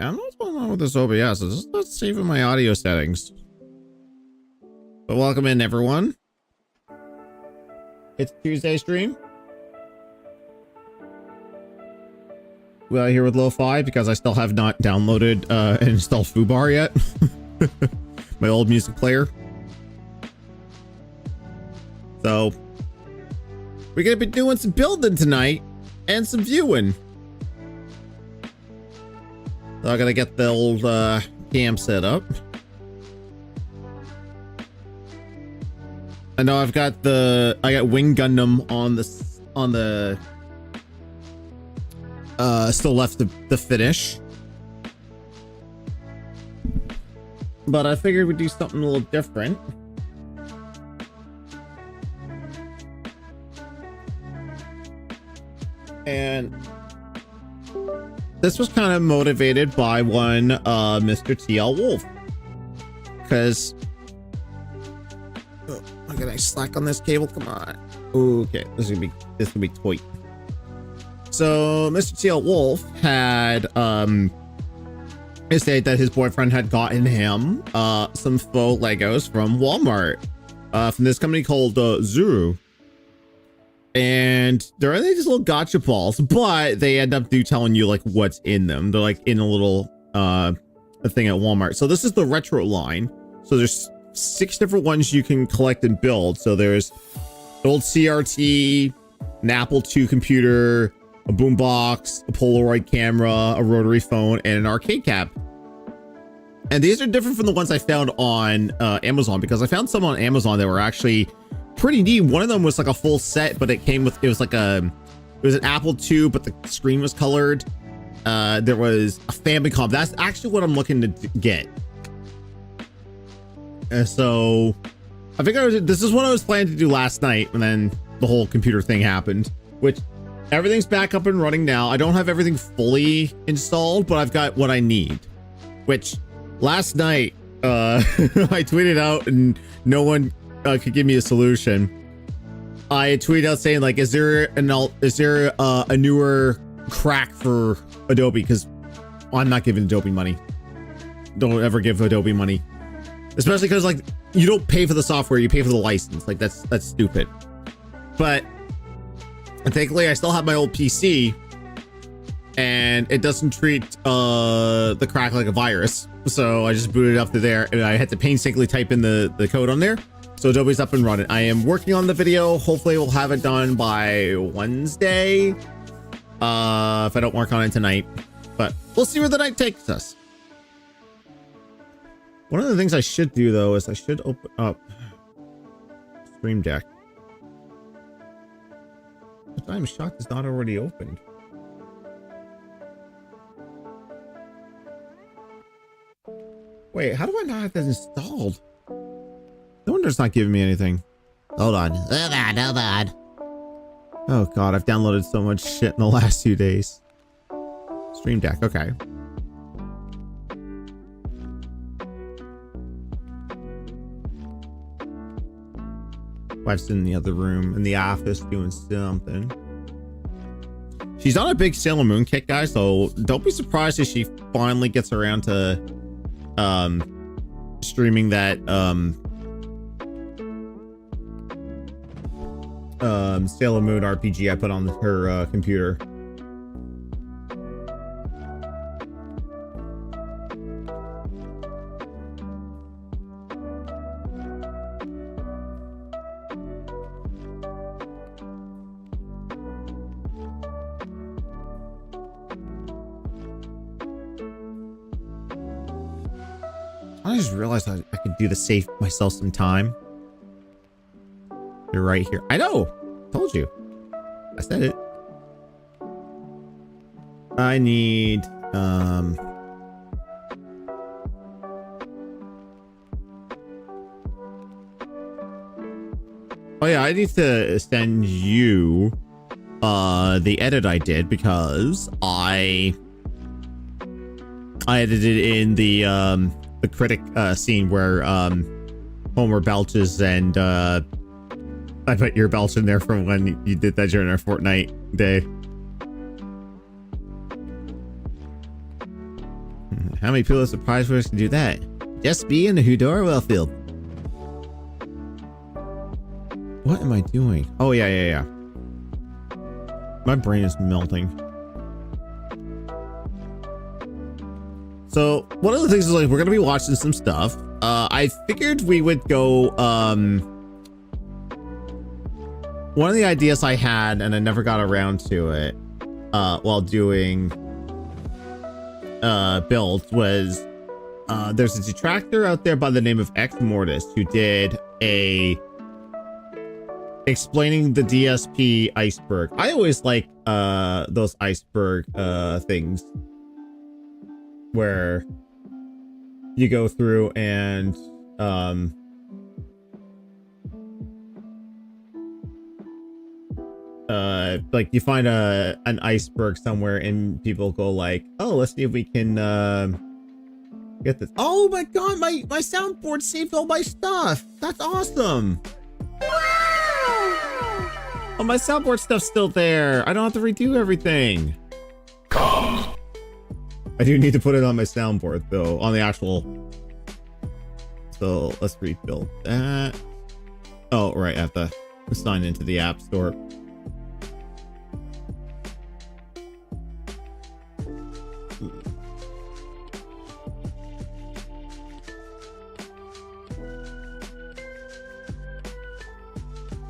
I don't know what's going on with this OBS. It's just not saving my audio settings. But welcome in, everyone. It's Tuesday stream. We are here with Lo-Fi because I still have not downloaded and installed Fubar yet. My old music player. So we're gonna be doing some building tonight and some viewing. So I gotta get the old cam set up. I know I got Wing Gundam on the still left to finish. But I figured we'd do something a little different. And this was kind of motivated by one Mr. TL Wolf. Because can I slack on this cable? Come on. Okay, this will be tight. So Mr. TL Wolf had said that his boyfriend had gotten him some faux Legos from Walmart from this company called Zuru. And they're these little gotcha balls, but they end up telling you like what's in them. They're like in a little thing at Walmart. So this is the retro line. So there's 6 different ones you can collect and build. So there's an old CRT, an Apple II computer, a boombox, a Polaroid camera, a rotary phone, and an arcade cap. And these are different from the ones I found on Amazon, because I found some on Amazon that were actually pretty neat. One of them was like a full set, but it was an Apple II, but the screen was colored. There was a Famicom. That's actually what I'm looking to get. So I figured this is what I was planning to do last night, and then the whole computer thing happened, which everything's back up and running now. I don't have everything fully installed, but I've got what I need, which last night I tweeted out and no one could give me a solution. I tweeted out saying like, is there a newer crack for Adobe? Because I'm not giving Adobe money. Don't ever give Adobe money. Especially because like you don't pay for the software, you pay for the license. Like that's stupid. But thankfully I still have my old PC and it doesn't treat the crack like a virus. So I just booted it up to there and I had to painstakingly type in the code on there. So Adobe's up and running. I am working on the video. Hopefully we'll have it done by Wednesday. If I don't work on it tonight, but we'll see where the night takes us. One of the things I should do though is I should open up Stream Deck. But I'm shocked it's not already opened. Wait, how do I not have that installed? No wonder it's not giving me anything. Hold on. Hold on. Oh god, I've downloaded so much shit in the last 2 days. Stream Deck, okay. Wife's in the other room in the office doing something. She's on a big Sailor Moon kick, guys, so don't be surprised if she finally gets around to streaming that Sailor Moon RPG I put on her computer. I just realized I could do the save myself some time. You're right here. I know. Told you. I said it. I need oh yeah, I need to send you the edit I did because I edited in the critic scene where Homer belches and I put your belch in there from when you did that during our Fortnite day. How many people are surprised for us to do that? Just be in the Eudora Wellfield. What am I doing? Oh, yeah. My brain is melting. So one of the things is like, we're going to be watching some stuff. I figured we would go, one of the ideas I had, and I never got around to it, while doing, builds was, there's a detractor out there by the name of Ex Mortis who did a explaining the DSP iceberg. I always like those iceberg things where you go through and like you find an iceberg somewhere and people go like, oh, let's see if we can get this. Oh my god, my soundboard saved all my stuff. That's awesome. Oh, my soundboard stuff's still there. I don't have to redo everything. Come. I do need to put it on my soundboard though, on the actual. So let's rebuild that. Oh, right, I have to sign into the App Store.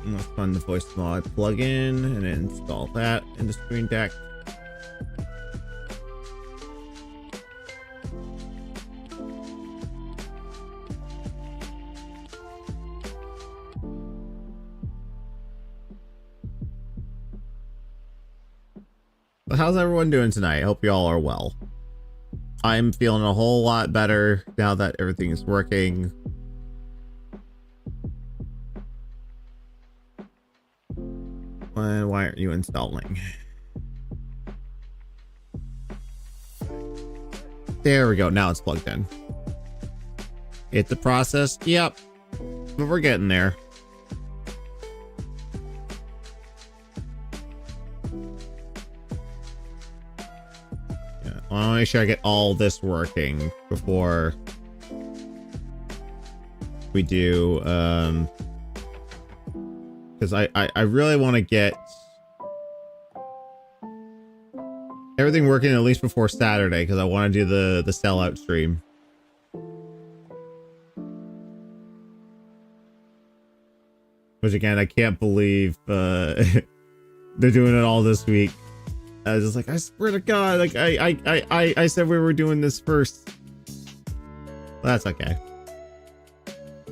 Let's find the voice mod plugin and install that in the Screen Deck. So how's everyone doing tonight? I hope you all are well. I'm feeling a whole lot better now that everything is working. Why aren't you installing? There we go. Now it's plugged in. It's a process. Yep. But we're getting there. Yeah. I want to make sure I get all this working before we do, because I really want to get everything working at least before Saturday, because I want to do the sellout stream. Which again, I can't believe they're doing it all this week. I was just like, I swear to God, like I said we were doing this first. That's okay.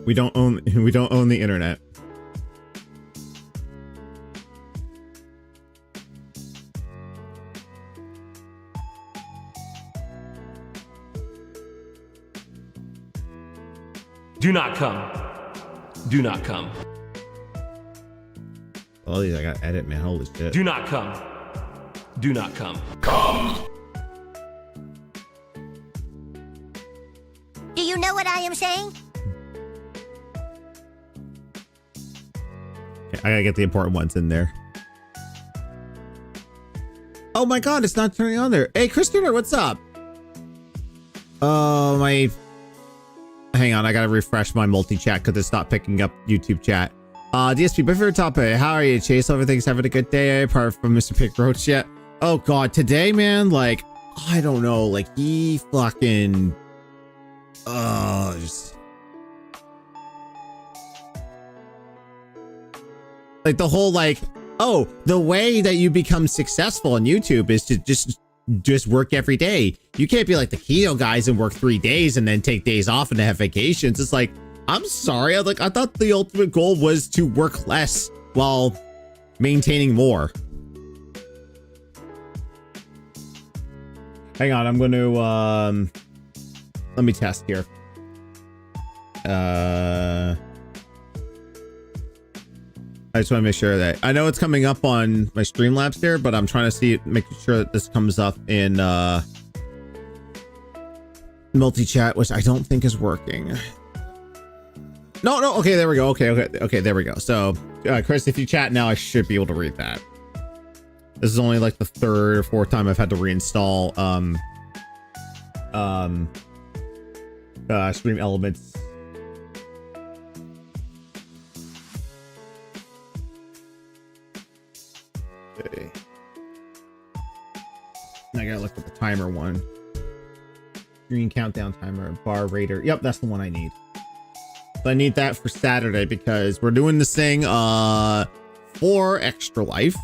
We don't own the internet. Do not come. Do not come. All these I gotta edit, man. Holy shit. Do not come. Do not come. Come. Do you know what I am saying? Okay, I gotta get the important ones in there. Oh my God, it's not turning on there. Hey, Christopher, what's up? Oh, my... Hang on, I gotta refresh my multi-chat because it's not picking up YouTube chat. DSP, my favorite topic. How are you, Chase? Everything's having a good day apart from Mr. Pick Roach yet? Oh God, today, man, like, I don't know, like, he fucking... just... Like, the whole, like, oh, the way that you become successful on YouTube is to just work every day. You can't be like the keto guys and work 3 days and then take days off and have vacations. It's like, I'm sorry. I thought the ultimate goal was to work less while maintaining more. Hang on, I'm going to, let me test here. I just want to make sure that I know it's coming up on my Streamlabs here, but I'm trying to see it, making sure that this comes up in multi-chat, which I don't think is working. No, okay, there we go. Okay, there we go. So, Chris, if you chat now, I should be able to read that. This is only like the third or fourth time I've had to reinstall stream elements. Okay. I gotta look at the timer one. Green countdown timer, bar raider. Yep, that's the one I need. So I need that for Saturday because we're doing this thing for Extra Life.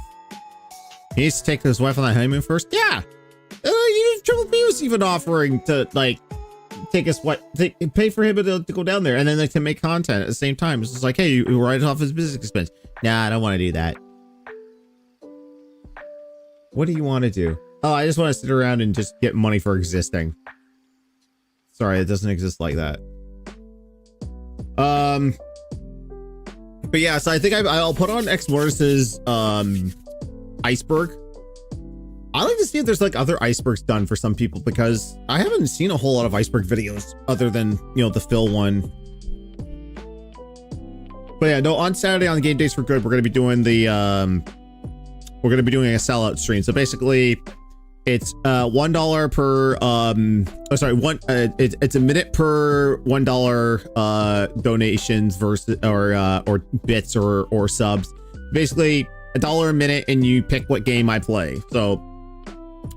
He needs to take his wife on the honeymoon first. Yeah. Triple B was even offering to like take us pay for him to go down there and then they can make content at the same time. It's just like, hey, you write it off his business expense. Nah, I don't want to do that. What do you want to do? Oh, I just want to sit around and just get money for existing. Sorry, it doesn't exist like that. But yeah, so I think I'll put on X Mortis's iceberg. I like to see if there's like other icebergs done for some people because I haven't seen a whole lot of iceberg videos other than, you know, the Phil one. But yeah, no, on Saturday on the Game Days for Good, we're going to be doing the we're going to be doing a sellout stream. So basically it's $1 per it's a minute per $1 donations versus or bits or subs. Basically $1 a minute and you pick what game I play. So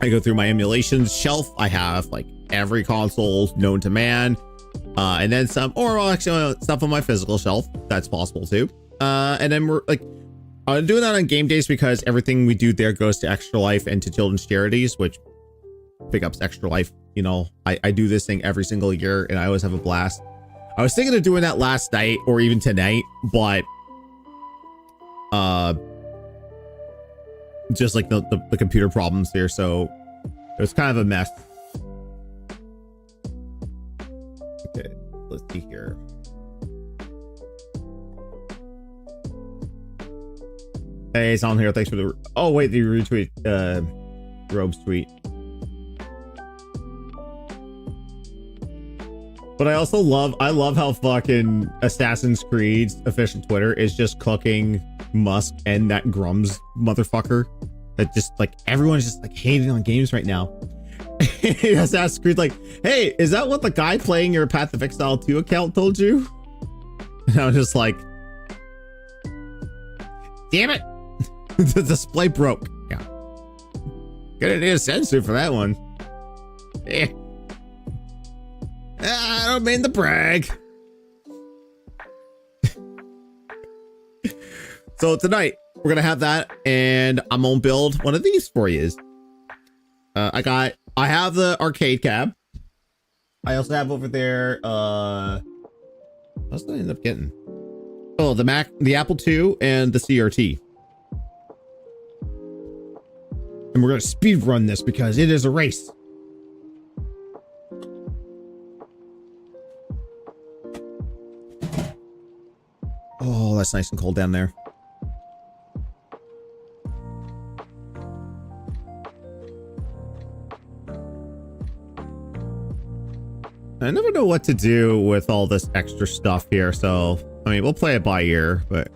I go through my emulations shelf. I have like every console known to man, and then some, or actually stuff on my physical shelf. That's possible too. And then we're like, I'm doing that on Game Days because everything we do there goes to Extra Life and to children's charities, which pick up Extra Life. You know, I do this thing every single year and I always have a blast. I was thinking of doing that last night or even tonight, but just like the computer problems here, so it was kind of a mess. Okay, let's see here. Hey, it's on here. Thanks for the. Oh wait, the retweet Robe's tweet. But I also love how fucking Assassin's Creed's official Twitter is just cooking Musk and that Grums motherfucker. That just like everyone's just like hating on games right now. Assassin's Creed like, hey, is that what the guy playing your Path of Exile 2 account told you? And I was just like, damn it. The display broke. Yeah. Gonna need a sensor for that one. Eh. I don't mean to brag. So tonight we're gonna have that, and I'm gonna build one of these for you. I have the arcade cab. I also have over there. What else did I end up getting? Oh, the Apple II, and the CRT. And we're gonna speed run this because it is a race. Oh, that's nice and cold down there. I never know what to do with all this extra stuff here, so I mean, we'll play it by ear, but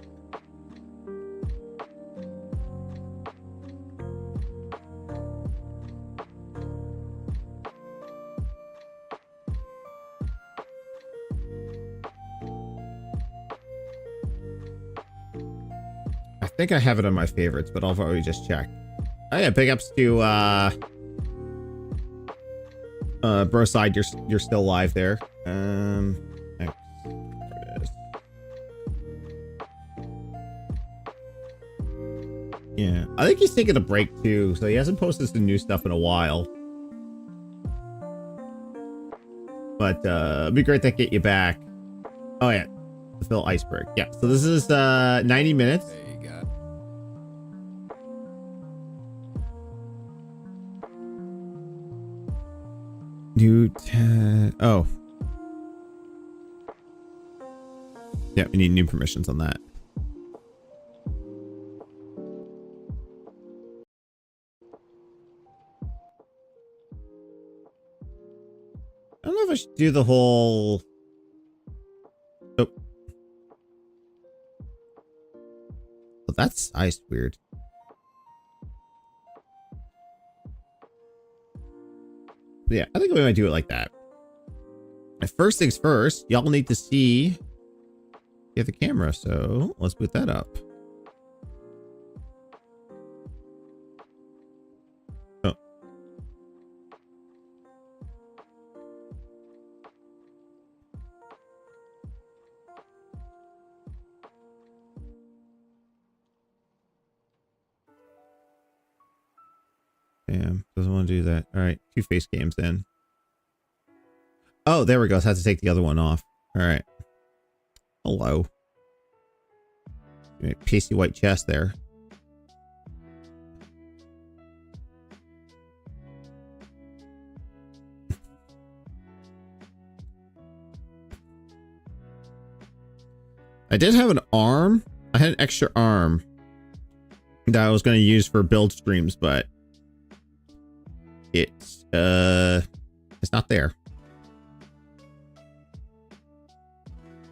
I think I have it on my favorites, but I'll probably just check. Oh yeah, big ups to bro side, you're still live there. There it is. Yeah, I think he's taking a break too, so he hasn't posted some new stuff in a while. But it'd be great to get you back. Oh yeah, the Phil Iceberg. Yeah, so this is 90 minutes. There you go. New 10. Oh. Yeah, we need new permissions on that. I don't know if I should do the whole... Oh. Well, that's iced weird. Yeah, I think we might do it like that. First things first, y'all need to see you have the camera, so let's put that up. Oh. Damn, doesn't want to do that. All right, 2 face games then. Oh, there we go. So I have to take the other one off. All right. Hello. Pasty white chest there. I did have an arm. I had an extra arm that I was going to use for build streams, but it's not there.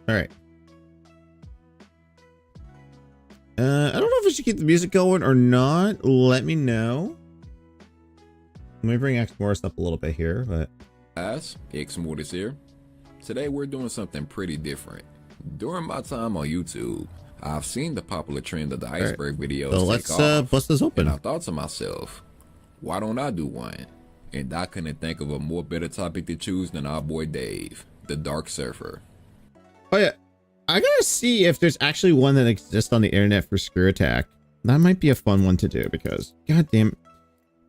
All right. I don't know if we should keep the music going or not. Let me know. Let me bring X Morris up a little bit here, but Guys, X Mortis here. Today we're doing something pretty different. During my time on YouTube, I've seen the popular trend of the iceberg videos so take let's off, bust this open. and I thought to myself, why don't I do one? And I couldn't think of a more better topic to choose than our boy Dave, the Dark Surfer. Oh yeah, I gotta see if there's actually one that exists on the internet for Screw Attack. That might be a fun one to do because, goddamn,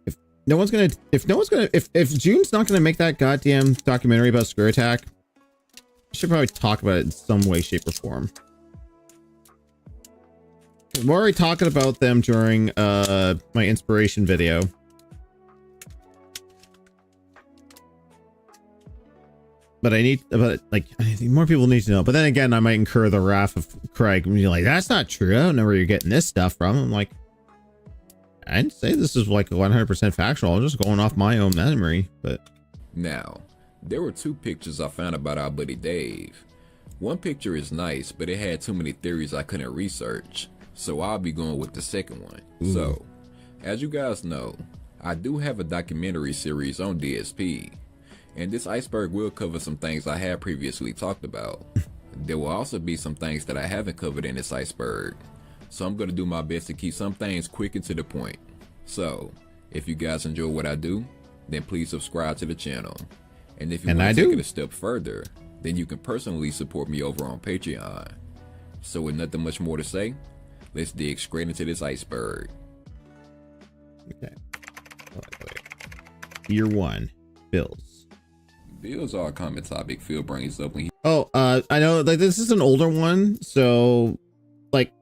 if June's not gonna make that goddamn documentary about Screw Attack, I should probably talk about it in some way, shape, or form. We're already talking about them during my inspiration video. But I think more people need to know. But then again, I might incur the wrath of Craig and be like, that's not true. I don't know where you're getting this stuff from. I'm like, I didn't say this is like 100% factual. I'm just going off my own memory. But Now, there were 2 pictures I found about our buddy Dave. One picture is nice, but it had too many theories I couldn't research. So I'll be going with the second one. Ooh. So, as you guys know, I do have a documentary series on DSP. And this iceberg will cover some things I have previously talked about. There will also be some things that I haven't covered in this iceberg. So I'm going to do my best to keep some things quick and to the point. So, if you guys enjoy what I do, then please subscribe to the channel. And if you want to take it a step further, then you can personally support me over on Patreon. So with nothing much more to say, let's dig straight into this iceberg. okay. Year 1, bills. Bills are a common topic Phil brings up when he... Oh, I know, like, this is an older one, so, like,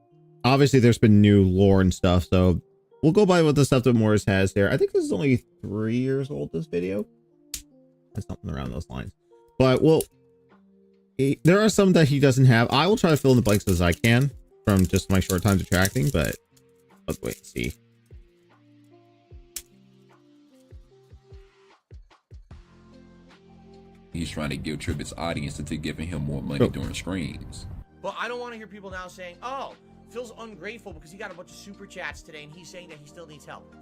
obviously there's been new lore and stuff, so we'll go by what the stuff that Morris has there. I think this is only 3 years old, this video. Something around those lines. But, well, there are some that he doesn't have. I will try to fill in the blanks as I can from just my short time detracting, but let's wait and see. He's trying to guilt trip his audience into giving him more money during streams. But I don't want to hear people now saying, oh, Phil's ungrateful because he got a bunch of super chats today and he's saying that he still needs help.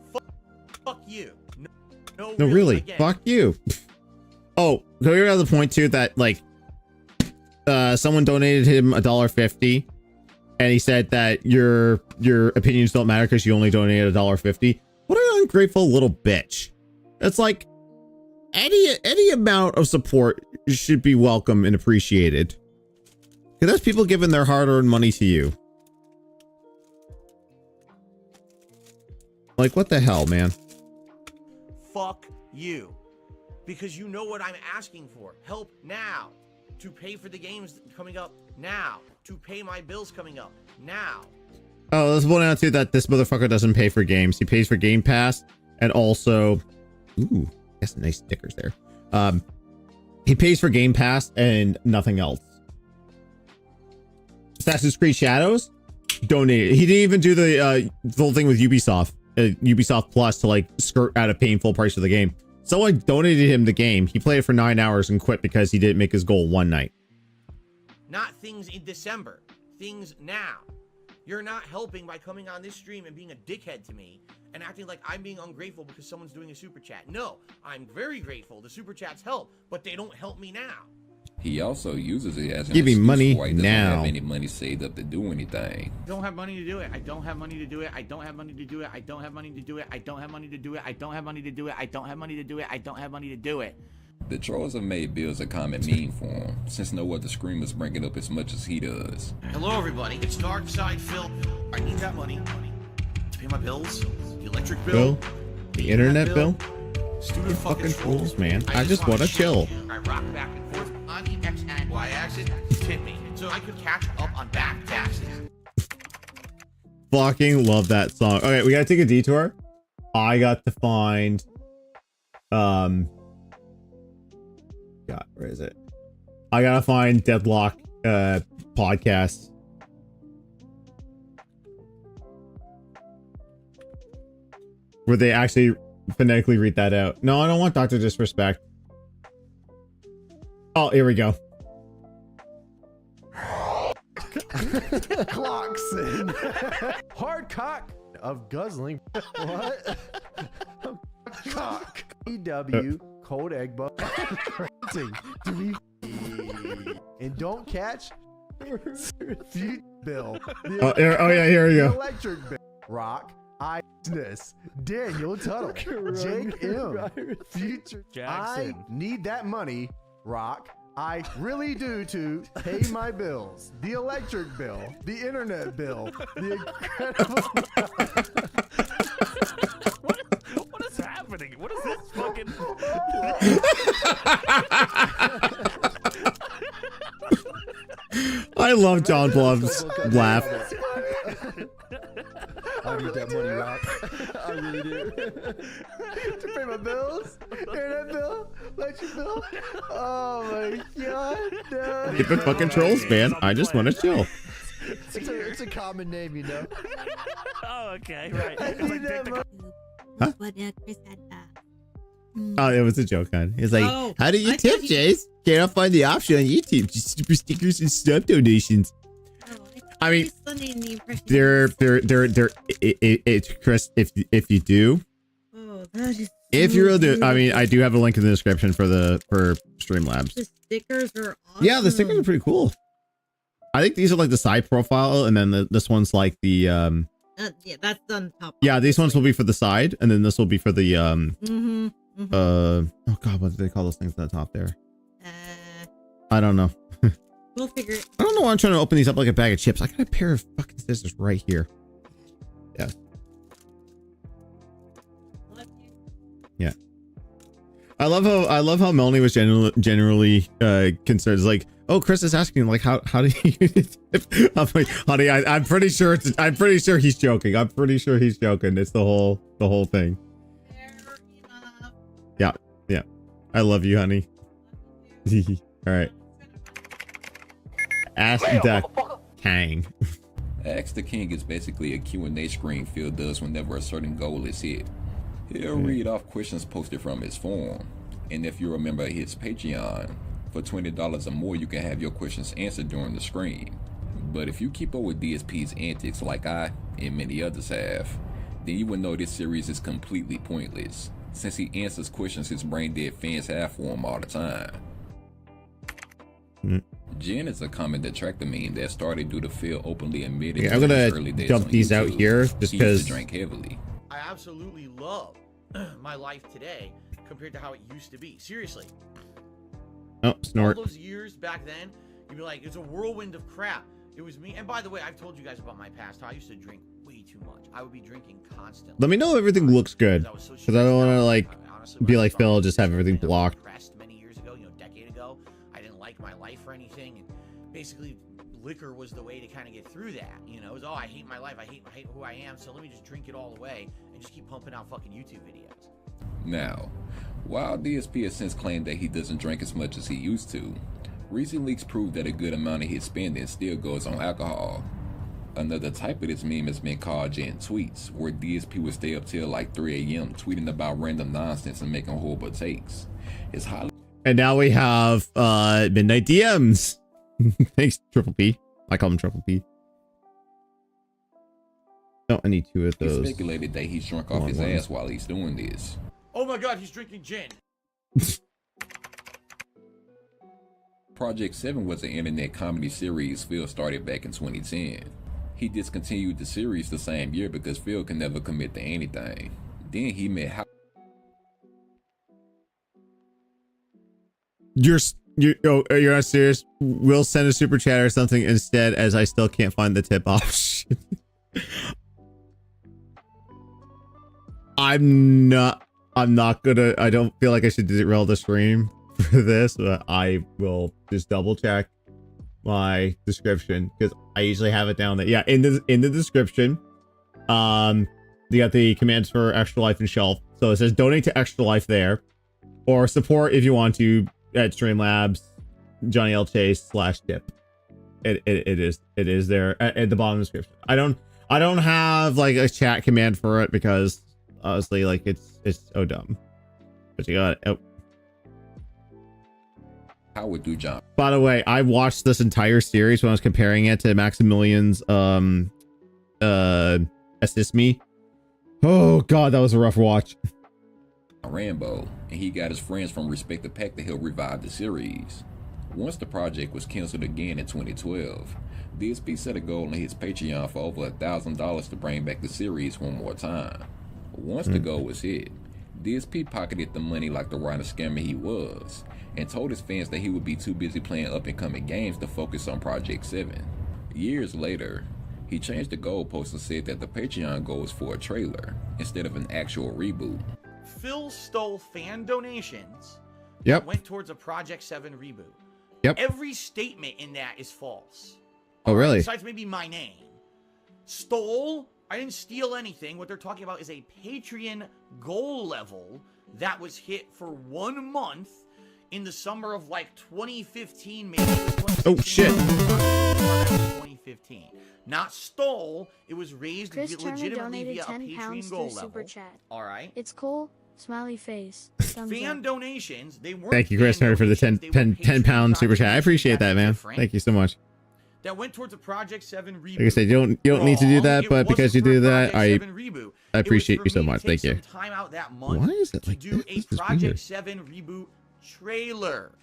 Fuck you. No, really, again. fuck you. Oh, so you're at the point too that, like, someone donated him $1.50 and he said that your opinions don't matter because you only donated $1.50. What an ungrateful little bitch. It's like, any amount of support should be welcome and appreciated. Because that's people giving their hard-earned money to you. Like, what the hell, man? Fuck you. Because you know what I'm asking for. Help now. To pay for the games coming up now. To pay my bills coming up now. Oh, let's point out too that this motherfucker doesn't pay for games. He pays for Game Pass and also... Ooh. That's nice stickers there. He pays for Game Pass and nothing else. Assassin's Creed Shadows donated. He didn't even do the whole thing with Ubisoft, Ubisoft Plus, to like skirt out a painful price of the game. Someone donated him the game. He played it for 9 hours and quit because he didn't make his goal one night. Not things in December. Things now. You're not helping by coming on this stream and being a dickhead to me and acting like I'm being ungrateful because someone's doing a super chat. No, I'm very grateful. The super chats help, but they don't help me now. He also uses it as an Give me excuse money why he doesn't now. have any money saved up to do anything. I don't have money to do it. I don't have money to do it. I don't have money to do it. I don't have money to do it. I don't have money to do it. I don't have money to do it. I don't have money to do it. I don't have money to do it. The trolls have made bills a common meme for him, since no other streamers bring it up as much as he does. Hello, everybody. It's Dark Side Phil. I need that money to pay my bills, the electric bill, The internet bill. stupid Fucking trolls, fools, man. I just want to chill. I rock back and forth on the X and Y axis, tip me, so I could catch up on back taxes. Fucking love that song. Okay, we gotta take a detour. I got to find God, where is it? I gotta find Deadlock podcast. Where they actually phonetically read that out. No, I don't want Dr. Disrespect. Oh, here we go. Clarkson. Hard cock of guzzling. What? Cock. EW. Cold egg bug. And don't catch. Future bill. Oh, yeah, here we The go. electric bill. Rock. Isness. Daniel Tuttle. Jake M. Future Jackson. I need that money. Rock. I really do to pay my bills. The electric bill. The internet bill. The incredible. What is happening? What is this fucking? I love John Blum's laugh. I need that money, Rock. I really do. To pay my bills, internet bill, electric bill. Oh my god, no. Keep it fucking trolls, man. I just want to chill. It's a common name, you know. Oh, okay, right. I It's need like that Dick money. Huh? What Chris had that. Oh, it was a joke, hon. He's like, Oh, how do you I tip, thought you- Jace? Can't find the option on YouTube. Just super stickers and sub donations. Oh, I mean, was under the impression They're that- it's Chris. If you do, Oh, that is if so you really do, I mean, beautiful. I do have a link in the description for Streamlabs. The stickers are awesome. Yeah, the stickers are pretty cool. I think these are like the side profile, and then this one's like the yeah, that's on top. yeah, these ones will be for the side, and then this will be for the Mm-hmm. oh god, what do they call those things at the top there? Uh, I don't know. we'll figure it. I don't know why I'm trying to open these up like a bag of chips. I got a pair of fucking scissors right here. Yeah. Yeah. I love how Melanie was generally concerned. It's like, oh, Chris is asking like how do you I'm like, honey, I'm pretty sure he's joking. I'm pretty sure he's joking. It's the whole thing. Yeah. Yeah. I love you, honey. All right. Ask the Kang. Ask the King is basically a Q&A screen Phil does whenever a certain goal is hit. He'll read off questions posted from his forum, and if you're a member of his Patreon, for $20 or more you can have your questions answered during the stream. But if you keep up with DSP's antics like I and many others have, then you will know this series is completely pointless, since he answers questions his brain dead fans have for him all the time. Jen is a common detractor meme that started due to Phil openly admitting Yeah, I'm during his gonna early days dump on these out YouTube, here just he used 'cause- to drink heavily. I absolutely love my life today compared to how it used to be. Seriously. Oh, snort. All those years back then, you'd be like, it's a whirlwind of crap. It was me. And by the way, I've told you guys about my past, how I used to drink way too much. I would be drinking constantly. Let me know if everything looks good, Because because I don't want to like Honestly, be when I like started Phil, just have this, everything I was blocked. depressed many years ago, a decade ago. I didn't like my life or anything, and basically liquor was the way to kind of get through that. It was, oh, I hate my life, I hate who I am, so let me just drink it all away and just keep pumping out fucking YouTube videos. Now, while DSP has since claimed that he doesn't drink as much as he used to, recent leaks prove that a good amount of his spending still goes on alcohol. Another type of this meme has been called Jen Tweets, where DSP would stay up till like 3 a.m. tweeting about random nonsense and making horrible takes. It's highly And now we have midnight DMs. Thanks, Triple P. I call him Triple P. Oh, I need 2 of He those. speculated that he's drunk off Long his ones. ass while he's doing this. Oh my god, he's drinking gin. Project 7 was an internet comedy series Phil started back in 2010. He discontinued the series the same year because Phil can never commit to anything. Then he met You're not serious? We'll send a super chat or something instead, as I still can't find the tip off. Shit. I'm not gonna. I don't feel like I should derail the stream for this, but I will just double check my description because I usually have it down there. Yeah, in the description, you got the commands for Extra Life and Shelf. So it says donate to Extra Life there, or support if you want to at Streamlabs, Johnny L Chase /dip. It is there at the bottom of the description. I don't have like a chat command for it because honestly, like it's so dumb. But you got it. Oh. Howard do John. By the way, I watched this entire series when I was comparing it to Maximilian's Assist Me. Oh god, that was a rough watch. Rambo, and he got his friends from Respect the Pack to help revive the series. Once the project was canceled again in 2012, DSP set a goal on his Patreon for over $1,000 to bring back the series one more time. Once the goal was hit, DSP pocketed the money like the Rhino scammer he was, and told his fans that he would be too busy playing up-and-coming games to focus on Project 7. Years later, he changed the goalpost and said that the Patreon goal was for a trailer instead of an actual reboot. Phil stole fan donations Yep. went towards a Project 7 reboot. Yep. Every statement in that is false. Oh, really? Besides maybe my name. Stole? I didn't steal anything. What they're talking about is a Patreon goal level that was hit for 1 month in the summer of like 2015, maybe. It was Oh, shit. 2015. Not stole. It was raised Chris Turner legitimately donated via a 10 Patreon pounds goal through level. Super Chat. All right. It's cool. Smiley face. Thumbs Fan up. donations. They weren't. Thank you, Chris fan Turner, for the donations, 10 they were pound Patreon super chat. I appreciate that, man. different. Thank you so much. That went towards a Project 7 reboot. Like I said, you don't need to do that, but because you do that, I appreciate you so much. Thank you. Time out that month Why is it like to do this? a This is Project weird. 7 reboot trailer.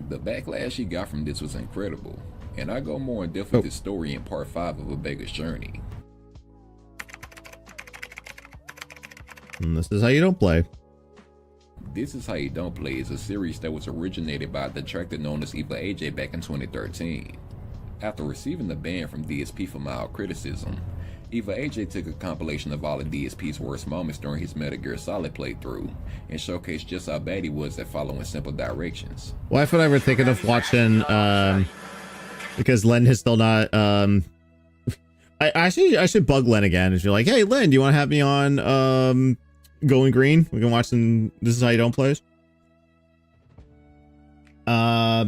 The backlash he got from this was incredible, and I go more in depth with this story in part 5 of A Beggar's Journey. And this is how you don't play. This Is How You Don't Play is a series that was originated by a detractor known as Eva AJ back in 2013. After receiving the ban from DSP for mild criticism, Eva AJ took a compilation of all of DSP's worst moments during his Metal Gear Solid playthrough and showcased just how bad he was at following simple directions. Wife and I were thinking of watching, because Len has still not, I should bug Len again. And you're like, hey, Len, do you want to have me on, Going Green? We can watch some This Is How You Don't Plays. But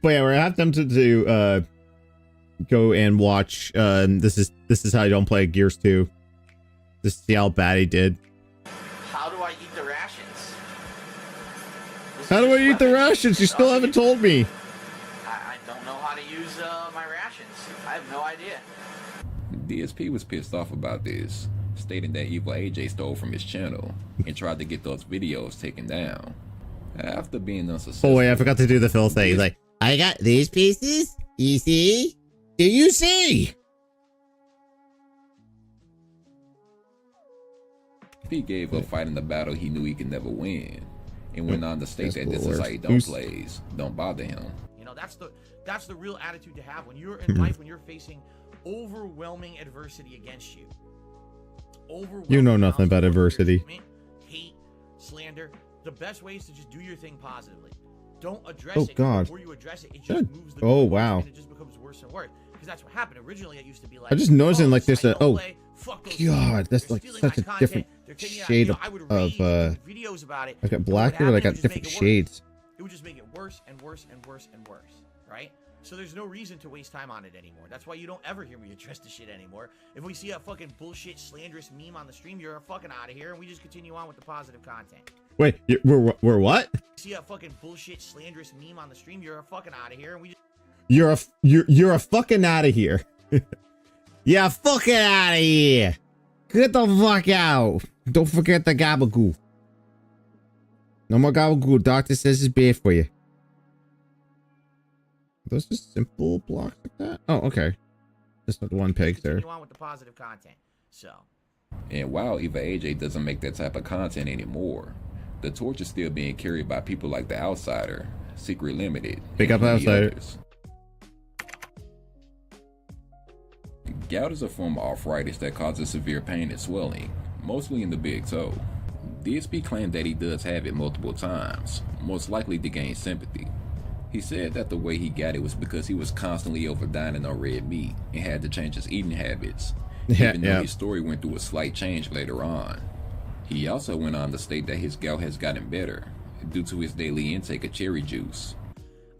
yeah, we're gonna have them to go and watch, This Is How You Don't Play Gears 2. Just to see how bad he did. How do I eat the rations? How do I eat the rations? You still haven't told me. I don't know how to use my rations. I have no idea. DSP was pissed off about this, stating that Eva AJ stole from his channel and tried to get those videos taken down. After being unsuccessful... Oh wait, I forgot to do the Phil thing. He's like, I got these pieces. You see? Do you see? He gave up fighting the battle he knew he could never win, and went on to state that That's This Is How the You worst. Don't Plays don't bother him. You know, that's the real attitude to have when you're in life, when you're facing overwhelming adversity against you. You know nothing about adversity. Hate, slander. The best way is to just do your thing positively. Don't address Oh, it. God. Before you address it, it just Good. moves the Oh, goalpost wow. and it just becomes worse and worse. Because that's what happened. Originally, it used to be like, I just noticing, like, this there's is how a- you oh, play. Fuck those God, people. that's, They're like, stealing such my a content. different They're taking it out. shade You know, I would of, rage and make videos about it. I've got But black what hair, but I happened, got it would just different make it worse. shades. It would just make it worse and worse and worse and worse, right? So there's no reason to waste time on it anymore. That's why you don't ever hear me address the shit anymore. If we see a fucking bullshit, slanderous meme on the stream, you're fucking out of here, and we just continue on with the positive content. Wait, we're what? See a fucking bullshit, slanderous meme on the stream, you're fucking out of here, and we just... You're a fucking out of here. Yeah, fucking out of here. Get the fuck out. Don't forget the gabagool. No more gabagool. Doctor says it's bad for you. Are those just simple blocks like that? Oh, okay. Just not the one peg there. You want with the positive content. So. And while Eva AJ doesn't make that type of content anymore, the torch is still being carried by people like The Outsider, Secret Limited, Big and up many Outsider. others. Gout is a form of arthritis that causes severe pain and swelling, mostly in the big toe. DSP claimed that he does have it multiple times, most likely to gain sympathy. He said that the way he got it was because he was constantly overdining on red meat and had to change his eating habits, even though his story went through a slight change later on. He also went on to state that his gout has gotten better due to his daily intake of cherry juice.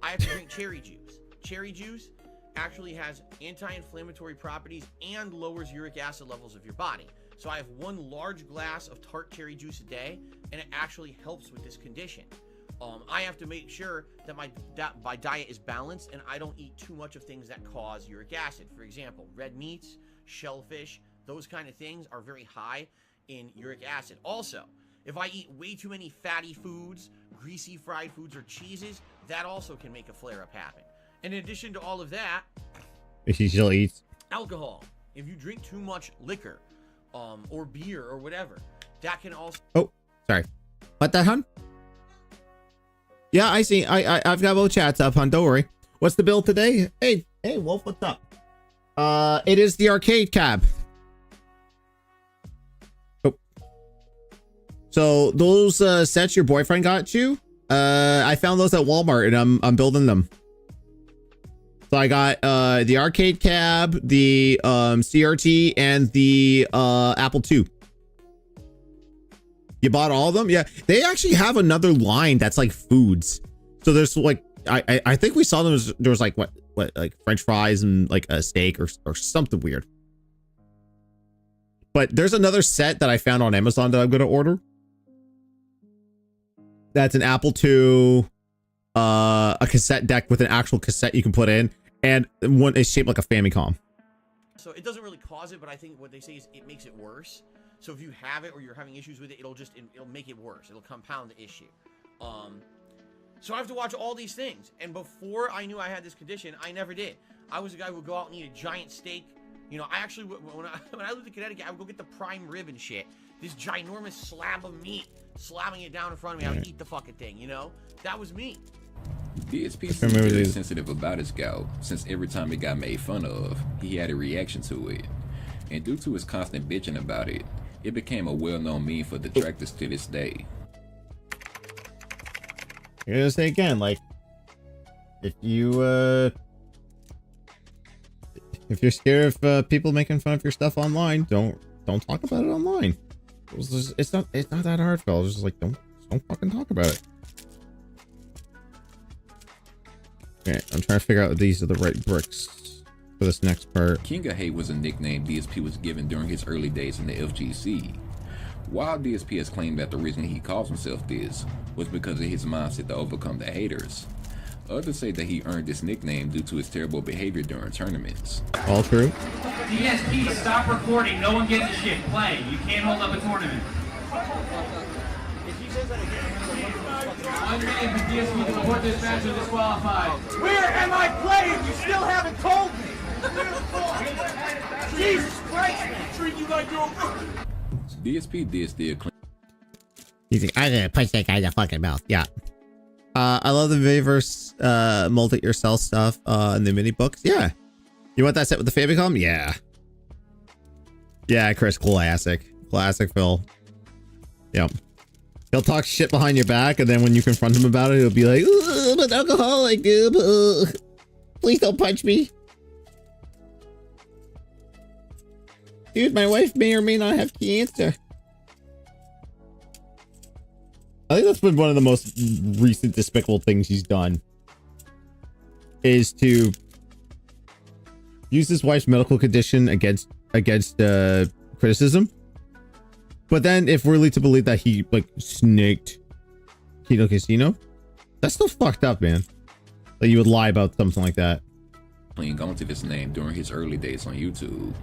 I have to drink cherry juice. Cherry juice actually has anti-inflammatory properties and lowers uric acid levels of your body. So I have one large glass of tart cherry juice a day, and it actually helps with this condition. I have to make sure that my diet is balanced and I don't eat too much of things that cause uric acid. For example, red meats, shellfish, those kind of things are very high in uric acid. Also, if I eat way too many fatty foods, greasy fried foods, or cheeses, that also can make a flare-up happen. And in addition to all of that, He still eats. alcohol. If you drink too much liquor, or beer or whatever, that can also. Oh, sorry. What the hun? Yeah, I see. I've got both chats up, hun. Don't worry. What's the bill today? Hey, Wolf, what's up? It is the arcade cab. Oh. So those sets your boyfriend got you, I found those at Walmart and I'm building them. So I got the arcade cab, the CRT, and the Apple II. You bought all of them? Yeah. They actually have another line that's like foods. So there's like I think we saw them there was like what like French fries and like a steak or something weird. But there's another set that I found on Amazon that I'm gonna order. That's an Apple II, a cassette deck with an actual cassette you can put in, and one is shaped like a Famicom. So it doesn't really cause it, but I think what they say is it makes it worse. So if you have it or you're having issues with it, it'll make it worse. It'll compound the issue. So I have to watch all these things. And before I knew I had this condition, I never did. I was a guy who would go out and eat a giant steak. You know, I actually, when I lived in Connecticut, I would go get the prime rib and shit. This ginormous slab of meat, slamming it down in front of me. I would eat the fucking thing, you know? That was me. DSP seems very sensitive about his gout, since every time it got made fun of, he had a reaction to it. And due to his constant bitching about it, it became a well-known meme for detractors to this day. I'm gonna say again, like, if you're scared of people making fun of your stuff online, don't talk about it online. It's not that hard, fellas. It's just like don't fucking talk about it. Okay, I'm trying to figure out if these are the right bricks for this next part. King of Hate was a nickname DSP was given during his early days in the FGC. While DSP has claimed that the reason he calls himself this was because of his mindset to overcome the haters, others say that he earned this nickname due to his terrible behavior during tournaments. All true. DSP, stop recording. No one gives a shit. Play. You can't hold up a tournament. 1 minute for DSP to report this match is disqualified. Where am I playing? You still haven't told me. Jesus Christ, man. Treat you like you're a... DSP did still claim. You think I'm gonna punch that guy in the fucking mouth? Yeah. I love the Viverse mold it yourself stuff in the mini books. Yeah. You want that set with the Famicom? Yeah. Yeah, Chris, classic Phil. Yep. He'll talk shit behind your back, and then when you confront him about it, he'll be like, "I'm an alcoholic, dude. Please don't punch me." Dude, my wife may or may not have cancer. I think that's been one of the most recent despicable things he's done. Is to use his wife's medical condition against criticism. But then if we're led to believe that he like snaked Kino Casino, that's still fucked up, man. That you would lie about something like that. cling onto this name during his early days on YouTube,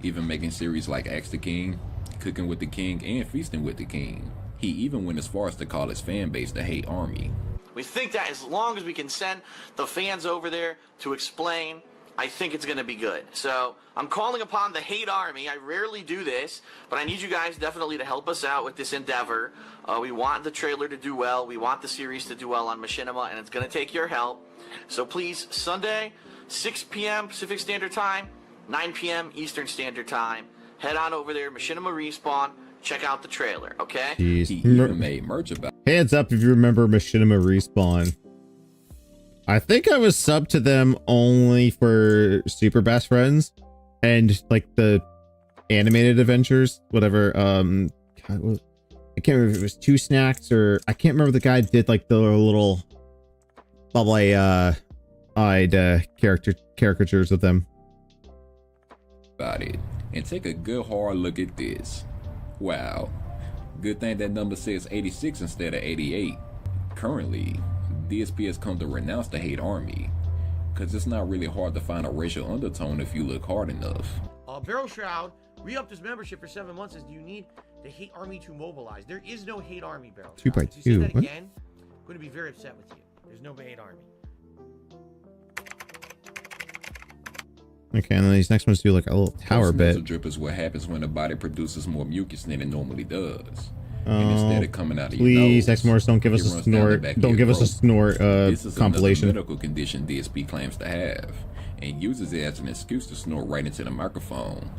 even making series like Ask the King, Cooking with the King, and Feasting with the King. He even went as far as to call his fan base the Hate Army. We think that as long as we can send the fans over there to explain, I think it's going to be good. So I'm calling upon the Hate Army. I rarely do this, but I need you guys definitely to help us out with this endeavor. We want the trailer to do well. We want the series to do well on Machinima, and it's going to take your help. So please, Sunday, 6 p.m. Pacific Standard Time, 9 p.m. Eastern Standard Time. Head on over there, Machinima Respawn. Check out the trailer, okay? Jeez. He even made merch about it. Hands up if you remember Machinima Respawn. I think I was subbed to them only for Super Best Friends and like the animated adventures, whatever. God, I can't remember if it was Two Snacks or I can't remember the guy did like the little bubbly eyed caricatures of them. About it, and take a good hard look at this. Wow, good thing that number says 86 instead of 88. Currently, DSP has come to renounce the Hate Army, cause it's not really hard to find a racial undertone if you look hard enough. Barrel Shroud re-upped his membership for 7 months. Says, do you need the Hate Army to mobilize? There is no Hate Army, Barrel Shroud. 2 by If you say 2, that what? again, I'm going to be very upset with you. There's no Hate Army. Okay, and then these next ones do like a little tower bit. Nasal drip is what happens when the body produces more mucus than it normally does. And instead of coming out of your Please, nose, X-Morse, don't give us it a runs down the snort. back of Don't your give us a throat. snort This is compilation. another medical condition DSP claims to have, and uses it as an excuse to snort right into the microphone.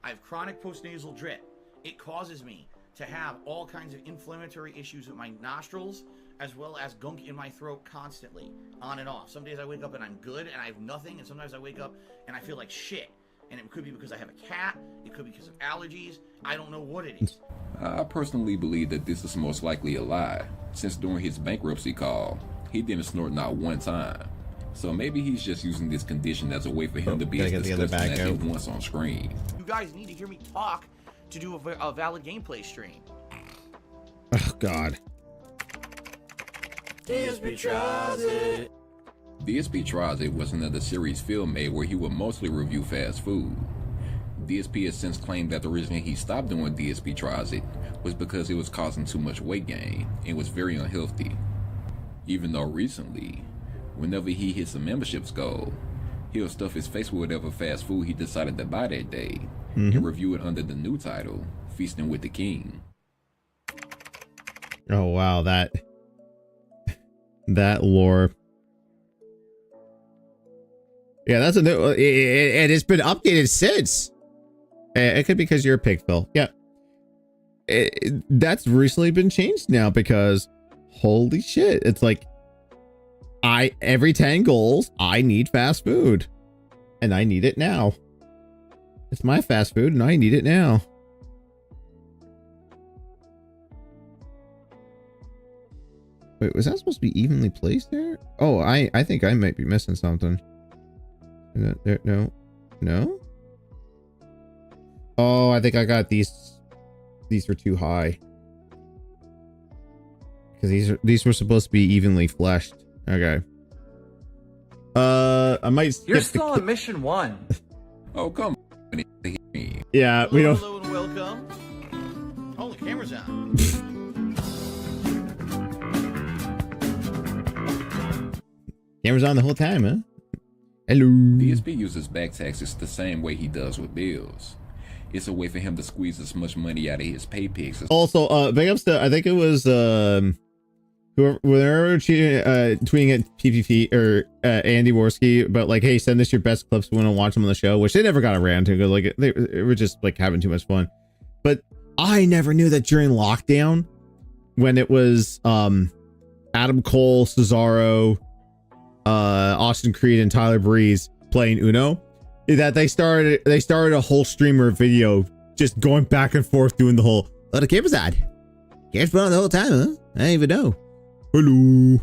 I have chronic postnasal drip. It causes me to have all kinds of inflammatory issues with my nostrils, as well as gunk in my throat constantly, on and off. Some days I wake up and I'm good and I have nothing, and sometimes I wake up and I feel like shit. And it could be because I have a cat, it could be because of allergies, I don't know what it is. I personally believe that this is most likely a lie, since during his bankruptcy call, he didn't snort not one time. So maybe he's just using this condition as a way for him to be as gotta get the other disgusting bag as he out. wants on screen. You guys need to hear me talk to do a valid gameplay stream. Oh God. DSP Tries It was another series Phil made where he would mostly review fast food. DSP has since claimed that the reason he stopped doing DSP Tries It was because it was causing too much weight gain and was very unhealthy. Even though recently, whenever he hits a membership's goal, he'll stuff his face with whatever fast food he decided to buy that day and review it under the new title, Feasting with the King. Oh wow, that lore. Yeah, that's a new. And it's been updated since. It could be because you're a pig, Phil. Yeah, that's recently been changed now because holy shit, it's like every 10 goals I need fast food, and I need it now. It's my fast food, and I need it now. Wait, was that supposed to be evenly placed there? Oh, I think I might be missing something. No. Oh, I think I got these. These were too high. Because these were supposed to be evenly fleshed. Okay. I might skip You're still on mission 1. Oh, come on. Yeah, we don't. Hello and welcome. Oh, the camera's on. Camera's on the whole time, huh? Hello. DSP uses back taxes the same way he does with bills. It's a way for him to squeeze as much money out of his pay pics. Also, big ups to, I think it was whoever tweeting at PPP or Andy Worski about like, hey, send us your best clips. We want to watch them on the show, which they never got around to because like they were just like having too much fun. But I never knew that during lockdown, when it was Adam Cole, Cesaro, Austin Creed, and Tyler Breeze playing Uno, that they started a whole streamer video just going back and forth doing the whole, oh, the camera's on. Camera's been on the whole time, huh? I didn't even know. Hello.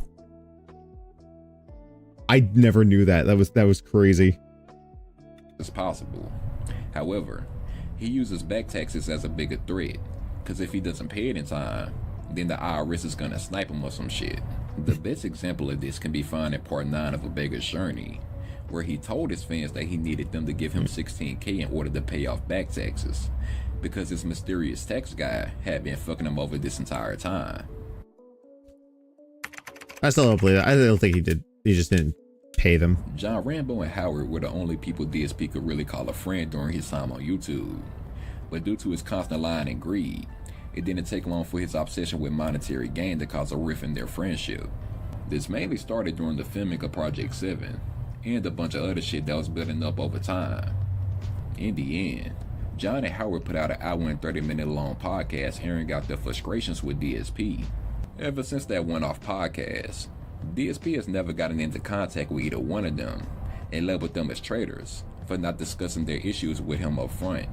I never knew that. That was crazy. As possible. However, he uses back taxes as a bigger threat, because if he doesn't pay it in time, then the IRS is gonna snipe him or some shit. The best example of this can be found in part 9 of A Beggar's Journey, where he told his fans that he needed them to give him $16K in order to pay off back taxes, because his mysterious tax guy had been fucking him over this entire time. I still don't believe that. I don't think he did. He just didn't pay them. John Rambo and Howard were the only people DSP could really call a friend during his time on YouTube. But due to his constant lying and greed, it didn't take long for his obsession with monetary gain to cause a rift in their friendship. This mainly started during the filming of Project 7, and a bunch of other shit that was building up over time. In the end, John and Howard put out an hour and 30-minute long podcast airing out their frustrations with DSP. Ever since that one-off podcast, DSP has never gotten into contact with either one of them, and labeled them as traitors for not discussing their issues with him up front.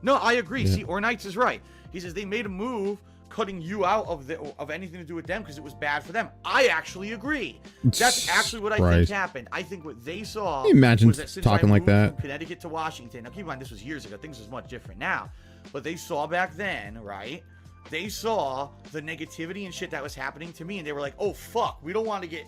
No, I agree. See, Ornites is right. He says they made a move cutting you out of anything to do with them because it was bad for them. I actually agree. That's actually what I think happened. I think what they saw. Can you imagine was that since talking I like moved that? from Connecticut to Washington. Now keep in mind this was years ago. Things was much different now, but they saw back then, right? They saw the negativity and shit that was happening to me, and they were like, "Oh fuck, we don't want to get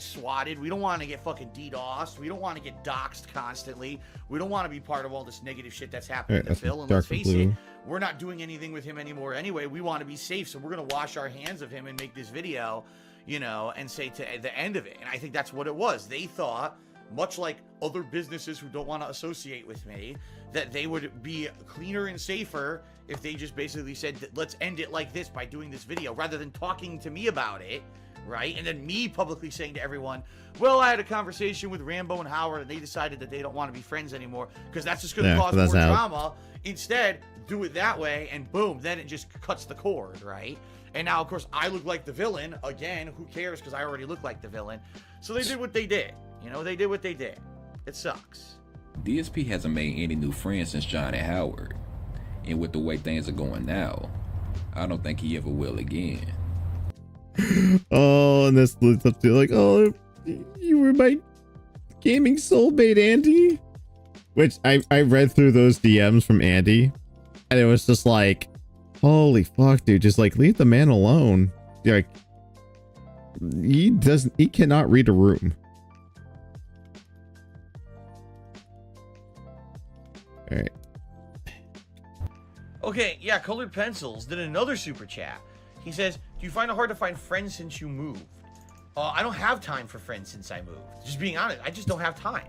swatted. We don't want to get fucking DDoSed. We don't want to get doxxed constantly. We don't want to be part of all this negative shit that's happening to Phil. And let's face it, we're not doing anything with him anymore anyway. We want to be safe, so we're gonna wash our hands of him and make this video, you know, and say to the end of it." And I think that's what it was. They thought, much like other businesses who don't want to associate with me, that they would be cleaner and safer if they just basically said, let's end it like this by doing this video, rather than talking to me about it, right? And then me publicly saying to everyone, well, I had a conversation with Rambo and Howard and they decided that they don't want to be friends anymore because that's just going to cause more drama. Instead, do it that way and boom, then it just cuts the cord, right? And now, of course, I look like the villain. Again, who cares, because I already look like the villain. So they did what they did. You know, they did what they did. It sucks. DSP hasn't made any new friends since John and Howard. And with the way things are going now, I don't think he ever will again. Oh, and this leads up to like, oh, you were my gaming soulmate, Andy. Which I read through those DMs from Andy, and it was just like, holy fuck, dude, just like leave the man alone. Like, he cannot read a room. All right. Okay, yeah, Colored Pencils did another super chat. He says, do you find it hard to find friends since you moved? I don't have time for friends since I moved. Just being honest, I just don't have time.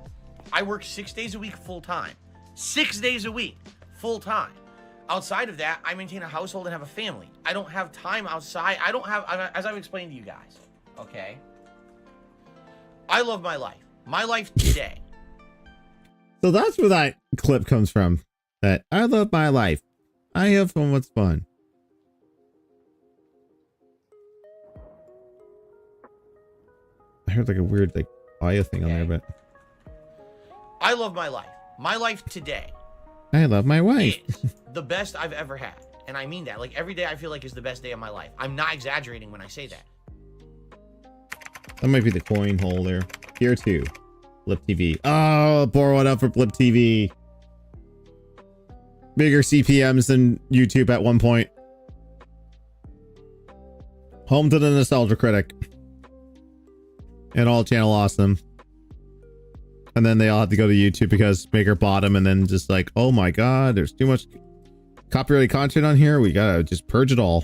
I work 6 days a week full time. 6 days a week full time. Outside of that, I maintain a household and have a family. I don't have time outside. I don't have, as I've explained to you guys, okay? I love my life. My life today. So that's where that clip comes from. That I love my life. I have fun. What's fun? I heard like a weird like audio thing on there, but I love my life. My life today. I love my wife. Is the best I've ever had. And I mean that. Like every day I feel like is the best day of my life. I'm not exaggerating when I say that. That might be the coin hole there. Tier 2. Blip TV. Oh, pour one up for Blip TV. Bigger CPMs than YouTube at one point. Home to the Nostalgia Critic. And all channel awesome. And then they all have to go to YouTube because Maker bought them, and then just like, oh my god, there's too much copyrighted content on here. We gotta just purge it all.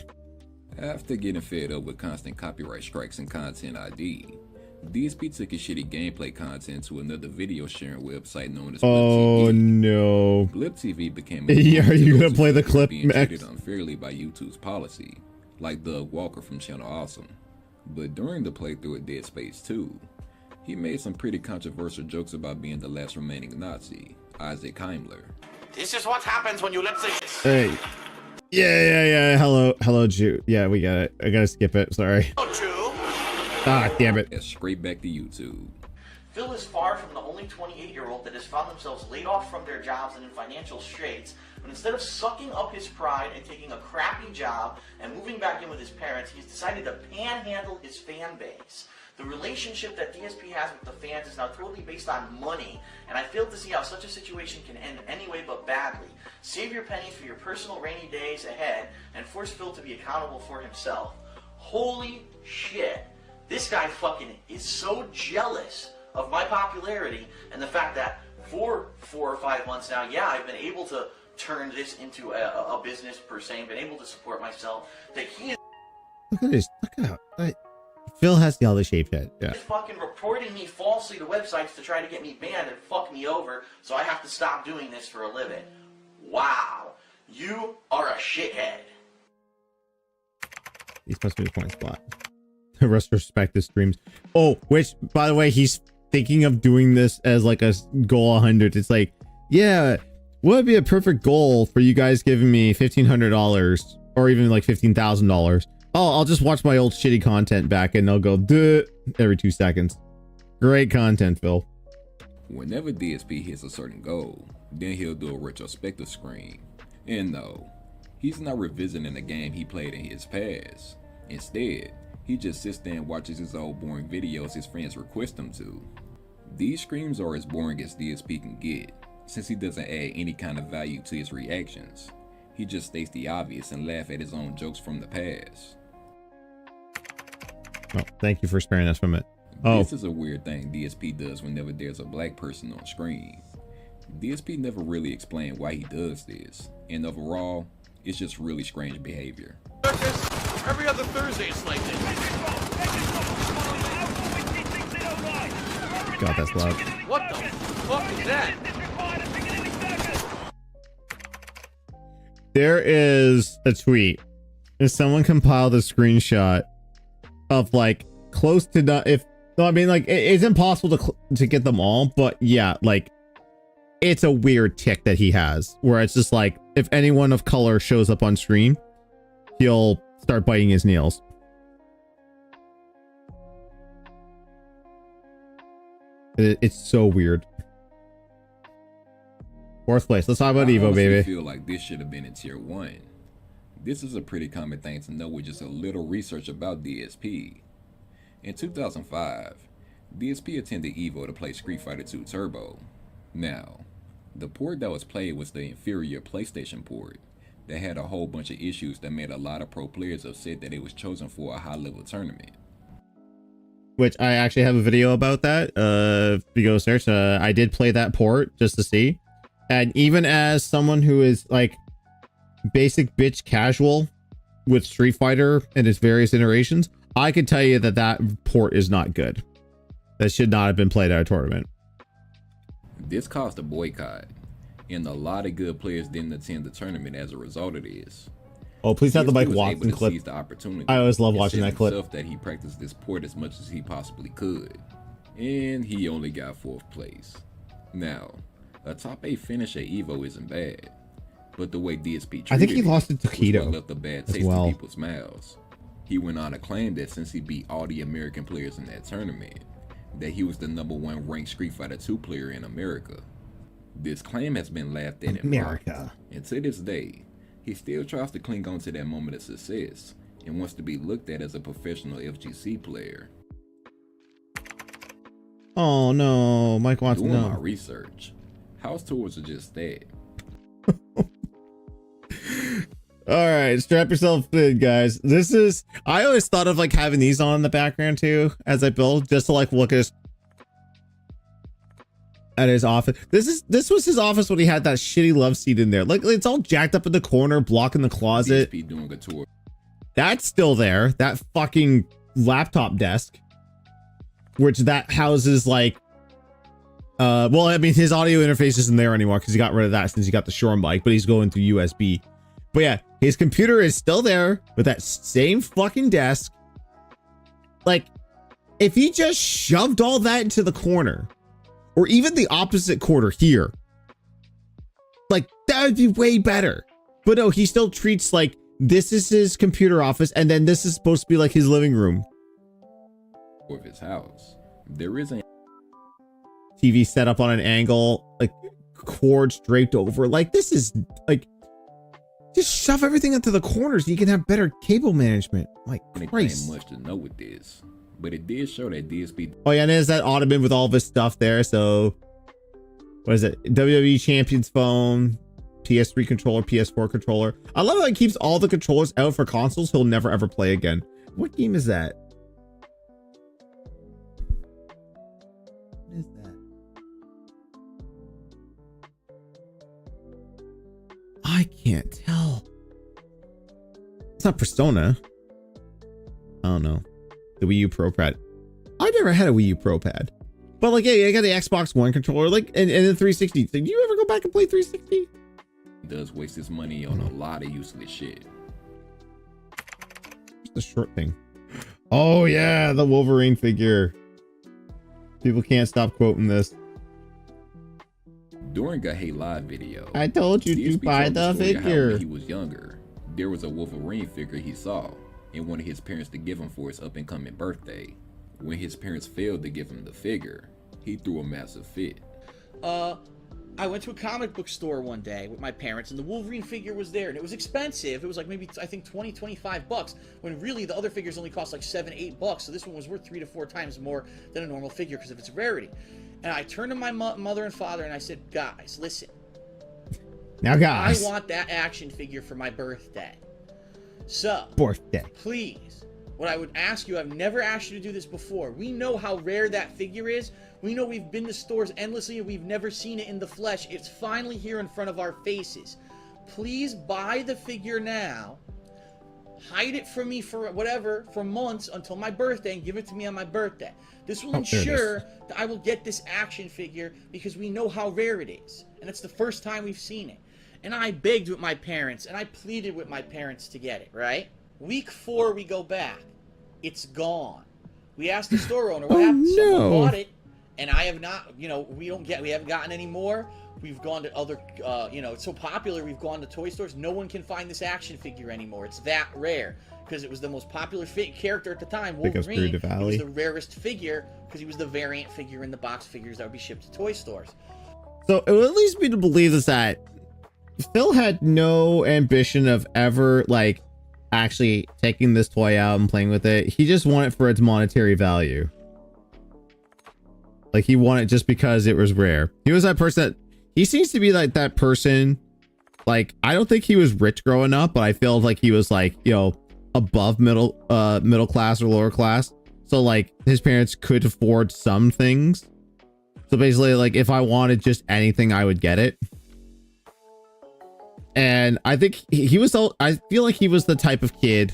After getting fed up with constant copyright strikes and content ID, DSP took his shitty gameplay content to another video sharing website known as Blip Oh TV. no. Blip TV became Yeah, are you gonna play the clip, being Max? treated unfairly by YouTube's policy, like Doug Walker from Channel Awesome. But during the playthrough of Dead Space 2, he made some pretty controversial jokes about being the last remaining Nazi, Isaac Heimler. This is what happens when you let the... Hey. Yeah. Hello, Jew. Yeah, we got it. I gotta skip it. Sorry. Oh, Jew. Ah, damn it. That's straight back to YouTube. Phil is far from the only 28-year-old that has found themselves laid off from their jobs and in financial straits, but instead of sucking up his pride and taking a crappy job and moving back in with his parents, he's decided to panhandle his fan base. The relationship that DSP has with the fans is now totally based on money, and I fail to see how such a situation can end any way but badly. Save your pennies for your personal rainy days ahead and force Phil to be accountable for himself. Holy shit. This guy fucking is so jealous of my popularity and the fact that for 4 or 5 months now, yeah, I've been able to turn this into a business per se and been able to support myself, that he is Look at this. Look out. Phil has the other shaped head. Yeah. fucking reporting me falsely to websites to try to get me banned and fuck me over, so I have to stop doing this for a living. Wow. You are a shithead. These must be the point spot. Retrospective streams. Oh, which, by the way, he's thinking of doing this as like a goal 100. It's like, yeah, what would be a perfect goal for you guys giving me $1,500 or even like $15,000? Oh, I'll just watch my old shitty content back and I'll go duh every 2 seconds. Great content, Phil. Whenever DSP hits a certain goal, then he'll do a retrospective screen. And no, he's not revisiting the game he played in his past. Instead, he just sits there and watches his old boring videos his friends request him to. These streams are as boring as DSP can get, since he doesn't add any kind of value to his reactions. He just states the obvious and laugh at his own jokes from the past. Oh, thank you for sparing us from it. Oh, This is a weird thing DSP does whenever there's a black person on screen. DSP never really explained why he does this, and overall, it's just really strange behavior. Every other Thursday it's like this. God, that's loud. What the fuck is that? There is a tweet. If someone compiled a screenshot of like close to the, if no, I mean like it's impossible to get them all, but yeah, like it's a weird tick that he has where it's just like if anyone of color shows up on screen, he'll start biting his nails. It's so weird. 4th place. Let's talk about Evo, baby. I feel like this should have been in tier 1. This is a pretty common thing to know with just a little research about DSP. In 2005, DSP attended Evo to play Street Fighter II Turbo. Now, the port that was played was the inferior PlayStation port that had a whole bunch of issues that made a lot of pro players upset that it was chosen for a high-level tournament. Which I actually have a video about that. If you go search, I did play that port just to see. And even as someone who is like basic bitch casual with Street Fighter and its various iterations, I could tell you that that port is not good. That should not have been played at a tournament. This caused a boycott, and a lot of good players didn't attend the tournament as a result of this. Oh, please have the DSP Mike was Watson able to clip. seize the opportunity I always love and watching said that clip. himself that he practiced this port as much as he possibly could, and he only got 4th place. Now, a top 8 finish at Evo isn't bad, but the way DSP treated I think he it lost to was what Takedo left a bad as taste well. in people's mouths. He went on to claim that since he beat all the American players in that tournament, that he was the #1 ranked Street Fighter II player in America. This claim has been laughed at and mocked, America. and to this day, he still tries to cling on to that moment of success and wants to be looked at as a professional FGC player. Oh no, Mike Watson, Doing my no. research, house tours are just that. All right, strap yourself in, guys. This is, I always thought of like having these on in the background too as I build, just to like look at his office. This was his office when he had that shitty love seat in there. Like it's all jacked up in the corner, blocking the closet. DSP doing a tour. That's still there. That fucking laptop desk, which that houses like, well, I mean, his audio interface isn't there anymore because he got rid of that since he got the Shure mic, but he's going through USB. But yeah, his computer is still there with that same fucking desk. Like, if he just shoved all that into the corner, or even the opposite corner here, like that would be way better. But no, he still treats like this is his computer office, and then this is supposed to be like his living room. Of his house, there is a TV set up on an angle, like cords draped over. Like this is like, just shove everything into the corners. You can have better cable management. Like Christ. much to know with this, but it did show that DSP. Oh yeah, and there's that ottoman with all of his stuff there. So what is it? WWE Champions phone, PS3 controller, PS4 controller. I love how he keeps all the controllers out for consoles he'll never ever play again. What game is that? I can't tell. It's not Persona. I don't know. The Wii U Pro Pad. I never had a Wii U Pro Pad. But like, yeah, I got the Xbox One controller, like, and the 360. Did you ever go back and play 360? Does waste his money on a lot of useless shit. The short thing. Oh yeah, the Wolverine figure. People can't stop quoting this. During a Hey Live video, I told you to DSP buy told the story of how figure. when he was younger, there was a Wolverine figure he saw and wanted his parents to give him for his up and coming birthday. When his parents failed to give him the figure, he threw a massive fit. I went to a comic book store one day with my parents, and the Wolverine figure was there, and it was expensive. It was like maybe, I think, 20, 25 bucks, when really the other figures only cost like 7, 8 bucks, so this one was worth 3 to 4 times more than a normal figure because of its rarity. And I turned to my mother and father, and I said, guys, listen. Now, guys. I want that action figure for my birthday. So, birthday. Please, what I would ask you, I've never asked you to do this before. We know how rare that figure is. We know we've been to stores endlessly and we've never seen it in the flesh. It's finally here in front of our faces. Please buy the figure now. Hide it from me for whatever, for months until my birthday, and give it to me on my birthday. This will ensure that I will get this action figure because we know how rare it is. And it's the first time we've seen it. And I begged with my parents and I pleaded with my parents to get it, right? Week 4, we go back. It's gone. We asked the store owner what happened. No. Someone bought it, and I have not, we haven't gotten any more. We've gone to other, it's so popular, we've gone to toy stores. No one can find this action figure anymore. It's that rare because it was the most popular character at the time, Wolverine. He was the rarest figure because he was the variant figure in the box figures that would be shipped to toy stores. So it would at least be to believe is that Phil had no ambition of ever like actually taking this toy out and playing with it. He just wanted it for its monetary value. Like he wanted it just because it was rare. He was that person that he seems to be like that person. Like, I don't think he was rich growing up, but I feel like he was like, above middle class or lower class. So like his parents could afford some things. So basically, like if I wanted just anything, I would get it. And I think he was, I feel like he was the type of kid,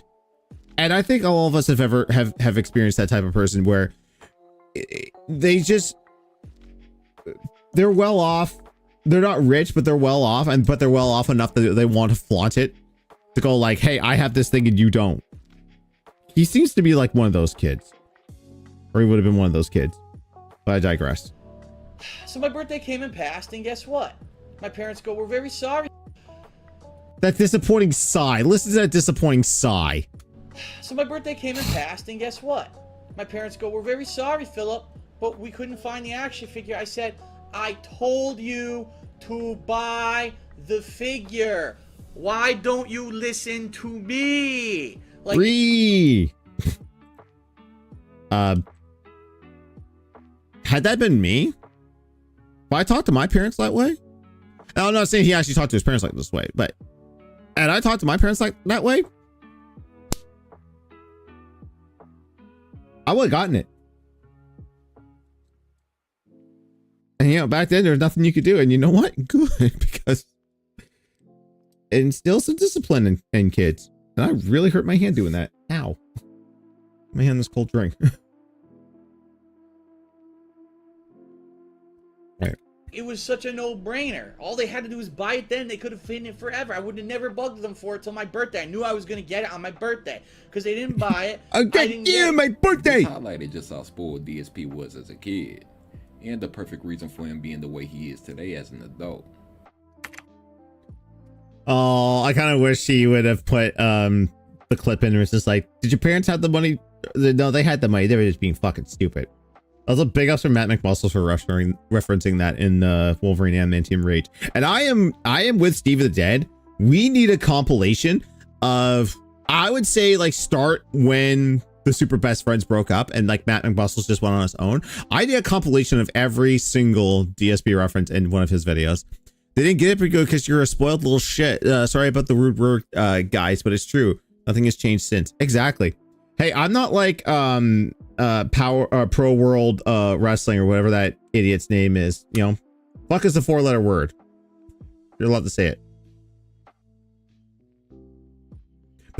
and I think all of us have experienced that type of person where they're well off. They're not rich, but they're well off, but they're well off enough that they want to flaunt it, to go like, hey, I have this thing and you don't. He seems to be like one of those kids, or he would have been one of those kids, but I digress. So my birthday came and passed, and guess what? My parents go, we're very sorry. That disappointing sigh. Listen to that disappointing sigh. So my birthday came and passed, and guess what? My parents go, we're very sorry, Philip, but we couldn't find the action figure. I said, I told you to buy the figure. Why don't you listen to me? Like, Free. Had that been me, if I talked to my parents that way, now, I'm not saying he actually talked to his parents like this way, but and I talked to my parents like that way, I would have gotten it. And back then there was nothing you could do, and you know what? Good, because it instills some discipline in kids. And I really hurt my hand doing that. Ow. My hand this cold drink. Right. it was such a no-brainer. All they had to do was buy it then. They could have hidden it forever. I would have never bugged them for it till my birthday. I knew I was going to get it on my birthday. Because they didn't buy it. I'll get you my birthday! This highlighted just how spoiled DSP was as a kid. And the perfect reason for him being the way he is today as an adult. Oh, I kind of wish he would have put the clip in. It was just like, did your parents have the money? No, they had the money. They were just being fucking stupid. Also, big ups from Matt McMuscles for referencing that in Wolverine Adamantium Rage. And I am with Steve of the Dead. We need a compilation of, I would say, like, start when the Super Best Friends broke up and like Matt McMuscles just went on his own. I did a compilation of every single DSP reference in one of his videos. They didn't get it because you're a spoiled little shit. Sorry about the rude word, guys, but it's true. Nothing has changed since. Exactly. Hey, I'm not like Pro World Wrestling or whatever that idiot's name is. You know, fuck is a 4-letter word. You're allowed to say it.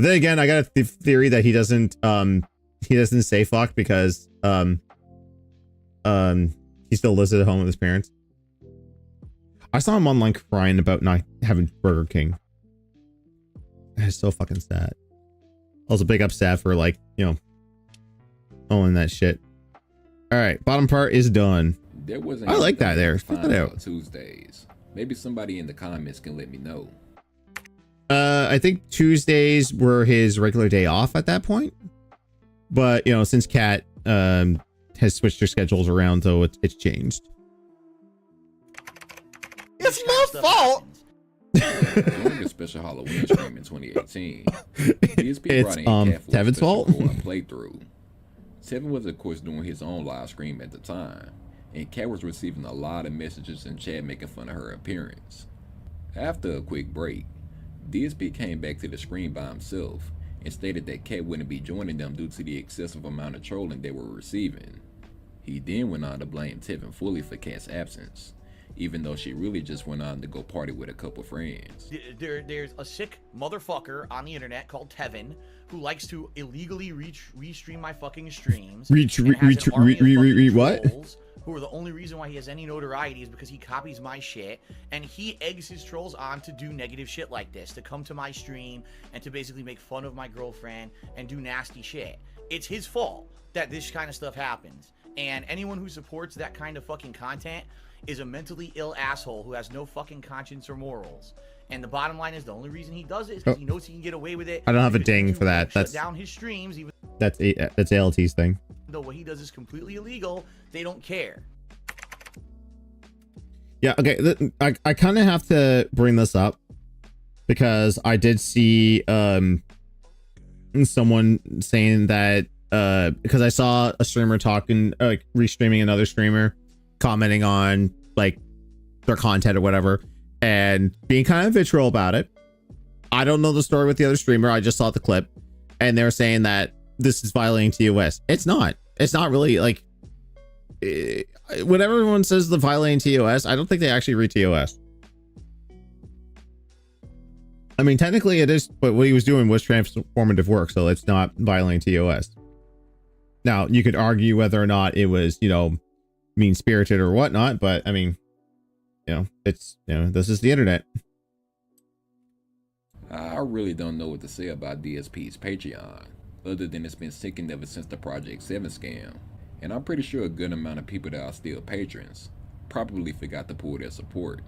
But then again, I got a theory that he doesn't say fuck because he still lives at home with his parents. I saw him online crying about not having Burger King. That is so fucking sad. Also big upset for like, you know, owning that shit. All right, bottom part is done. There wasn't I like that anything there. to Check find that out. about Tuesdays. Maybe somebody in the comments can let me know. I think Tuesdays were his regular day off at that point. But, you know, since Kat has switched her schedules around, so it's changed. It's my fault. During a special Halloween stream in 2018, DSP It's, brought in Kat for a Tevin's special fault? co-op playthrough. Tevin was of course doing his own live stream at the time, and Kat was receiving a lot of messages in chat making fun of her appearance. After a quick break, DSP came back to the screen by himself and stated that Kat wouldn't be joining them due to the excessive amount of trolling they were receiving. He then went on to blame Tevin fully for Kat's absence, even though she really just went on to go party with a couple friends. There's a sick motherfucker on the internet called Tevin who likes to illegally restream my fucking streams. What? Who are the only reason why he has any notoriety is because he copies my shit, and he eggs his trolls on to do negative shit like this, to come to my stream and to basically make fun of my girlfriend and do nasty shit. It's his fault that this kind of stuff happens, and anyone who supports that kind of fucking content is a mentally ill asshole who has no fucking conscience or morals. And the bottom line is the only reason he does it is because he knows he can get away with it. I don't have a because ding YouTube for that. won't shut That's down his streams, even that's ALT's thing. though what he does is completely illegal. They don't care. Yeah, okay. I kind of have to bring this up because I did see someone saying that because I saw a streamer talking like restreaming another streamer commenting on like their content or whatever and being kind of vitriol about it. I don't know the story with the other streamer. I just saw the clip and they were saying that this is violating TOS. It's not really like when everyone says the violating TOS, I don't think they actually read TOS. I mean, technically it is, but what he was doing was transformative work, so it's not violating TOS. Now, you could argue whether or not it was, you know, mean-spirited or whatnot, but I mean, you know, it's, you know, this is the internet. I really don't know what to say about DSP's Patreon, other than it's been sinking ever since the Project 7 scam. And I'm pretty sure a good amount of people that are still patrons probably forgot to pull their support.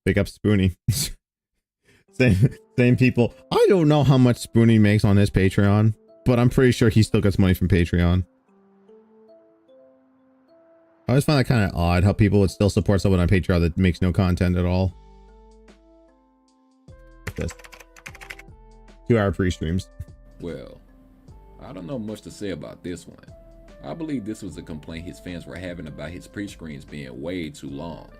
Pick up Spoonie. same people. I don't know how much Spoonie makes on his Patreon, but I'm pretty sure he still gets money from Patreon. I always find that kind of odd how people would still support someone on Patreon that makes no content at all. This 2-hour pre-streams. Well, I don't know much to say about this one. I believe this was a complaint his fans were having about his pre-screens being way too long.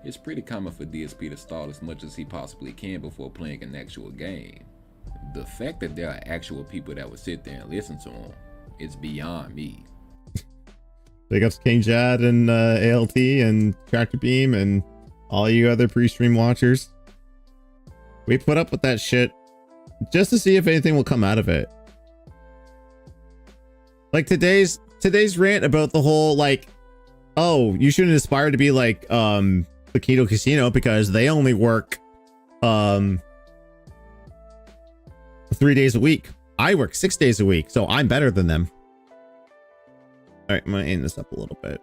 It's pretty common for DSP to stall as much as he possibly can before playing an actual game. The fact that there are actual people that would sit there and listen to him is beyond me. Big ups King Jad and ALT and Tractor Beam and all you other pre-stream watchers. We put up with that shit just to see if anything will come out of it. Like today's rant about the whole like, oh, you shouldn't aspire to be like the Keto Casino because they only work 3 days a week. I work 6 days a week, so I'm better than them. All right, I'm gonna aim this up a little bit.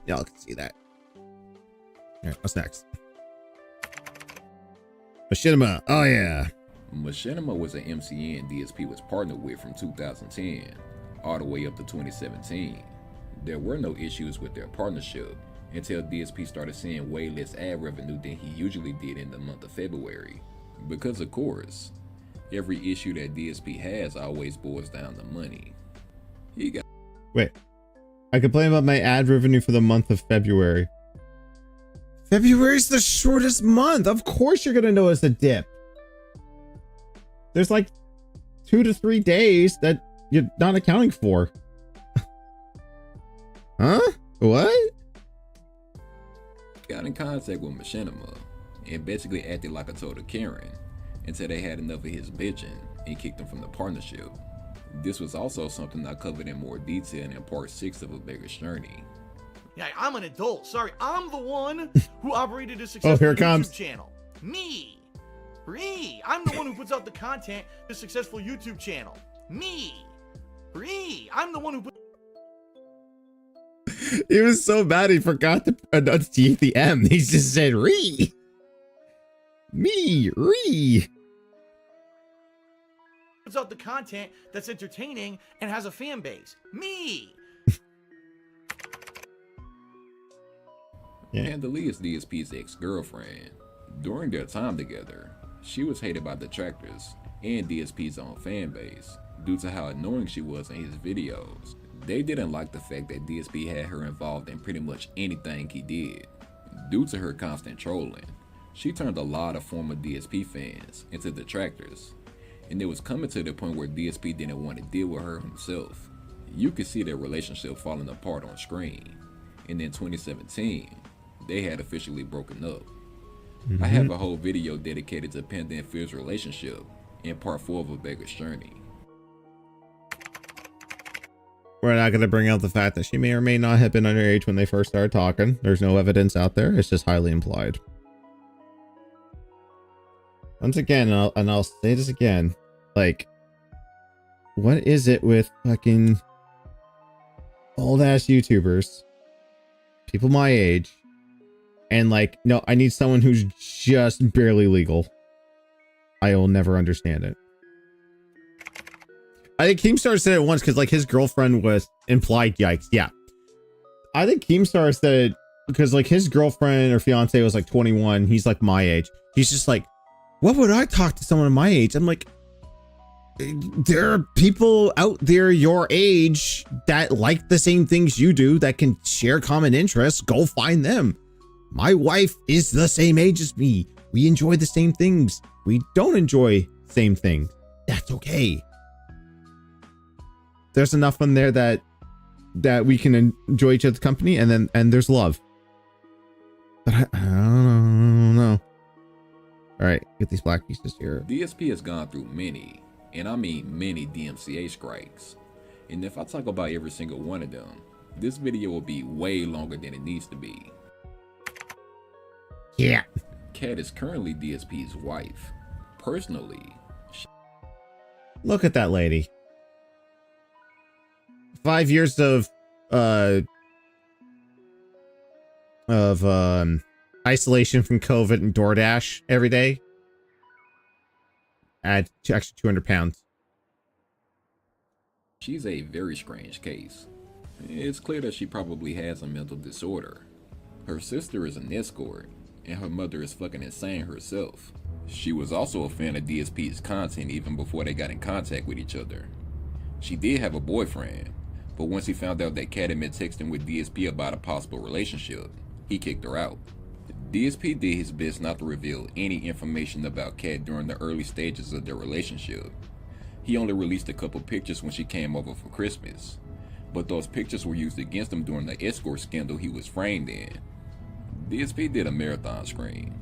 Y'all can see that. All right, what's next? Machinima. Oh yeah. Machinima was an MCN DSP was partnered with from 2010 all the way up to 2017. There were no issues with their partnership until DSP started seeing way less ad revenue than he usually did in the month of February. Because of course, every issue that DSP has always boils down to money. He got Wait. I complain about my ad revenue for the month of February. February's the shortest month. Of course you're gonna notice a dip. There's like 2 to 3 days that you're not accounting for. Huh? What? got in contact with Machinima and basically acted like a total Karen, until they had enough of his bitching and kicked him from the partnership. This was also something I covered in more detail in part 6 of A Beggar's Journey. Yeah, I'm an adult. Sorry, I'm the one who operated a successful here it YouTube comes. channel. Me. I'm the one who puts out the content to a successful YouTube channel. Me. I'm the one who put. He was so bad he forgot to enunciate the M. He just said re. Me, re. Puts out the content that's entertaining and has a fan base. Me. Yeah. Pandalee is DSP's ex-girlfriend. During their time together, she was hated by detractors and DSP's own fan base due to how annoying she was in his videos. They didn't like the fact that DSP had her involved in pretty much anything he did. Due to her constant trolling, she turned a lot of former DSP fans into detractors, and it was coming to the point where DSP didn't want to deal with her himself. You could see their relationship falling apart on screen, and in 2017, they had officially broken up. I have a whole video dedicated to Panda and Fear's relationship in part 4 of A Beggar's Journey. We're not going to bring out the fact that she may or may not have been underage when they first started talking. There's no evidence out there. It's just highly implied. Once again, and I'll say this again, like, what is it with fucking old ass YouTubers, people my age, and like, no, I need someone who's just barely legal. I will never understand it. I think Keemstar said it once because like his girlfriend was implied. Yikes. Yeah. I think Keemstar said it because like his girlfriend or fiance was like 21. He's like my age. He's just like, what would I talk to someone my age? I'm like, there are people out there your age that like the same things you do that can share common interests. Go find them. My wife is the same age as me. We enjoy the same things. We don't enjoy same things. That's okay. There's enough in there that we can enjoy each other's company, and there's love. But I don't know. All right, get these black pieces here. DSP has gone through many, and I mean many DMCA strikes. And if I talk about every single one of them, this video will be way longer than it needs to be. Yeah. Kat is currently DSP's wife. Personally, Look at that lady. 5 years of isolation from COVID and DoorDash every day. Add extra 200 pounds. she's a very strange case. It's clear that she probably has a mental disorder. Her sister is an escort, and her mother is fucking insane herself. She was also a fan of DSP's content even before they got in contact with each other. She did have a boyfriend, but once he found out that Kat had been texting with DSP about a possible relationship, he kicked her out. DSP did his best not to reveal any information about Kat during the early stages of their relationship. He only released a couple pictures when she came over for Christmas, but those pictures were used against him during the escort scandal he was framed in. DSP did a marathon screen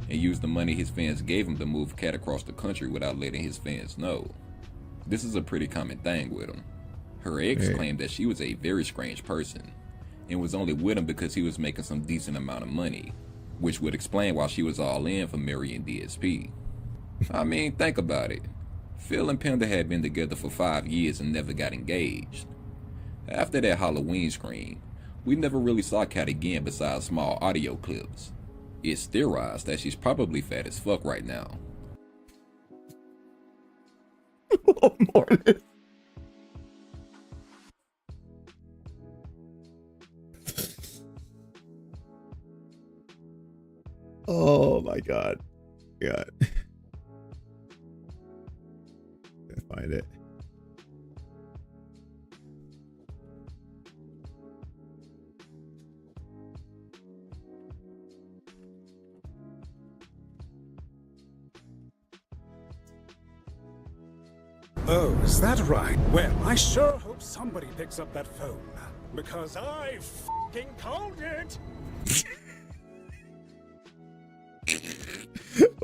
and used the money his fans gave him to move Kat across the country without letting his fans know. This is a pretty common thing with him. Her ex claimed that she was a very strange person and was only with him because he was making some decent amount of money, which would explain why she was all in for marrying DSP. I mean, think about it. Phil and Panda had been together for 5 years and never got engaged. After that Halloween scream, we never really saw Kat again besides small audio clips. It's theorized that she's probably fat as fuck right now. Oh my god. God. Can't find it. Oh, is that right? Well, I sure hope somebody picks up that phone, because I f***ing called it!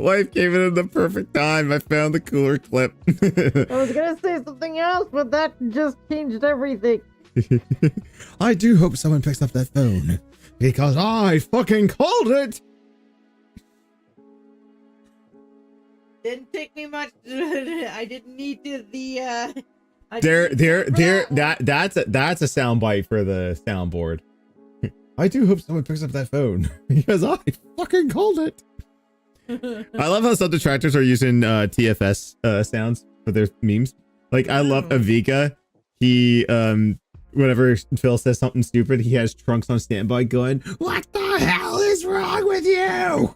Wife gave it in the perfect time. I found the cooler clip. I was gonna say something else, but that just changed everything. I do hope someone picks up that phone because I fucking called it. Didn't take me much. I didn't need to That's a soundbite for the soundboard. I do hope someone picks up that phone because I fucking called it. I love how some detractors are using TFS sounds for their memes. Like I love Avika. He whenever Phil says something stupid, he has Trunks on standby going, "What the hell is wrong with you?"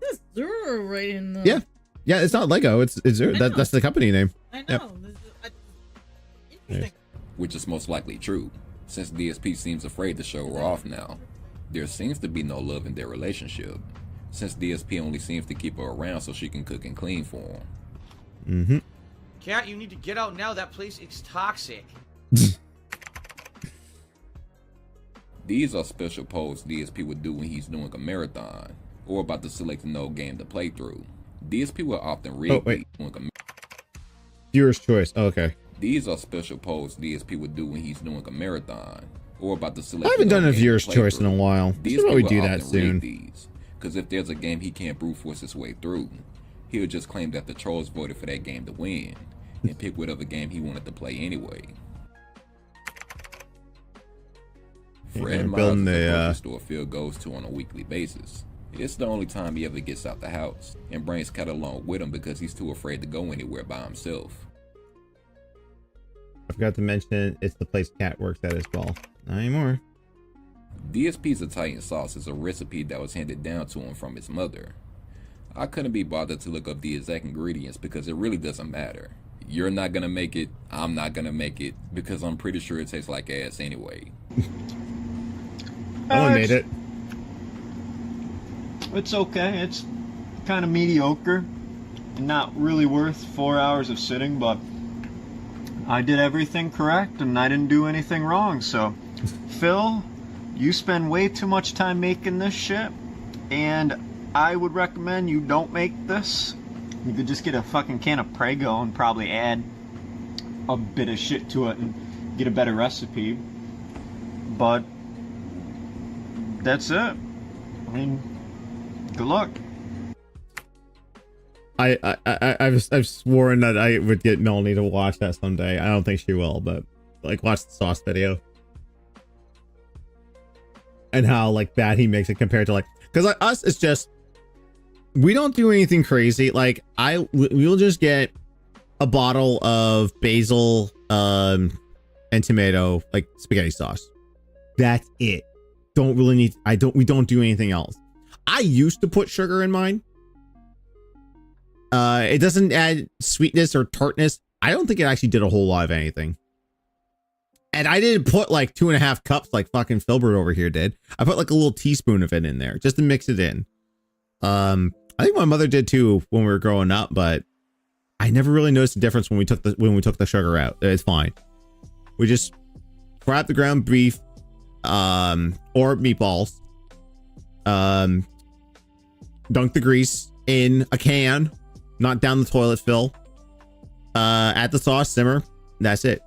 This Zuru right in the... Yeah, it's not Lego. It's Zuru. That's the company name. I know. Yep. Interesting. Which is most likely true, since DSP seems afraid to show her off now. There seems to be no love in their relationship, since DSP only seems to keep her around so she can cook and clean for him. Mm-hmm. Cat, you need to get out now. That place is toxic. These are special posts DSP would do when he's doing a marathon, or about to select an old game to play through. DSP will often read Viewer's choice. Oh, okay. These are special posts DSP would do when he's doing a marathon, or about to select. I haven't done a viewer's choice in a while. Should probably do that soon. Because if there's a game he can't brute force his way through, he'll just claim that the trolls voted for that game to win, and pick whatever game he wanted to play anyway. Fred Miles is the grocery store Phil goes to on a weekly basis. It's the only time he ever gets out the house, and brings Cat along with him because he's too afraid to go anywhere by himself. I forgot to mention it's the place Cat works at as well. Not anymore. DSP's Italian sauce is a recipe that was handed down to him from his mother. I couldn't be bothered to look up the exact ingredients because it really doesn't matter. You're not gonna make it, I'm not gonna make it, because I'm pretty sure it tastes like ass anyway. I made it. It's okay. It's kind of mediocre and not really worth 4 hours of sitting, but I did everything correct and I didn't do anything wrong. So, Phil, you spend way too much time making this shit, and I would recommend you don't make this. You could just get a fucking can of Prego and probably add a bit of shit to it and get a better recipe. But that's it. I mean, good luck. I've sworn that I would get Melanie to watch that someday. I don't think she will, but like watch the sauce video and how like bad he makes it compared to like, because like us, it's just we don't do anything crazy. Like we'll just get a bottle of basil and tomato like spaghetti sauce. That's it. Don't really need. We don't do anything else. I used to put sugar in mine. It doesn't add sweetness or tartness. I don't think it actually did a whole lot of anything. And I didn't put like 2.5 cups like fucking Filbert over here did. I put like a little teaspoon of it in there just to mix it in. I think my mother did too when we were growing up, but I never really noticed the difference when we took the sugar out. It's fine. We just fry up the ground beef, or meatballs, dunk the grease in a can, not down the toilet, Phil, add the sauce, simmer, that's it.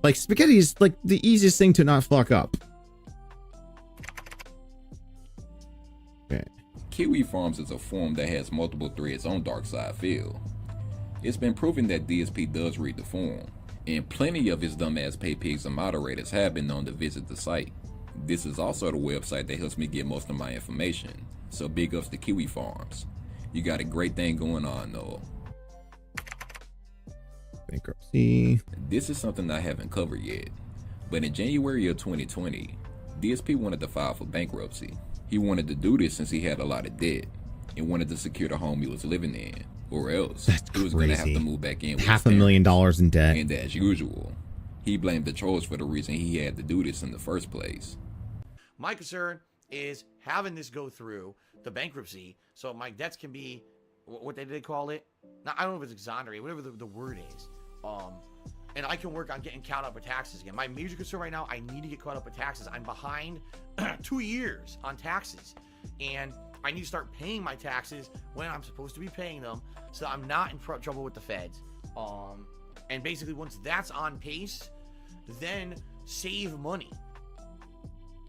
Like spaghetti is like the easiest thing to not fuck up. Okay. Kiwi Farms is a form that has multiple threads on Darkside Phil. It's been proven that DSP does read the forum, and plenty of his dumbass pay pigs and moderators have been known to visit the site. This is also the website that helps me get most of my information, so big ups to Kiwi Farms. You got a great thing going on, Noah. Bankruptcy. This is something I haven't covered yet, but in January of 2020, DSP wanted to file for bankruptcy. He wanted to do this since he had a lot of debt and wanted to secure the home he was living in, or else he was going to have to move back in with $500,000 in debt. And as usual, he blamed the trolls for the reason he had to do this in the first place. My concern is having this go through the bankruptcy, so my debts can be what they call it. Now, I don't know if it's exonerated, whatever the word is. And I can work on getting caught up with taxes again. My major concern right now, I need to get caught up with taxes. I'm behind 2 years on taxes, and I need to start paying my taxes when I'm supposed to be paying them, so I'm not in trouble with the feds. And basically, once that's on pace, then save money.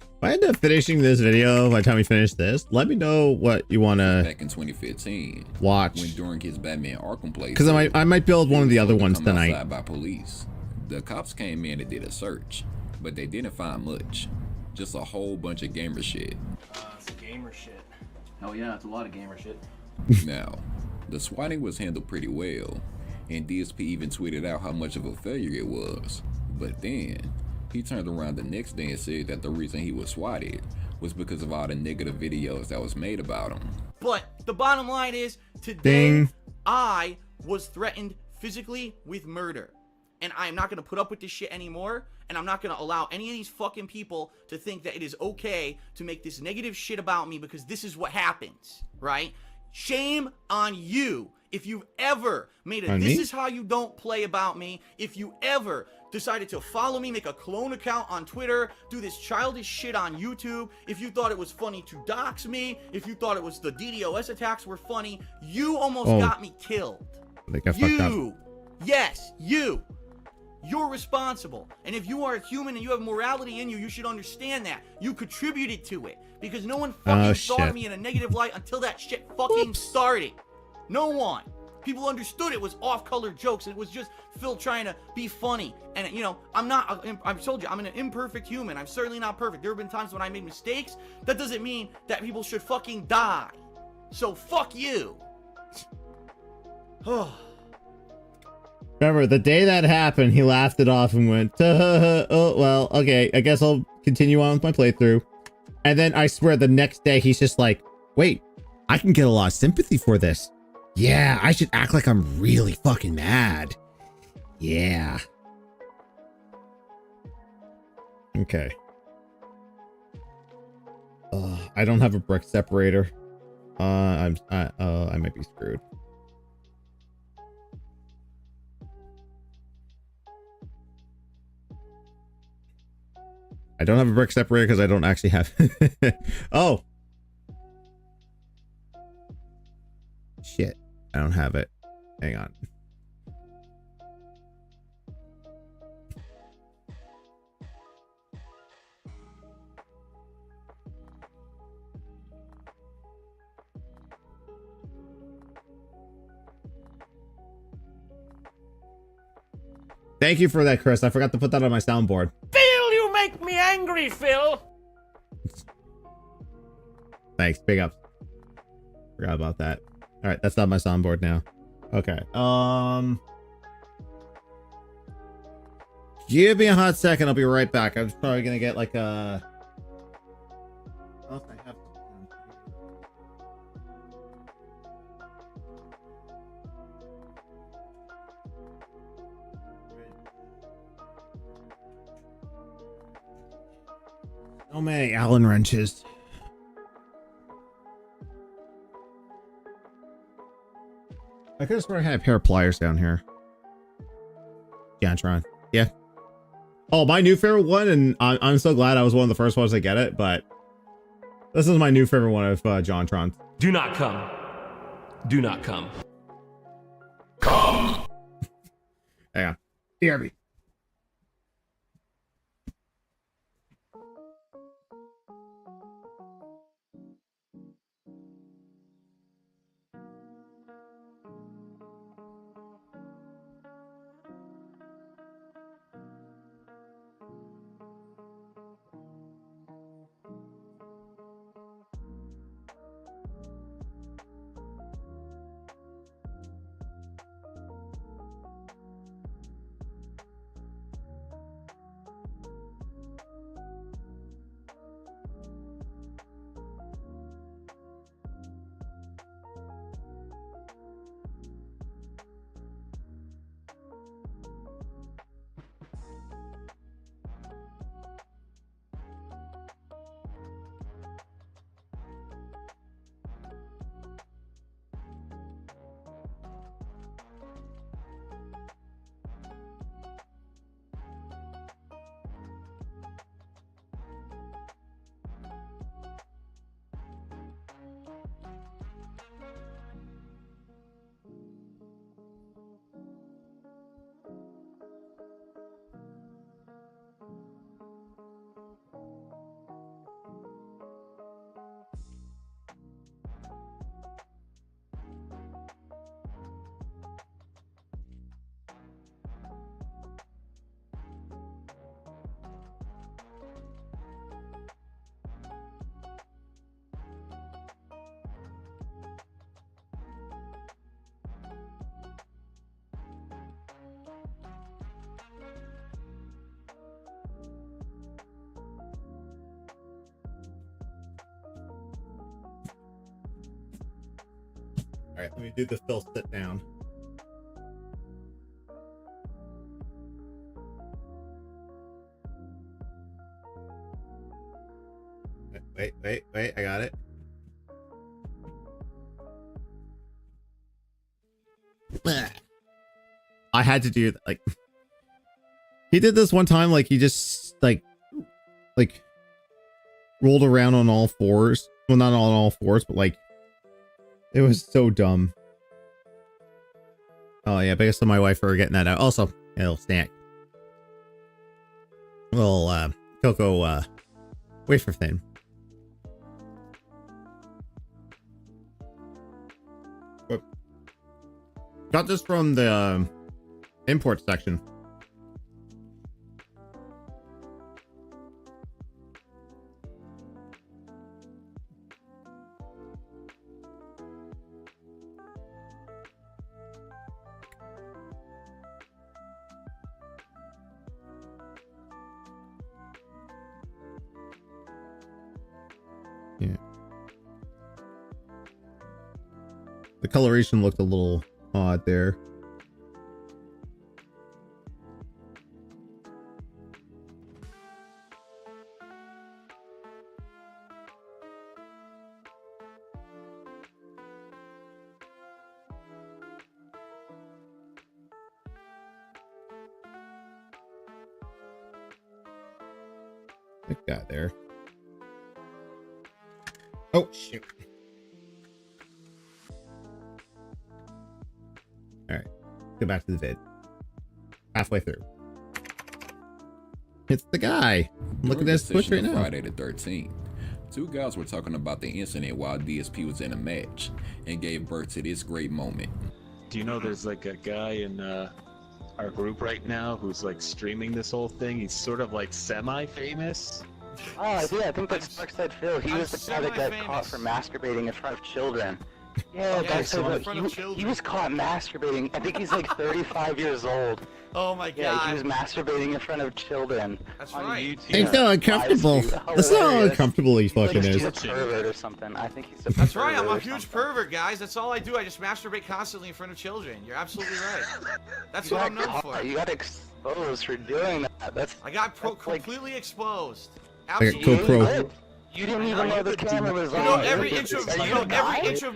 If I end up finishing this video by the time we finish this, let me know what you want to back in 2015 watch. When during his Batman Arkham playthrough, because I might build one of the other ones tonight. Outside by police. The cops came in and did a search, but they didn't find much. Just a whole bunch of gamer shit. It's gamer shit. Hell yeah, it's a lot of gamer shit. Now, the swatting was handled pretty well, and DSP even tweeted out how much of a failure it was. But then, he turned around the next day and said that the reason he was swatted was because of all the negative videos that was made about him. But the bottom line is, today, Ding. I was threatened physically with murder. And I'm not going to put up with this shit anymore. And I'm not going to allow any of these fucking people to think that it is okay to make this negative shit about me, because this is what happens, right? Shame on you if you've ever made a this is how you don't play about me. If you ever decided to follow me, make a clone account on Twitter, do this childish shit on YouTube, if you thought it was funny to dox me, if you thought it was the DDoS attacks were funny, you almost got me killed. I think I fucked up. Yes, you. You're responsible. And if you are a human and you have morality in you, you should understand that. You contributed to it. Because no one fucking thought of me in a negative light until that shit fucking started. No one. People understood it was off-color jokes. And it was just Phil trying to be funny. And, you know, I've told you, I'm an imperfect human. I'm certainly not perfect. There have been times when I made mistakes. That doesn't mean that people should fucking die. So fuck you. Remember, the day that happened, he laughed it off and went, oh, well, okay, I guess I'll continue on with my playthrough. And then I swear the next day, he's just like, wait, I can get a lot of sympathy for this. Yeah, I should act like I'm really fucking mad. Yeah. Okay. I don't have a brick separator. I might be screwed. I don't have a brick separator because I don't actually have. Oh. Shit. I don't have it. Hang on. Thank you for that, Chris. I forgot to put that on my soundboard. Phil, you make me angry, Phil. Thanks. Big ups. Forgot about that. All right, that's not my soundboard now. Okay. Give me a hot second. I'll be right back. I'm probably gonna get like a. Oh, I have. So many Allen wrenches. I could have sworn I had a pair of pliers down here. Gantron. Yeah. Oh, my new favorite one, and I'm so glad I was one of the first ones to get it, but this is my new favorite one of JonTron. Do not come. Do not come. Come! Hang on. BRB. All right, let me do the Phil sit down. Wait, I got it. I had to do that. Like, he did this one time. Like, he just like rolled around on all fours. Well, not on all fours, but like, it was so dumb. Oh yeah, thanks to my wife for getting that out. Also, a little snack. Little cocoa wafer thin. Got this from the import section. Yeah. The coloration looked a little odd there. That guy there. Oh shoot. All right, go back to the vid. Halfway through. It's the guy. Look at this Twitch right now. Friday the 13th. Two guys were talking about the incident while DSP was in a match and gave birth to this great moment. Do you know there's like a guy in our group right now who's like streaming this whole thing? He's sort of like semi-famous. Oh, I do. I think that's Darkside Phil. He was the guy that got caught for masturbating in front of children. Yeah, Darkside Phil. He was caught masturbating. I think he's like 35 years old. Oh my god. Yeah, he was masturbating in front of children. That's right. It's so uncomfortable. That's not how uncomfortable he fucking is. He's a pervert or something. I think he's a That's right. I'm a huge pervert, guys. That's all I do. I just masturbate constantly in front of children. You're absolutely right. That's what I'm known for. You got exposed for doing that. That's. I got completely exposed. Absolutely. You didn't even know the camera was on. You know every inch of my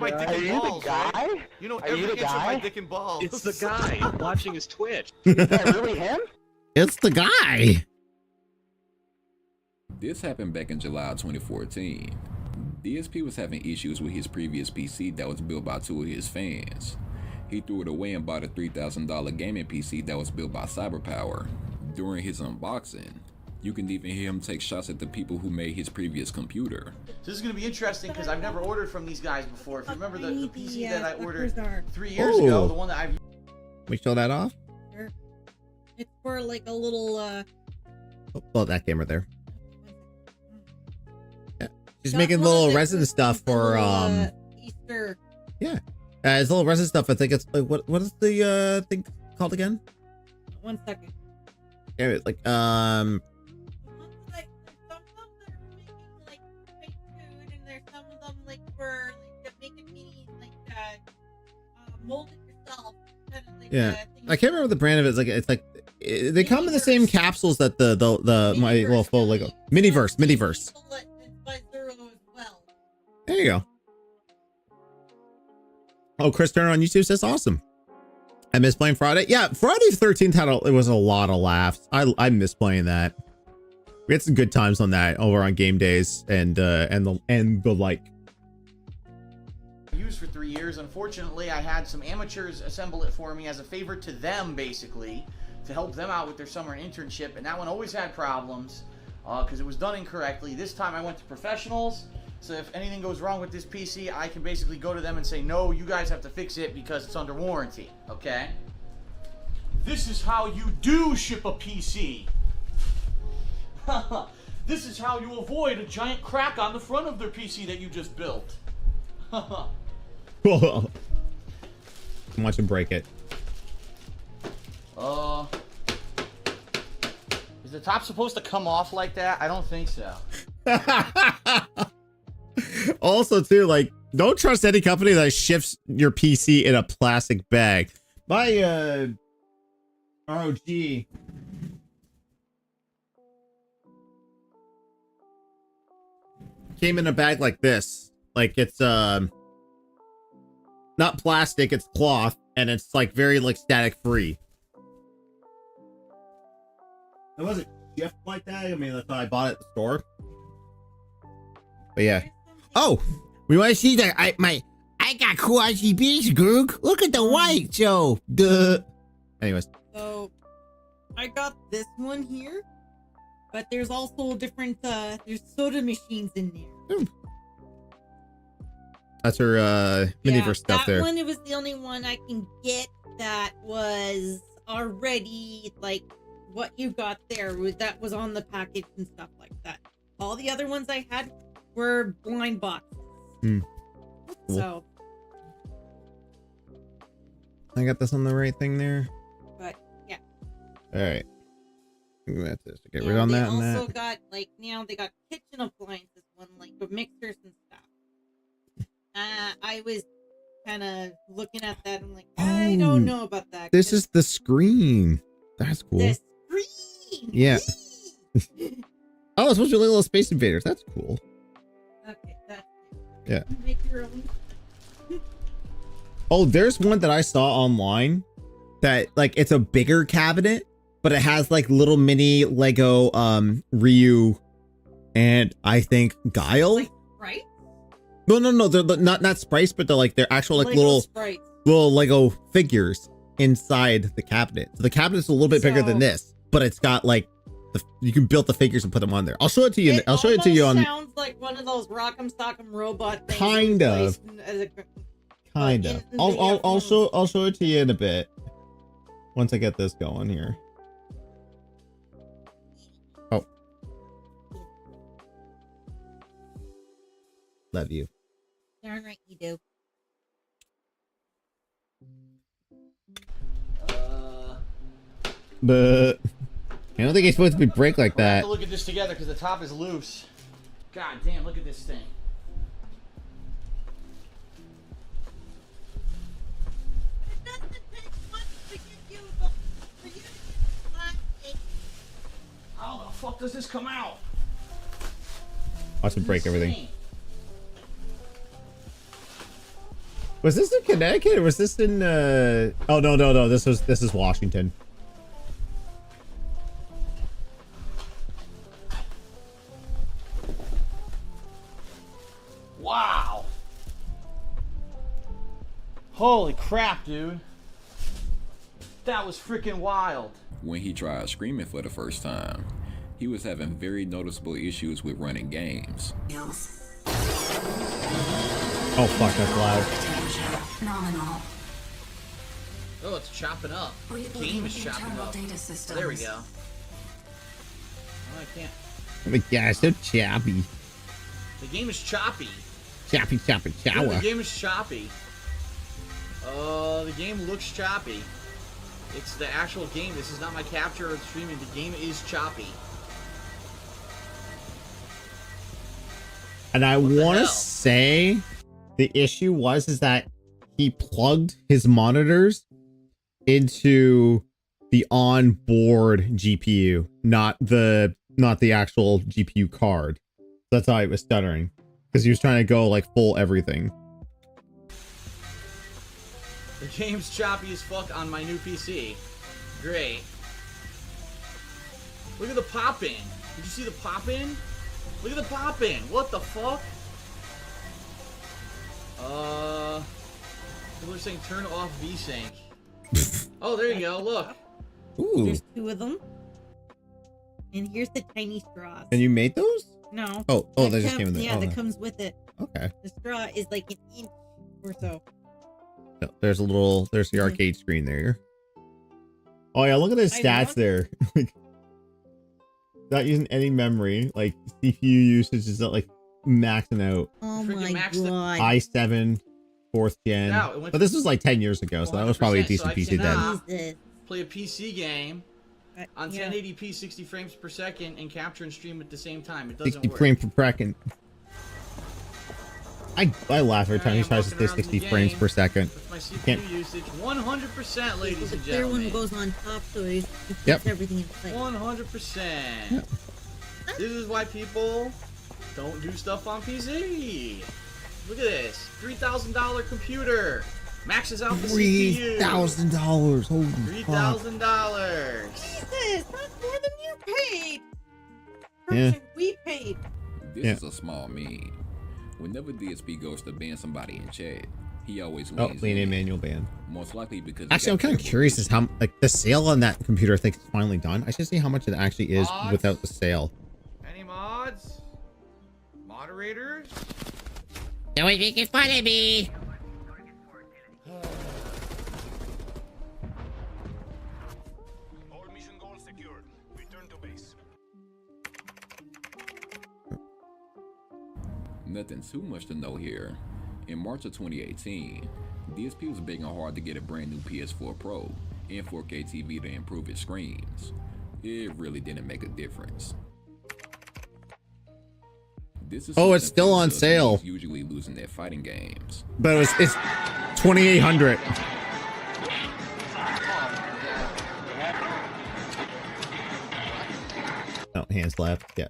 dick and balls, right? You know every inch of my dick and balls. It's the guy watching his Twitch. Is that really him? It's the guy. This happened back in July 2014. DSP was having issues with his previous PC that was built by two of his fans. He threw it away and bought a $3,000 gaming PC that was built by CyberPower. During his unboxing, you can even hear him take shots at the people who made his previous computer. This is going to be interesting because I've never ordered from these guys before. If you remember the PC that I ordered 3 years ago, the one that I've... We show that off? Sure. It's for like a little, Oh, that camera there. Yeah. She's making little resin stuff for, Easter. Yeah. It's little resin stuff. I think it's, like, what is the, thing called again? 1 second. Yeah, it's like, mold it yourself. Kind of like, yeah, I can't remember the brand of it. It's like they come in the same capsules that the my little full Lego Miniverse. There you go. Oh, Chris Turner on YouTube says awesome. I miss playing Friday. Yeah, Friday the 13th had it was a lot of laughs. I miss playing that. We had some good times on that over on game days and the like. Used for 3 years. Unfortunately, I had some amateurs assemble it for me as a favor to them, basically, to help them out with their summer internship, and that one always had problems because it was done incorrectly. This time I went to professionals, so if anything goes wrong with this PC, I can basically go to them and say, no, you guys have to fix it because it's under warranty, okay? This is how you do ship a PC. This is how you avoid a giant crack on the front of their PC that you just built. Whoa. Watch him break it. Is the top supposed to come off like that? I don't think so. Also, too, like Don't trust any company that ships your PC in a plastic bag. My ROG came in a bag like this. Like it's not plastic, it's cloth, and it's like very like static free. It wasn't shipped like that. I mean, that's how I bought it at the store. But yeah. Oh, we want to see that. I got cool RGBs, Groog. Look at the white, Joe. Duh. Anyways. So, I got this one here, but there's also different, there's soda machines in there. That's her miniverse stuff there. That one, it was the only one I can get that was already, like, what you got there. That was on the package and stuff like that. All the other ones I had were blind boxes. Cool. So. I got this on the right thing there. But, yeah. Alright. That's this. Get rid on that and that. They also got, like, now they got kitchen appliances, one, like, with mixers and stuff. I was kind of looking at that. I'm like, I don't know about that. This is the screen. That's cool. The screen. Yeah. Oh, it's supposed to be little Space Invaders. That's cool. Okay, that's yeah. Make your own. Oh, there's one that I saw online that like it's a bigger cabinet, but it has like little mini Lego Ryu and I think Guile. Like Sprite? No, they're not sprites, but they're like they're actual like Lego sprites. little Lego figures inside the cabinet. So the cabinet's a little bit bigger than this, but it's got like you can build the figures and put them on there. I'll show it to you. I'll show it to you on. Sounds like one of those Rock'em Sock'em robot things. Kind of. I'll show it to you in a bit. Once I get this going here. Oh. Love you. Darn right you do. But I don't think it's supposed to be break like I have that. to look at this together because the top is loose. God damn, look at this thing. How the fuck does this come out? Watch it break everything. Was this in Connecticut or was this in oh no, this is Washington. Wow. Holy crap, dude. That was freaking wild. When he tried screaming for the first time, he was having very noticeable issues with running games. Oh fuck, that's loud. Phenomenal. Oh, it's chopping up. The game is chopping up. Oh, there we go. Oh, I can't. Oh my gosh, so choppy. The game is choppy. Choppy, Dude, the chower. game is choppy. The game looks choppy. It's the actual game. This is not my capture or streaming. The game is choppy. And I want to say the issue is that he plugged his monitors into the onboard GPU, not the actual GPU card. That's how it was stuttering because he was trying to go like full everything. The game's choppy as fuck on my new PC. Great. Look at the pop-in. Did you see the pop-in? Look at the pop-in. What the fuck? People are saying turn off VSync. Oh, there you go. Look. Ooh. There's two of them. And here's the tiny straws. And you made those? No. Oh, they just came in there. Yeah, Oh, that no. comes with it. Okay. The straw is like an inch or so. No, there's the arcade screen there. Oh yeah, look at his stats there. Like, not using any memory. Like CPU usage is not like maxing out. Oh my god. i7 4th gen. No, but this was like 10 years ago, so that was probably a decent PC then. Play a PC game on yeah. 1080p 60 frames per second and capture and stream at the same time. It doesn't 60 work. frames per second. I laugh every time he tries to stay 60 frames per second. With my CPU Can't. usage, 100%, ladies The and clear one gentlemen. goes on top, so it keeps Yep. everything in place. 100%. This is why people don't do stuff on PC. Look at this, $3,000 computer. Maxes out the CPU. $3,000. Holy fuck. $3,000. Jesus, that's more than you paid. Yeah. We paid. This Yeah. is a small meme. Whenever DSP goes to ban somebody in chat, he always Oh, wins. lean in manual ban. Most likely because he Actually, I'm got kind of terrible curious as how like the sale on that computer I think is finally done. I should see how much it actually is without the sale. Any mods? Moderators? Don't make it fun of me. All mission goals secured. Return to base. Nothing too much to know here. In March of 2018, DSP was begging hard to get a brand new PS4 Pro and 4K TV to improve its screens. It really didn't make a difference. This is Oh, it's something still on Phil sale. is usually losing their fighting games. But it's 2,800. Oh, hands left. Yeah.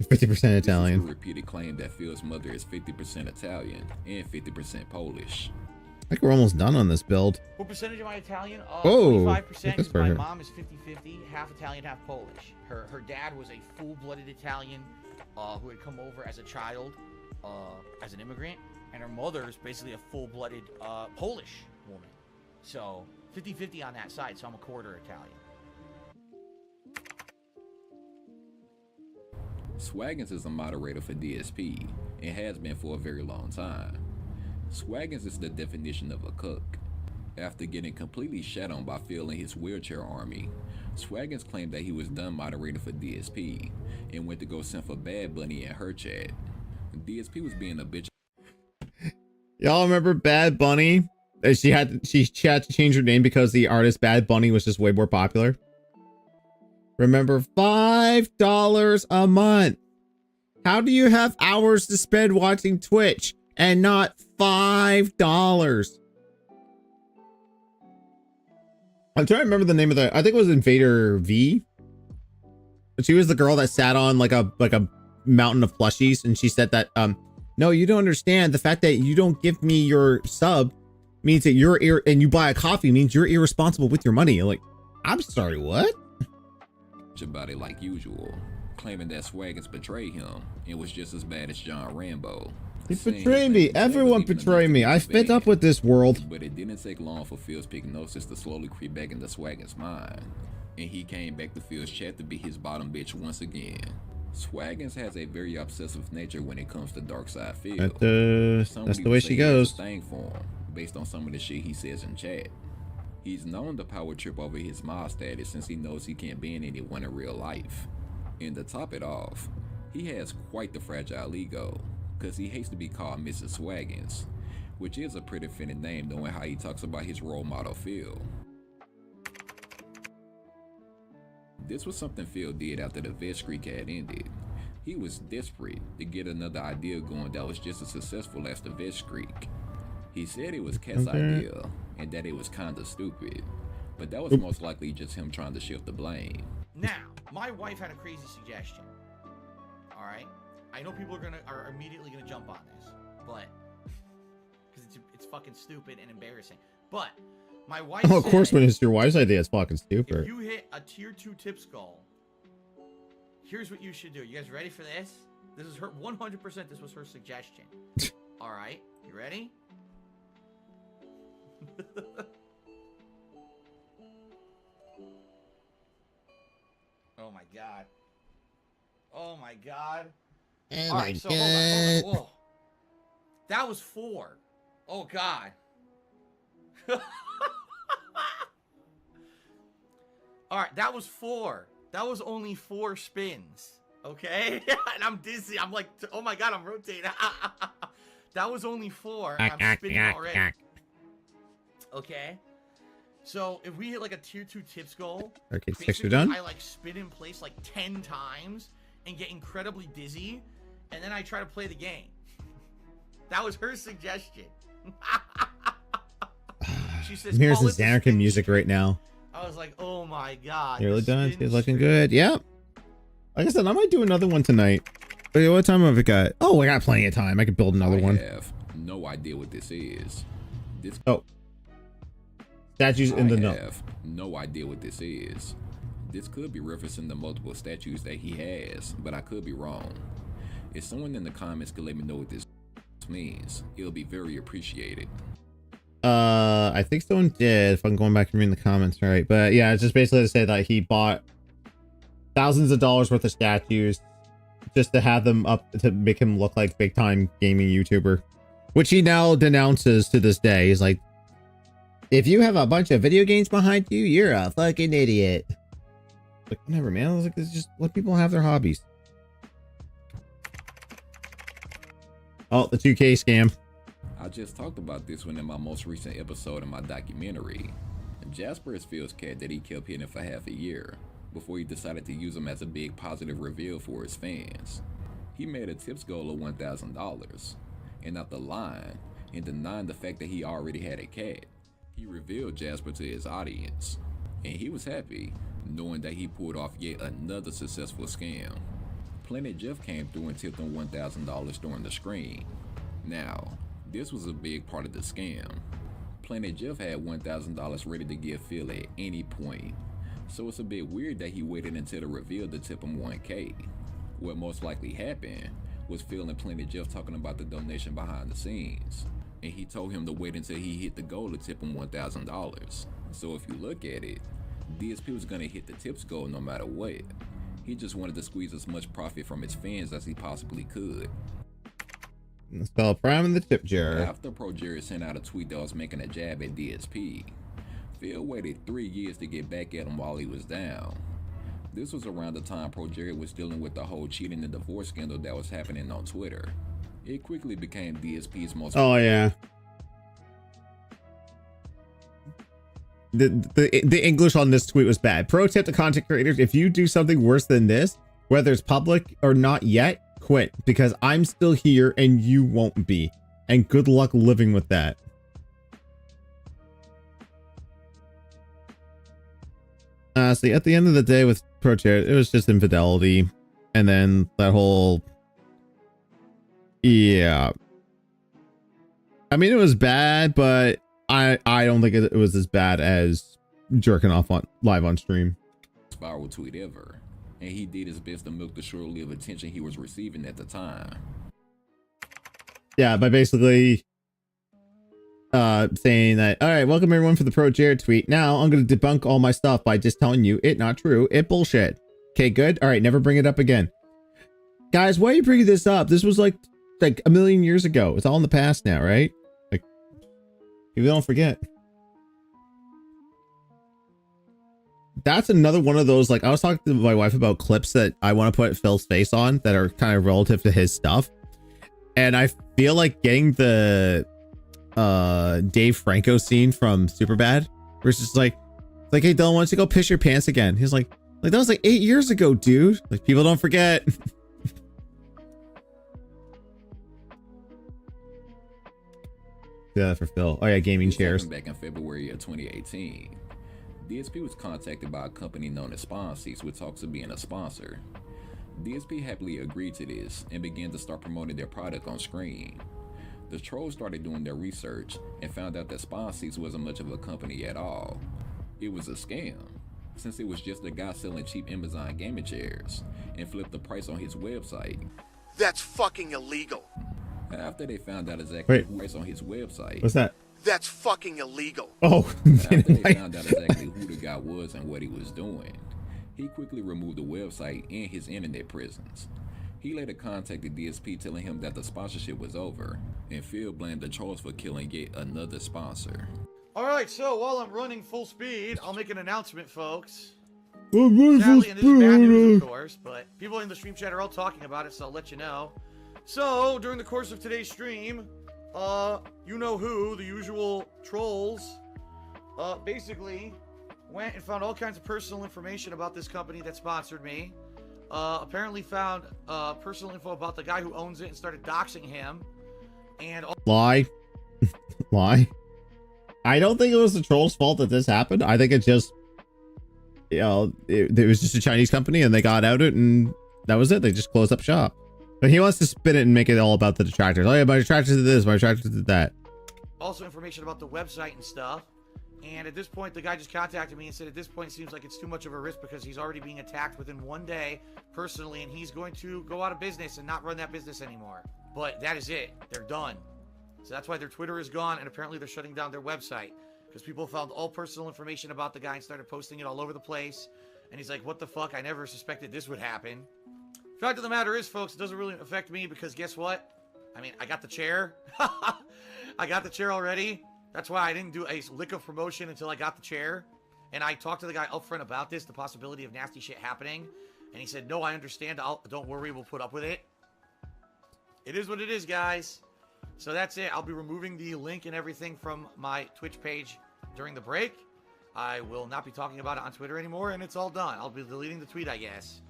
50% Italian. A repeated claim that Phil's mother is 50% Italian and 50% Polish. I think we're almost done on this build. What percentage am I Italian? Oh, 25%, this because part my here. mom is 50-50, half Italian, half Polish. Her dad was a full-blooded Italian who had come over as a child as an immigrant, and her mother is basically a full-blooded Polish woman. So 50-50 on that side, so I'm a quarter Italian. Swaggins is a moderator for DSP and has been for a very long time. Swaggins is the definition of a cuck. After getting completely shat on by Phil and his wheelchair army, Swaggins claimed that he was done moderating for DSP and went to go send for Bad Bunny in her chat. DSP was being a bitch. Y'all remember Bad Bunny? She had to change her name because the artist Bad Bunny was just way more popular. Remember, $5 a month. How do you have hours to spend watching Twitch and not $5? I'm trying to remember the name of the. I think it was Invader V. But she was the girl that sat on like a mountain of plushies, and she said that no, you don't understand. The fact that you don't give me your sub means that you're and you buy a coffee means you're irresponsible with your money. Like, I'm sorry, what? About it like usual, claiming that Swaggins betrayed him and was just as bad as John Rambo. He betrayed me. Everyone betrayed me. I fed up with this world. But it didn't take long for Phil's prognosis to slowly creep back into Swaggins' mind, and he came back to Phil's chat to be his bottom bitch once again. Swaggins has a very obsessive nature when it comes to Darkside Phil. That's the way she goes. Thing for him, based on some of the shit he says in chat. He's known to power trip over his mod status since he knows he can't ban anyone in real life. And to top it off, he has quite the fragile ego, cause he hates to be called Mrs. Swaggins, which is a pretty fitting name knowing how he talks about his role model Phil. This was something Phil did after the Vet Streak had ended. He was desperate to get another idea going that was just as successful as the Vet Streak. He said it was Cat's idea and that it was kinda stupid, but that was most likely just him trying to shift the blame. Now, my wife had a crazy suggestion. All right, I know people are immediately gonna jump on this, but because it's fucking stupid and embarrassing. But my wife. Oh, of course, said, when it's your wife's idea, it's fucking if stupid. you hit a tier 2 tip skull, here's what you should do. You guys ready for this? This is her 100%. This was her suggestion. All right, you ready? Oh my god. Oh my god. Oh All my right, so god. hold on. Whoa. That was 4. Oh god. All right, that was 4. That was only 4 spins. Okay? And I'm dizzy. I'm like, oh my god, I'm rotating. That was only 4. And I'm spinning already. Okay? So if we hit like a tier 2 tip skull, Okay, 6 basically are done. I like spin in place like 10 times and get incredibly dizzy, and then I try to play the game. That was her suggestion. She says, I'm hearing call some it the Xanarkin music right now. I was like, oh my god. You really the done? spin It's looking stream. good. Yeah. Like I said, I might do another one tonight. Wait, what time have I got? Oh, I got plenty of time. I could build another one. I have no idea what this is. Oh. Statues in the I no. have no idea what this is. This could be referencing the multiple statues that he has, but I could be wrong. If someone in the comments could let me know what this means, it'll be very appreciated. I think someone did, if I'm going back and reading the comments right. But yeah, it's just basically to say that he bought thousands of dollars worth of statues just to have them up to make him look like big time gaming YouTuber, which he now denounces to this day. He's like, if you have a bunch of video games behind you, you're a fucking idiot. Like, whatever, man. I was like, it's just let people have their hobbies. Oh, the 2K scam. I just talked about this one in my most recent episode of my documentary. Jasper is Phil's cat that he kept hidden for half a year before he decided to use him as a big positive reveal for his fans. He made a tips goal of $1,000, and after lying and denying the fact that he already had a cat, he revealed Jasper to his audience, and he was happy knowing that he pulled off yet another successful scam. Planet Jeff came through and tipped him $1,000 during the screen. Now, this was a big part of the scam. Planet Jeff had $1,000 ready to give Phil at any point, so it's a bit weird that he waited until the reveal to tip him $1K. What most likely happened was Phil and Planet Jeff talking about the donation behind the scenes, and he told him to wait until he hit the goal to tip him $1,000. So if you look at it, DSP was gonna hit the tips goal no matter what. He just wanted to squeeze as much profit from his fans as he possibly could. Spell prime in the tip jar. After Pro Jerry sent out a tweet that was making a jab at DSP, Phil waited 3 years to get back at him while he was down. This was around the time Pro Jerry was dealing with the whole cheating and divorce scandal that was happening on Twitter. It quickly became DSP's most... Oh, yeah. The English on this tweet was bad. Pro tip to content creators: if you do something worse than this, whether it's public or not yet, quit, because I'm still here and you won't be. And good luck living with that. See, at the end of the day with Pro Chair, it was just infidelity. And then that whole... Yeah. I mean, it was bad, but I don't think it was as bad as jerking off on live on stream. Spiral tweet ever, and he did his best to milk the short-lived attention he was receiving at the time. Yeah, by basically saying that, all right, welcome everyone for the Pro Jared tweet. Now I'm going to debunk all my stuff by just telling you it not true, it bullshit. Okay, good. All right, never bring it up again. Guys, why are you bringing this up? This was like a million years ago. It's all in the past now, right? Like, people don't forget. That's another one of those, like, I was talking to my wife about clips that I want to put Phil's face on that are kind of relative to his stuff. And I feel like getting the Dave Franco scene from Superbad, where it's just like, hey Dylan, why don't you go piss your pants again? He's like that was like 8 years ago, dude. Like, people don't forget. Yeah, for Phil. Oh yeah, gaming chairs. Back in February of 2018, DSP was contacted by a company known as SpawnSeeks with talks of being a sponsor. DSP happily agreed to this and began to start promoting their product on screen. The trolls started doing their research and found out that SpawnSeeks wasn't much of a company at all. It was a scam, since it was just a guy selling cheap Amazon gaming chairs and flipped the price on his website. That's fucking illegal. After they found out exactly who was on his website. What's that? That's fucking illegal. Oh. After they found out exactly who the guy was and what he was doing, he quickly removed the website and his internet presence. He later contacted DSP telling him that the sponsorship was over, and Phil blamed the trolls for killing yet another sponsor. Alright, so while I'm running full speed, I'll make an announcement, folks. Sadly, and this is bad news, of course, but people in the stream chat are all talking about it, so I'll let you know. So, during the course of today's stream, you know who, the usual trolls, basically went and found all kinds of personal information about this company that sponsored me. Apparently found personal info about the guy who owns it and started doxing him. And Lie. Lie. I don't think it was the troll's fault that this happened. I think it just, you know, it was just a Chinese company and they got outed and that was it. They just closed up shop. But he wants to spin it and make it all about the detractors. Oh yeah, my detractors did this, my detractors did that. also information about the website and stuff. And at this point, the guy just contacted me and said, at this point, it seems like it's too much of a risk because he's already being attacked within 1 day personally, and he's going to go out of business and not run that business anymore. But that is it. They're done. So that's why their Twitter is gone, and apparently they're shutting down their website because people found all personal information about the guy and started posting it all over the place. And he's like, what the fuck? I never suspected this would happen. Fact of the matter is, folks, it doesn't really affect me because guess what? I mean, I got the chair. I got the chair already. That's why I didn't do a lick of promotion until I got the chair. And I talked to the guy up front about this, the possibility of nasty shit happening. And he said, no, I understand. Don't worry, we'll put up with it. It is what it is, guys. So that's it. I'll be removing the link and everything from my Twitch page during the break. I will not be talking about it on Twitter anymore, and it's all done. I'll be deleting the tweet, I guess.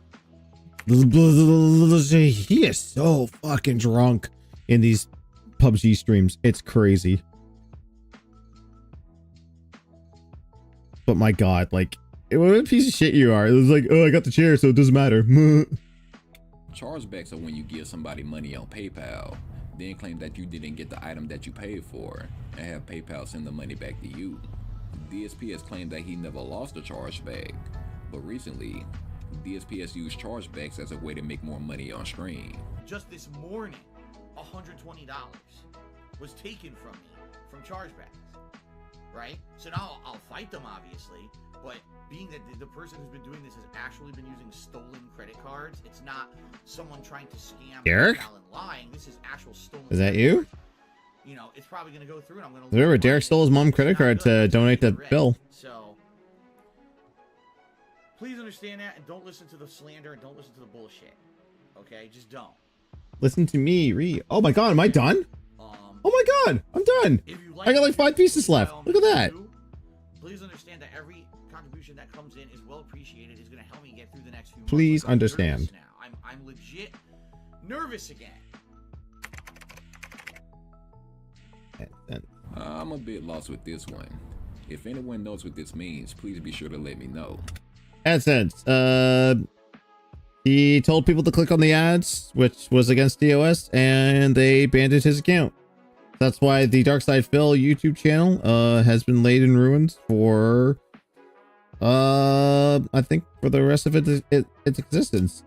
He is so fucking drunk in these PUBG streams. It's crazy. But my god, like, what a piece of shit you are. It was like, oh, I got the chair, so it doesn't matter. Chargebacks are when you give somebody money on PayPal, then claim that you didn't get the item that you paid for, and have PayPal send the money back to you. DSP has claimed that he never lost a chargeback, but recently, DSP has used chargebacks as a way to make more money on stream. Just this morning, $120 was taken from me from chargebacks. Right? So now I'll fight them, obviously, but being that the person who's been doing this has actually been using stolen credit cards, it's not someone trying to scam Derek? PayPal and lying. This is actual stolen. Is that you? You know, it's probably going to go through, and I'm going to. Remember, Derek stole his mom's credit card to donate to Bill. So please understand that, and don't listen to the slander, and don't listen to the bullshit. Okay, just don't. Listen to me, Oh my god, am I done? Oh my god, I'm done. I got like 5 pieces left. Look at that. Please understand that every contribution that comes in is well appreciated. It's going to help me get through the next few months. Please I'm understand. nervous now. I'm legit nervous again. I'm a bit lost with this one. If anyone knows what this means, please be sure to let me know. AdSense. He told people to click on the ads, which was against DOS, and they banned his account. That's why the Darkside Phil YouTube channel has been laid in ruins for I think for the rest of its existence,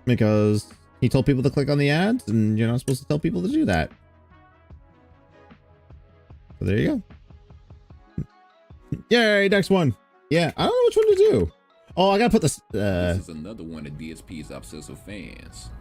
because he told people to click on the ads, and you're not supposed to tell people to do that. So there you go. Yay, next one. Yeah, I don't know which one to do. Oh, I gotta put this. This is another one of DSP's obsessive fans.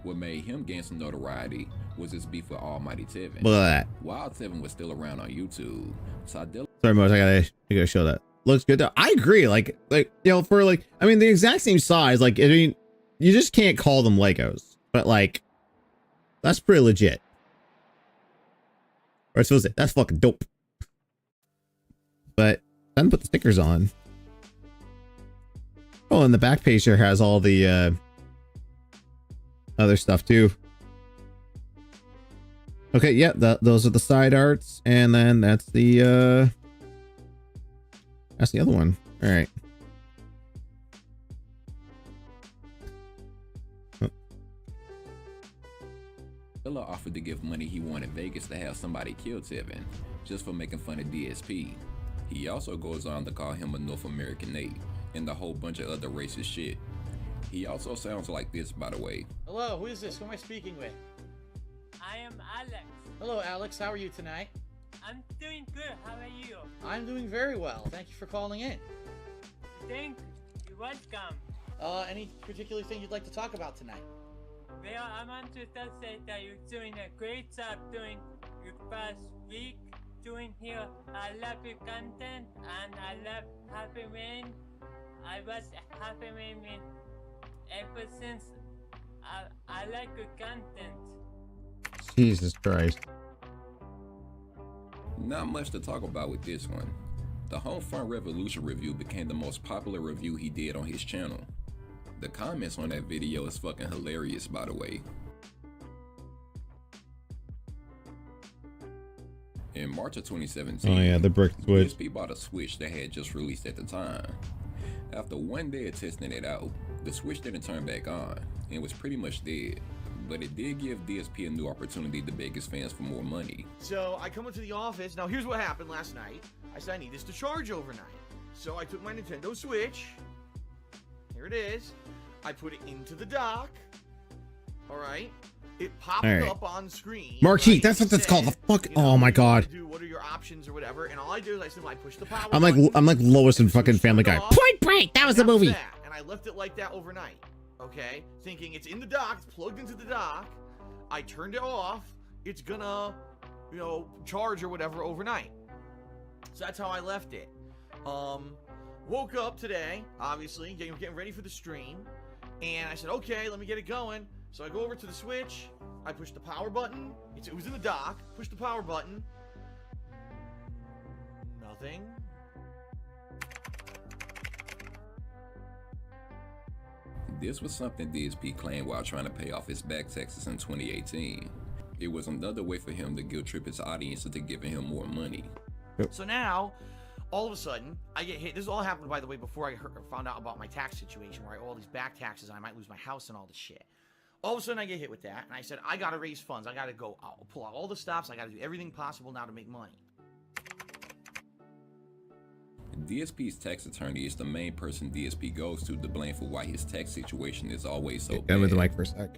What made him gain some notoriety was his beef with Almighty Tevin. Look at that. While Tevin was still around on YouTube, Sardella. Sorry, Mose, I gotta show that. Looks good though. I agree. Like you know, for like, I mean, the exact same size. Like, I mean, you just can't call them Legos, but like, that's pretty legit. Or supposed to say, that's fucking dope. But then put the stickers on. Oh, and the back page here has all the other stuff too. Okay, yeah, those are the side arts, and then that's the other one. All right. Miller offered to give money he won in Vegas to have somebody kill Tevin, just for making fun of DSP. He also goes on to call him a North American Nate, and a whole bunch of other racist shit. He also sounds like this, by the way. Hello, who is this? Who am I speaking with? I am Alex. Hello, Alex. How are you tonight? I'm doing good. How are you? I'm doing very well. Thank you for calling in. Thank you. You're welcome. Any particular thing you'd like to talk about tonight? Well, I want to just say that you're doing a great job doing your first week doing here. I love your content and I love Happy Rain. I was Happy Rain ever since. I like your content. Jesus Christ. Not much to talk about with this one. The Homefront Revolution review became the most popular review he did on his channel. The comments on that video is fucking hilarious, by the way. In March of 2017, Oh yeah, the brick switch. DSP bought a switch that had just released at the time. After one day of testing it out, the switch didn't turn back on and was pretty much dead. But it did give DSP a new opportunity to beg his fans for more money. So I come into the office. Now here's what happened last night. I said I need this to charge overnight. So I took my Nintendo Switch. Here it is. I put it into the dock. All right. It popped up on screen. Marquee, right? that's what that's called. The fuck. You know, Oh my god. what are your options or whatever? And all I do is I simply push the power. I'm like Lois and fucking Family Guy. Point Break. That was the movie. And I left it like that overnight. Okay, thinking it's in the dock, it's plugged into the dock. I turned it off. It's gonna, you know, charge or whatever overnight. So that's how I left it. Woke up today, obviously, getting ready for the stream, and I said, okay, let me get it going. So I go over to the switch. I push the power button. It was in the dock. Push the power button. Nothing. This was something DSP claimed while trying to pay off his back taxes in 2018. It was another way for him to guilt trip his audience into giving him more money. So now, all of a sudden, I get hit. This all happened, by the way, before I found out about my tax situation, where I owe all these back taxes and I might lose my house and all this shit. All of a sudden, I get hit with that, and I said, I gotta raise funds. I gotta go out, pull out all the stops. I gotta do everything possible now to make money. DSP's tax attorney is the main person DSP goes to blame for why his tax situation is always so Get with bad. the mic for a sec.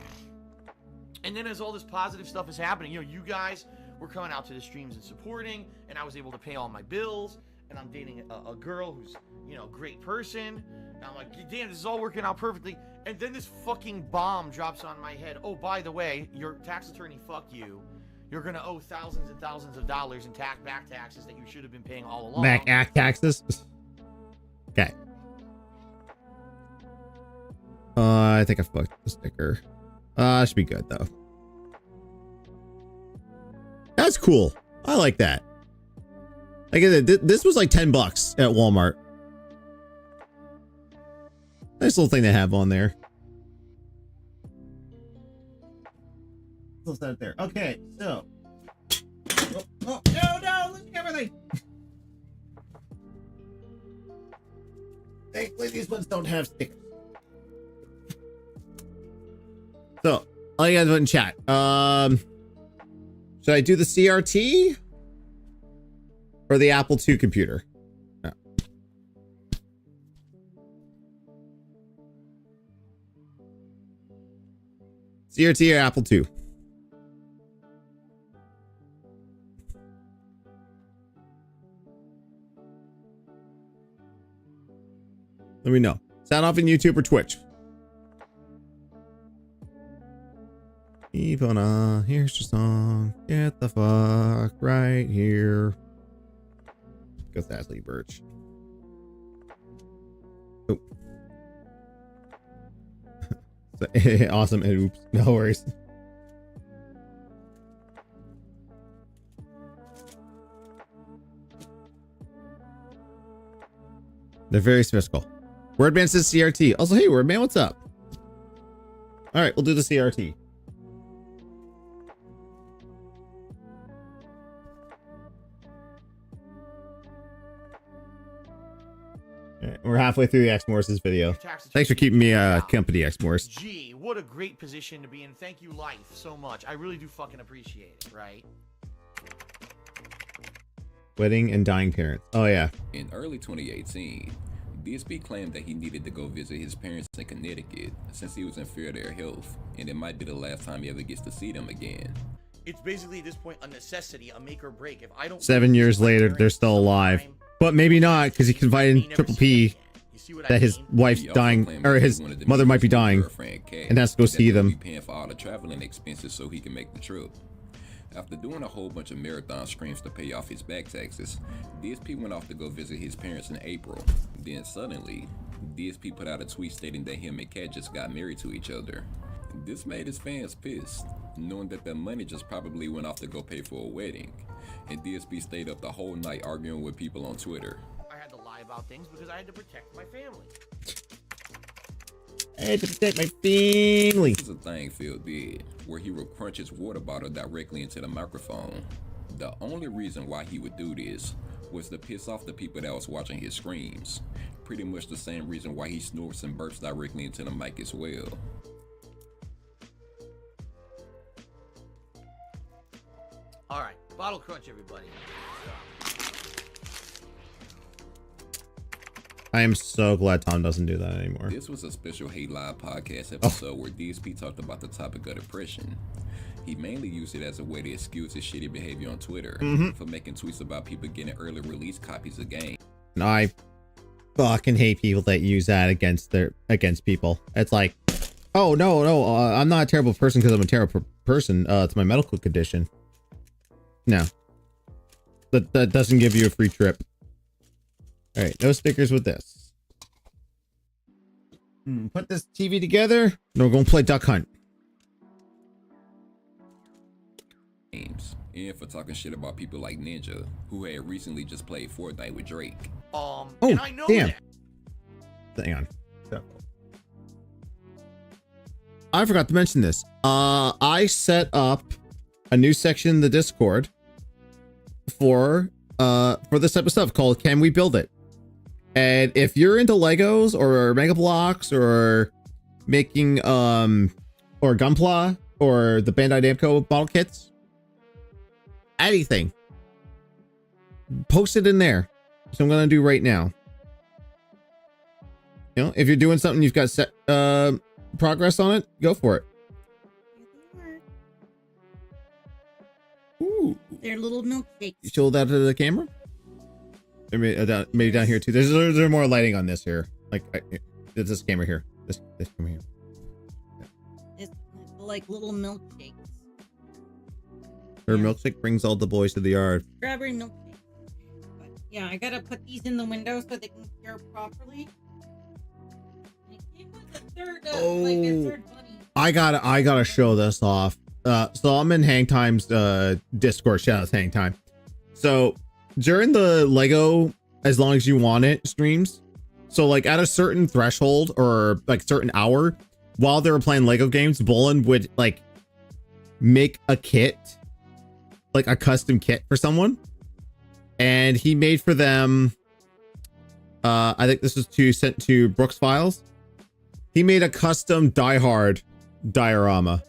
And then as all this positive stuff is happening, you know, you guys were coming out to the streams and supporting, and I was able to pay all my bills, and I'm dating a girl who's, you know, a great person. And I'm like, damn, this is all working out perfectly. And then this fucking bomb drops on my head. Oh, by the way, your tax attorney, fuck you. You're gonna owe thousands and thousands of dollars in back taxes that you should have been paying all along. Back taxes. Okay. I think I fucked the sticker. Should be good though. That's cool. I like that. Like this was like $10 at Walmart. Nice little thing to have on there. We'll set it there. Okay, so. Oh, no, look at everything. Thankfully, these ones don't have stickers. So, all you guys vote in chat. Should I do the CRT or the Apple II computer? No. CRT or Apple II? Let me know. Sound off in YouTube or Twitch. Ivana, here's your song. Get the fuck right here. Goes to Ashley Birch. Oh. Awesome and oops. No worries. They're very symmetrical. Wordman says CRT. Also, hey, Wordman, what's up? All right, we'll do the CRT. All right, we're halfway through the X Morris's video. Thanks for keeping me company, X Morris. Gee, what a great position to be in. Thank you, life, so much. I really do fucking appreciate it, right? Wedding and dying parents. Oh, yeah. In early 2018, DSP claimed that he needed to go visit his parents in Connecticut since he was in fear of their health, and it might be the last time he ever gets to see them again. It's basically at this point a necessity, a make or break. If I don't 7 years later, they're still alive. But maybe not, because he confided in Triple P that his wife's dying, or his mother might be dying, and has to go see them. Paying for all the traveling expenses so he can make the trip. After doing a whole bunch of marathon streams to pay off his back taxes, DSP went off to go visit his parents in April. Then suddenly, DSP put out a tweet stating that him and Kat just got married to each other. This made his fans pissed, knowing that their money just probably went off to go pay for a wedding. And DSP stayed up the whole night arguing with people on Twitter. I had to lie about things because I had to protect my family. I had to protect my family. This is a thing Phil did, where he would crunch his water bottle directly into the microphone. The only reason why he would do this was to piss off the people that was watching his screams. Pretty much the same reason why he snorts and burps directly into the mic as well. All right, bottle crunch, everybody. I am so glad Tom doesn't do that anymore. This was a special Hate Live podcast episode where DSP talked about the topic of depression. He mainly used it as a way to excuse his shitty behavior on Twitter for making tweets about people getting early release copies of games. And I fucking hate people that use that against people. It's like, oh no, I'm not a terrible person because I'm a terrible person. It's my medical condition. No, that doesn't give you a free trip. All right, no stickers with this. Put this TV together. No, we're gonna play Duck Hunt. Games. And for talking shit about people like Ninja, who had recently just played Fortnite with Drake. And I know damn. that. Hang on. I forgot to mention this. I set up a new section in the Discord for this type of stuff called Can We Build It? And if you're into Legos or Mega Bloks or making or Gunpla or the Bandai Namco model kits, anything, post it in there. So I'm gonna do right now. You know, if you're doing something you've got set progress on it, go for it. Ooh. They're little milkshakes. You show that to the camera? Maybe down here too. There's more lighting on this here. Like this camera here. This camera here. It's like little milkshakes. Her milkshake brings all the boys to the yard. Strawberry milkshake. But yeah, I gotta put these in the window so they can cure properly. And it came with a third, third bunny. I gotta show this off. So I'm in Hang Time's Discord. Shout out to Hang Time. So during the Lego As Long As You Want It streams, so like at a certain threshold or like certain hour, while they were playing Lego games, Bolin would like make a kit, like a custom kit for someone, and he made for them. I think this was sent to Brooks Files. He made a custom Die Hard diorama.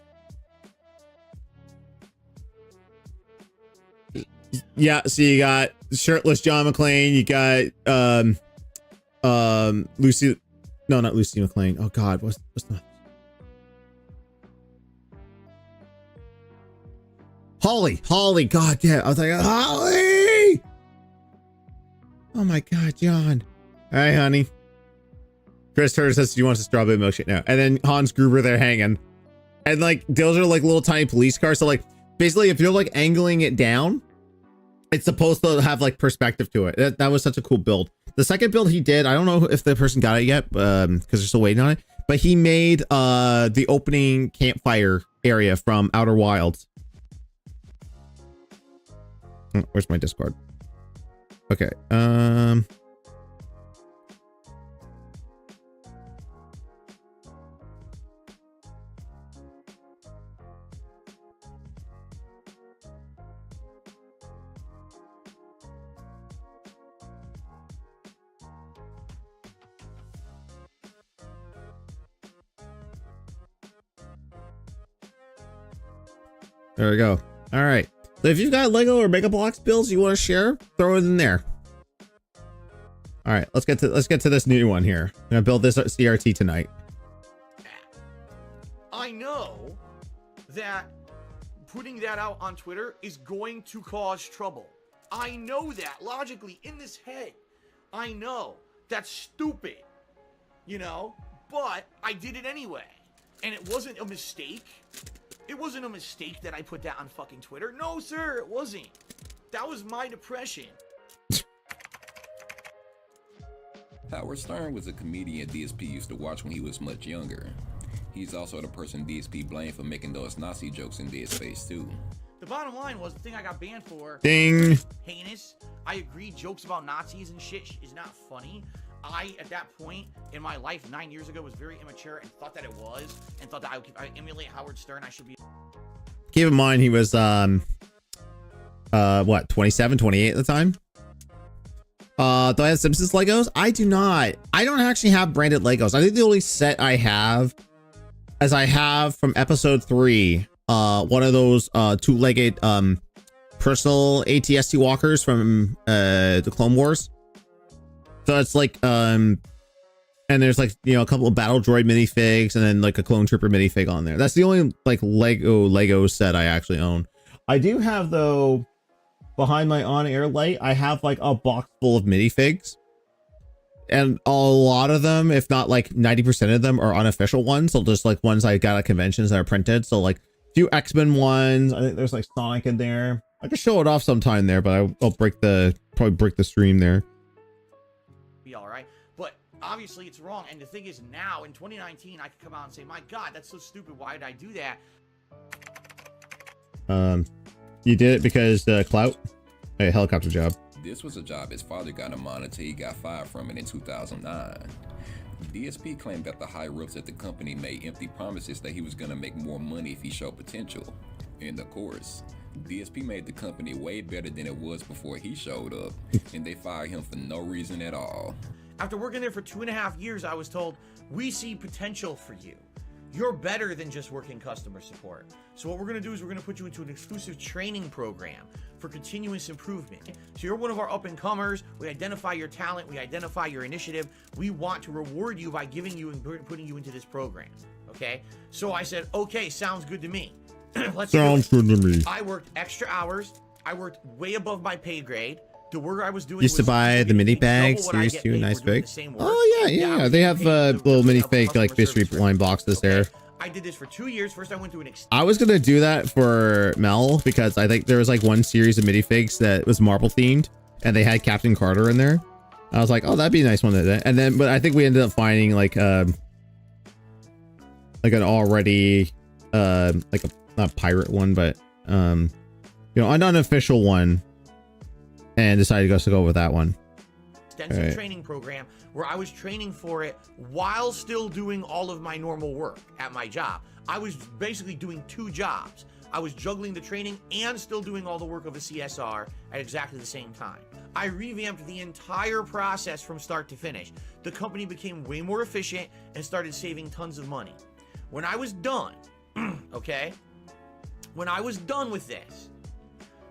Yeah, so you got shirtless John McClane, you got Lucy, no, not Lucy McClane. Oh god, what's the Holly, god damn. I was like, Holly! Oh my god, John. All right, honey. Chris Turner says she wants a strawberry milkshake now. And then Hans Gruber there hanging. And like those are like little tiny police cars. So like basically if you're like angling it down, it's supposed to have like perspective to it. That was such a cool build. The second build he did, I don't know if the person got it yet, because they're still waiting on it. But he made the opening campfire area from Outer Wilds. Oh, where's my Discord? Okay. There we go. All right. So if you've got Lego or Mega Bloks builds you want to share, throw it in there. All right, let's get to this new one here. I'm gonna build this CRT tonight. I know that putting that out on Twitter is going to cause trouble. I know that logically in this head. I know that's stupid, you know, but I did it anyway. And it wasn't a mistake. It wasn't a mistake that I put that on fucking Twitter. No, sir, it wasn't. That was my depression. Howard Stern was a comedian DSP used to watch when he was much younger. He's also the person DSP blamed for making those Nazi jokes in Dead Space 2. The bottom line was the thing I got banned for. Ding. Heinous. I agree, jokes about Nazis and shit is not funny. I, at that point in my life 9 years ago, was very immature and thought that it was, and thought that I emulate Howard Stern. I should be. Keep in mind he was what, 27, 28 at the time. Do I have Simpsons Legos? I do not. I don't actually have branded Legos. I think the only set I have, as I have from episode 3, one of those two-legged personal ATST walkers from the Clone Wars. So it's like and there's like, you know, a couple of battle droid minifigs and then like a clone trooper minifig on there. That's the only like Lego set I actually own. I do have, though, behind my on-air light, I have like a box full of minifigs, and a lot of them, if not like 90% of them, are unofficial ones. So just like ones I got at conventions that are printed. So like a few X-Men ones. I think there's like Sonic in there. I could show it off sometime there, but I'll probably break the stream there. Be all right, but obviously it's wrong. And the thing is, now in 2019, I can come out and say, "My God, that's so stupid. Why did I do that?" You did it because clout. A helicopter job. This was a job his father got him on until he got fired from it in 2009. DSP claimed that the higher-ups at the company made empty promises that he was going to make more money if he showed potential. And of course, DSP made the company way better than it was before he showed up, and they fired him for no reason at all. After working there for 2.5 years, I was told, "We see potential for you. You're better than just working customer support. So what we're going to do is we're going to put you into an exclusive training program for continuous improvement. So you're one of our up-and-comers. We identify your talent. We identify your initiative. We want to reward you by giving you and putting you into this program." Okay? So I said, "Okay, sounds good to me." Sounds good to me. I worked extra hours. I worked way above my pay grade. The work I was doing Used to buy the mini bags, Series 2, nice big. Oh yeah. They have little mini fake like mystery line boxes there. I did this for 2 years. First, I went to an I was gonna do that for Mel because I think there was like one series of minifigs that was Marvel themed, and they had Captain Carter in there. I was like, oh, that'd be a nice one. And then, but I think we ended up finding like an already like a not pirate one, but you know, an unofficial one, and decided to go with that one. Extensive training program where I was training for it while still doing all of my normal work at my job. I was basically doing 2 jobs. I was juggling the training and still doing all the work of a CSR at exactly the same time. I revamped the entire process from start to finish. The company became way more efficient and started saving tons of money. When I was done, okay, when I was done with this,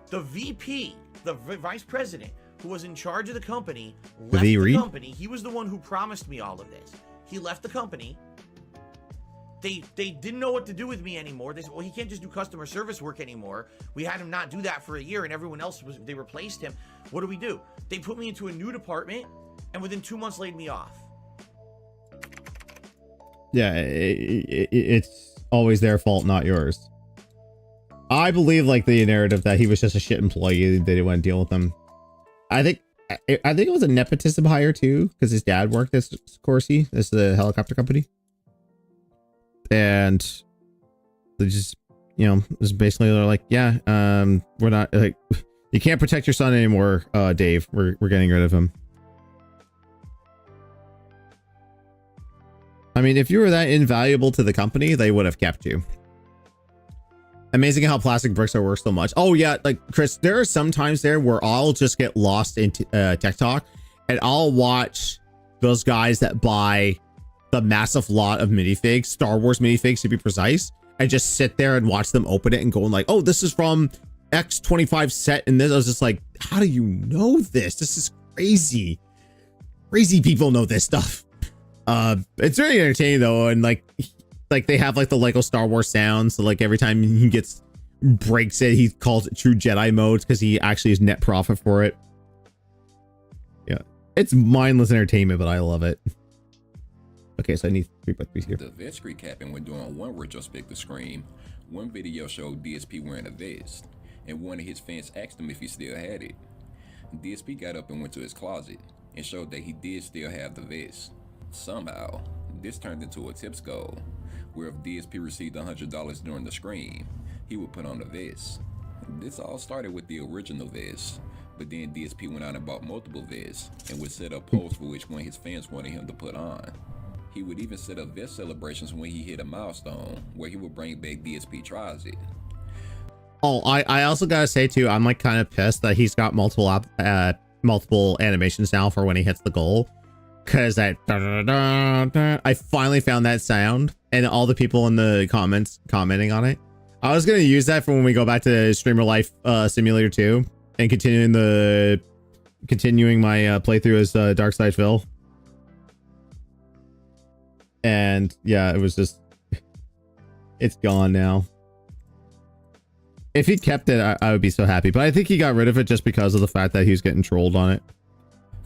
the VP, the vice president, who was in charge of the company, left the company. He was the one who promised me all of this. He left the company. They didn't know what to do with me anymore. They said, well, he can't just do customer service work anymore. We had him not do that for a year, and everyone else they replaced him. What do? They put me into a new department, and within 2 months laid me off. Yeah, it's always their fault, not yours. I believe like the narrative that he was just a shit employee. They didn't want to deal with him. I think it was a nepotism hire too, because his dad worked at Corsi, this is the helicopter company, and they just, you know, just basically they're like, yeah, we're not like, you can't protect your son anymore, Dave. We're getting rid of him. I mean, if you were that invaluable to the company, they would have kept you. Amazing how plastic bricks are worth so much. Oh yeah, like Chris, there are some times there where I'll just get lost into Tech Talk, and I'll watch those guys that buy the massive lot of minifigs, Star Wars minifigs to be precise, and just sit there and watch them open it and going like, oh, this is from X25 set, and this. I was just like, how do you know this? This is crazy. Crazy people know this stuff. It's very entertaining though, and like they have like the Lego Star Wars sound, so like every time he breaks it, he calls it true Jedi mode because he actually is net profit for it. Yeah, it's mindless entertainment, but I love it. Okay, so I need 3x3 here. The vest recapping when doing one retrospective screen, one video showed DSP wearing a vest, and one of his fans asked him if he still had it. DSP got up and went to his closet and showed that he did still have the vest. Somehow, this turned into a tips goal, where if DSP received $100 during the screen, he would put on the vest. This all started with the original vest, but then DSP went out and bought multiple vests and would set up polls for which one his fans wanted him to put on. He would even set up vest celebrations when he hit a milestone, where he would bring back DSP Tries It. Oh, I also gotta say too, I'm like kind of pissed that he's got multiple animations now for when he hits the goal, because that I finally found that sound, and all the people in the comments commenting on it. I was gonna use that for when we go back to Streamer Life Simulator 2 and continuing my playthrough as Darkside Phil. And yeah, it was just, it's gone now. If he kept it, I would be so happy. But I think he got rid of it just because of the fact that he was getting trolled on it.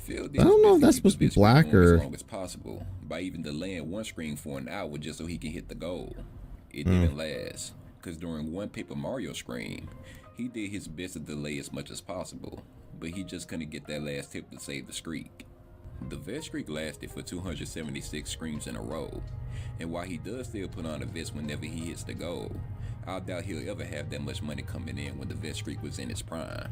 I don't know if that's supposed to be black or... As long as possible, by even delaying one screen for an hour just so he can hit the goal. It didn't last, because during one Paper Mario screen, he did his best to delay as much as possible, but he just couldn't get that last tip to save the streak. The vet streak lasted for 276 screens in a row, and while he does still put on a vest whenever he hits the goal, I doubt he'll ever have that much money coming in when the vet streak was in its prime.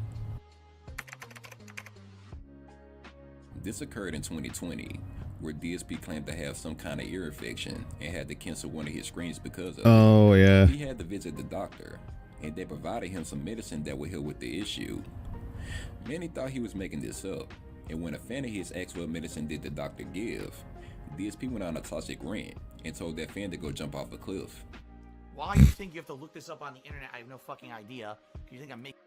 This occurred in 2020, where DSP claimed to have some kind of ear infection and had to cancel one of his screens because of it. Yeah. He had to visit the doctor, and they provided him some medicine that would help with the issue. Many thought he was making this up, and when a fan of his asked what medicine did the doctor give, DSP went on a toxic rant and told that fan to go jump off a cliff. Why you think you have to look this up on the internet? I have no fucking idea. You think I'm making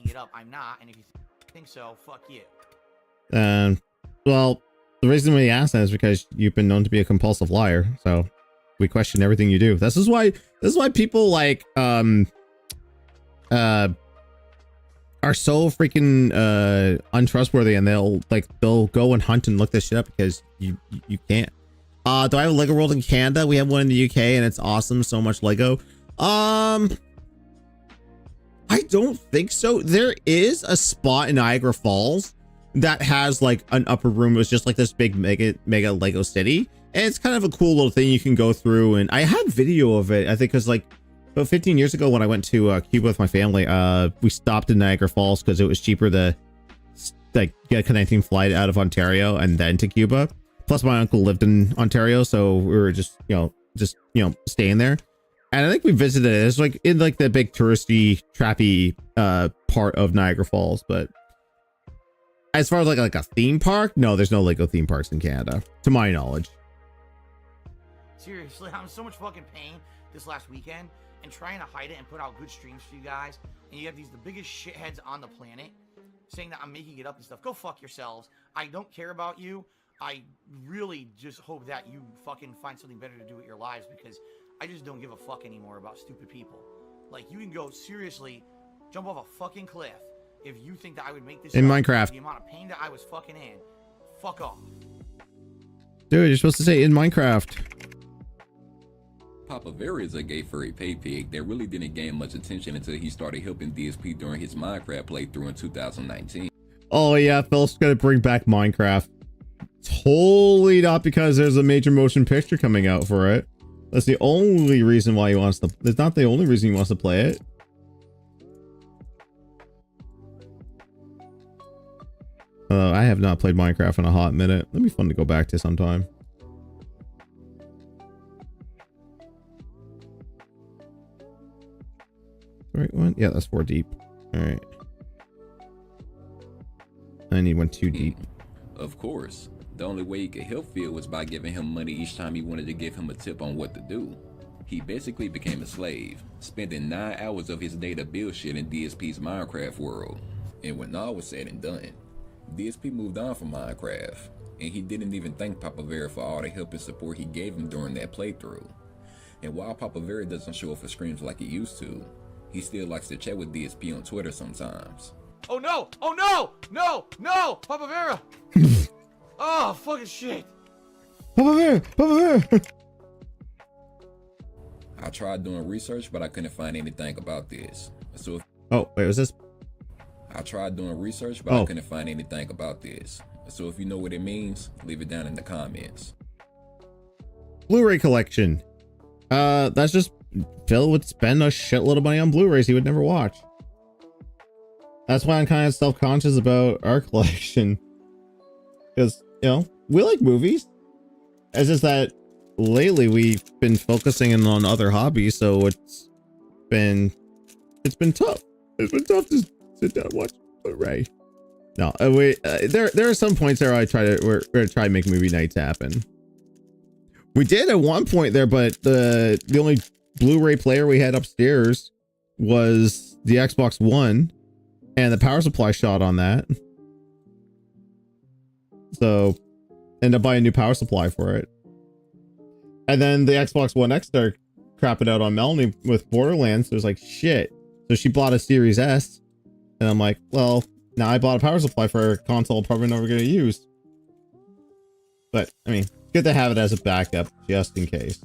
it up? I'm not. And if you think so, fuck you. Well, the reason we asked that is because you've been known to be a compulsive liar. So we question everything you do. This is why people like are so freaking untrustworthy, and they'll go and hunt and look this shit up because you can't. Do I have a Lego World in Canada? We have one in the UK, and it's awesome. So much Lego. I don't think so. There is a spot in Niagara Falls that has like an upper room. It was just like this big mega Lego city, and it's kind of a cool little thing you can go through. And I have video of it. I think because like about 15 years ago when I went to Cuba with my family, we stopped in Niagara Falls because it was cheaper to like get a connecting flight out of Ontario and then to Cuba. Plus my uncle lived in Ontario, so we were just staying there. And I think we visited it. It's like in like the big touristy, trappy part of Niagara Falls. But as far as like a theme park, no, there's no Lego theme parks in Canada, to my knowledge. Seriously, I'm in so much fucking pain this last weekend and trying to hide it and put out good streams for you guys. And you have the biggest shitheads on the planet saying that I'm making it up and stuff. Go fuck yourselves. I don't care about you. I really just hope that you fucking find something better to do with your lives, because I just don't give a fuck anymore about stupid people. Like, you can go seriously jump off a fucking cliff if you think that I would make this in Minecraft. The amount of pain that I was fucking in. Fuck off. Dude, you're supposed to say in Minecraft. Papa Vera is a gay furry pay pig that really didn't gain much attention until he started helping DSP during his Minecraft playthrough in 2019. Oh yeah, Phil's gonna bring back Minecraft. Totally not because there's a major motion picture coming out for it. That's the only reason why he wants to. It's not the only reason he wants to play it. I have not played Minecraft in a hot minute. That'd be fun to go back to sometime. Right one? Yeah, that's 4 deep. All right. I need one 2 deep. Of course. The only way he could help Phil was by giving him money each time he wanted to give him a tip on what to do. He basically became a slave, spending 9 hours of his day to build shit in DSP's Minecraft world. And when all was said and done, DSP moved on from Minecraft, and he didn't even thank Papa Vera for all the help and support he gave him during that playthrough. And while Papa Vera doesn't show up for streams like he used to, he still likes to chat with DSP on Twitter sometimes. Oh no! Oh no! No! No! Papa Vera! Oh, fucking shit! Papa Vera! Papa Vera! I tried doing research, but I couldn't find anything about this. So oh, wait, was this? I tried doing research, but I couldn't find anything about this. So if you know what it means, leave it down in the comments. Blu-ray collection. That's just Phil would spend a shitload of money on Blu-rays he would never watch. That's why I'm kind of self-conscious about our collection. Because, you know, we like movies. It's just that lately we've been focusing on other hobbies, so it's been it's been tough. It's been tough to sit down and watch Ray. No, wait. There are some points there I try to make movie nights happen. We did at one point there, but the only Blu-ray player we had upstairs was the Xbox One, and the power supply shot on that. So, ended up buying a new power supply for it. And then the Xbox One X started crapping out on Melanie with Borderlands. So it was like, shit. So she bought a Series S. And I'm like, well, now I bought a power supply for a console I'm probably never going to use. But, I mean, good to have it as a backup just in case.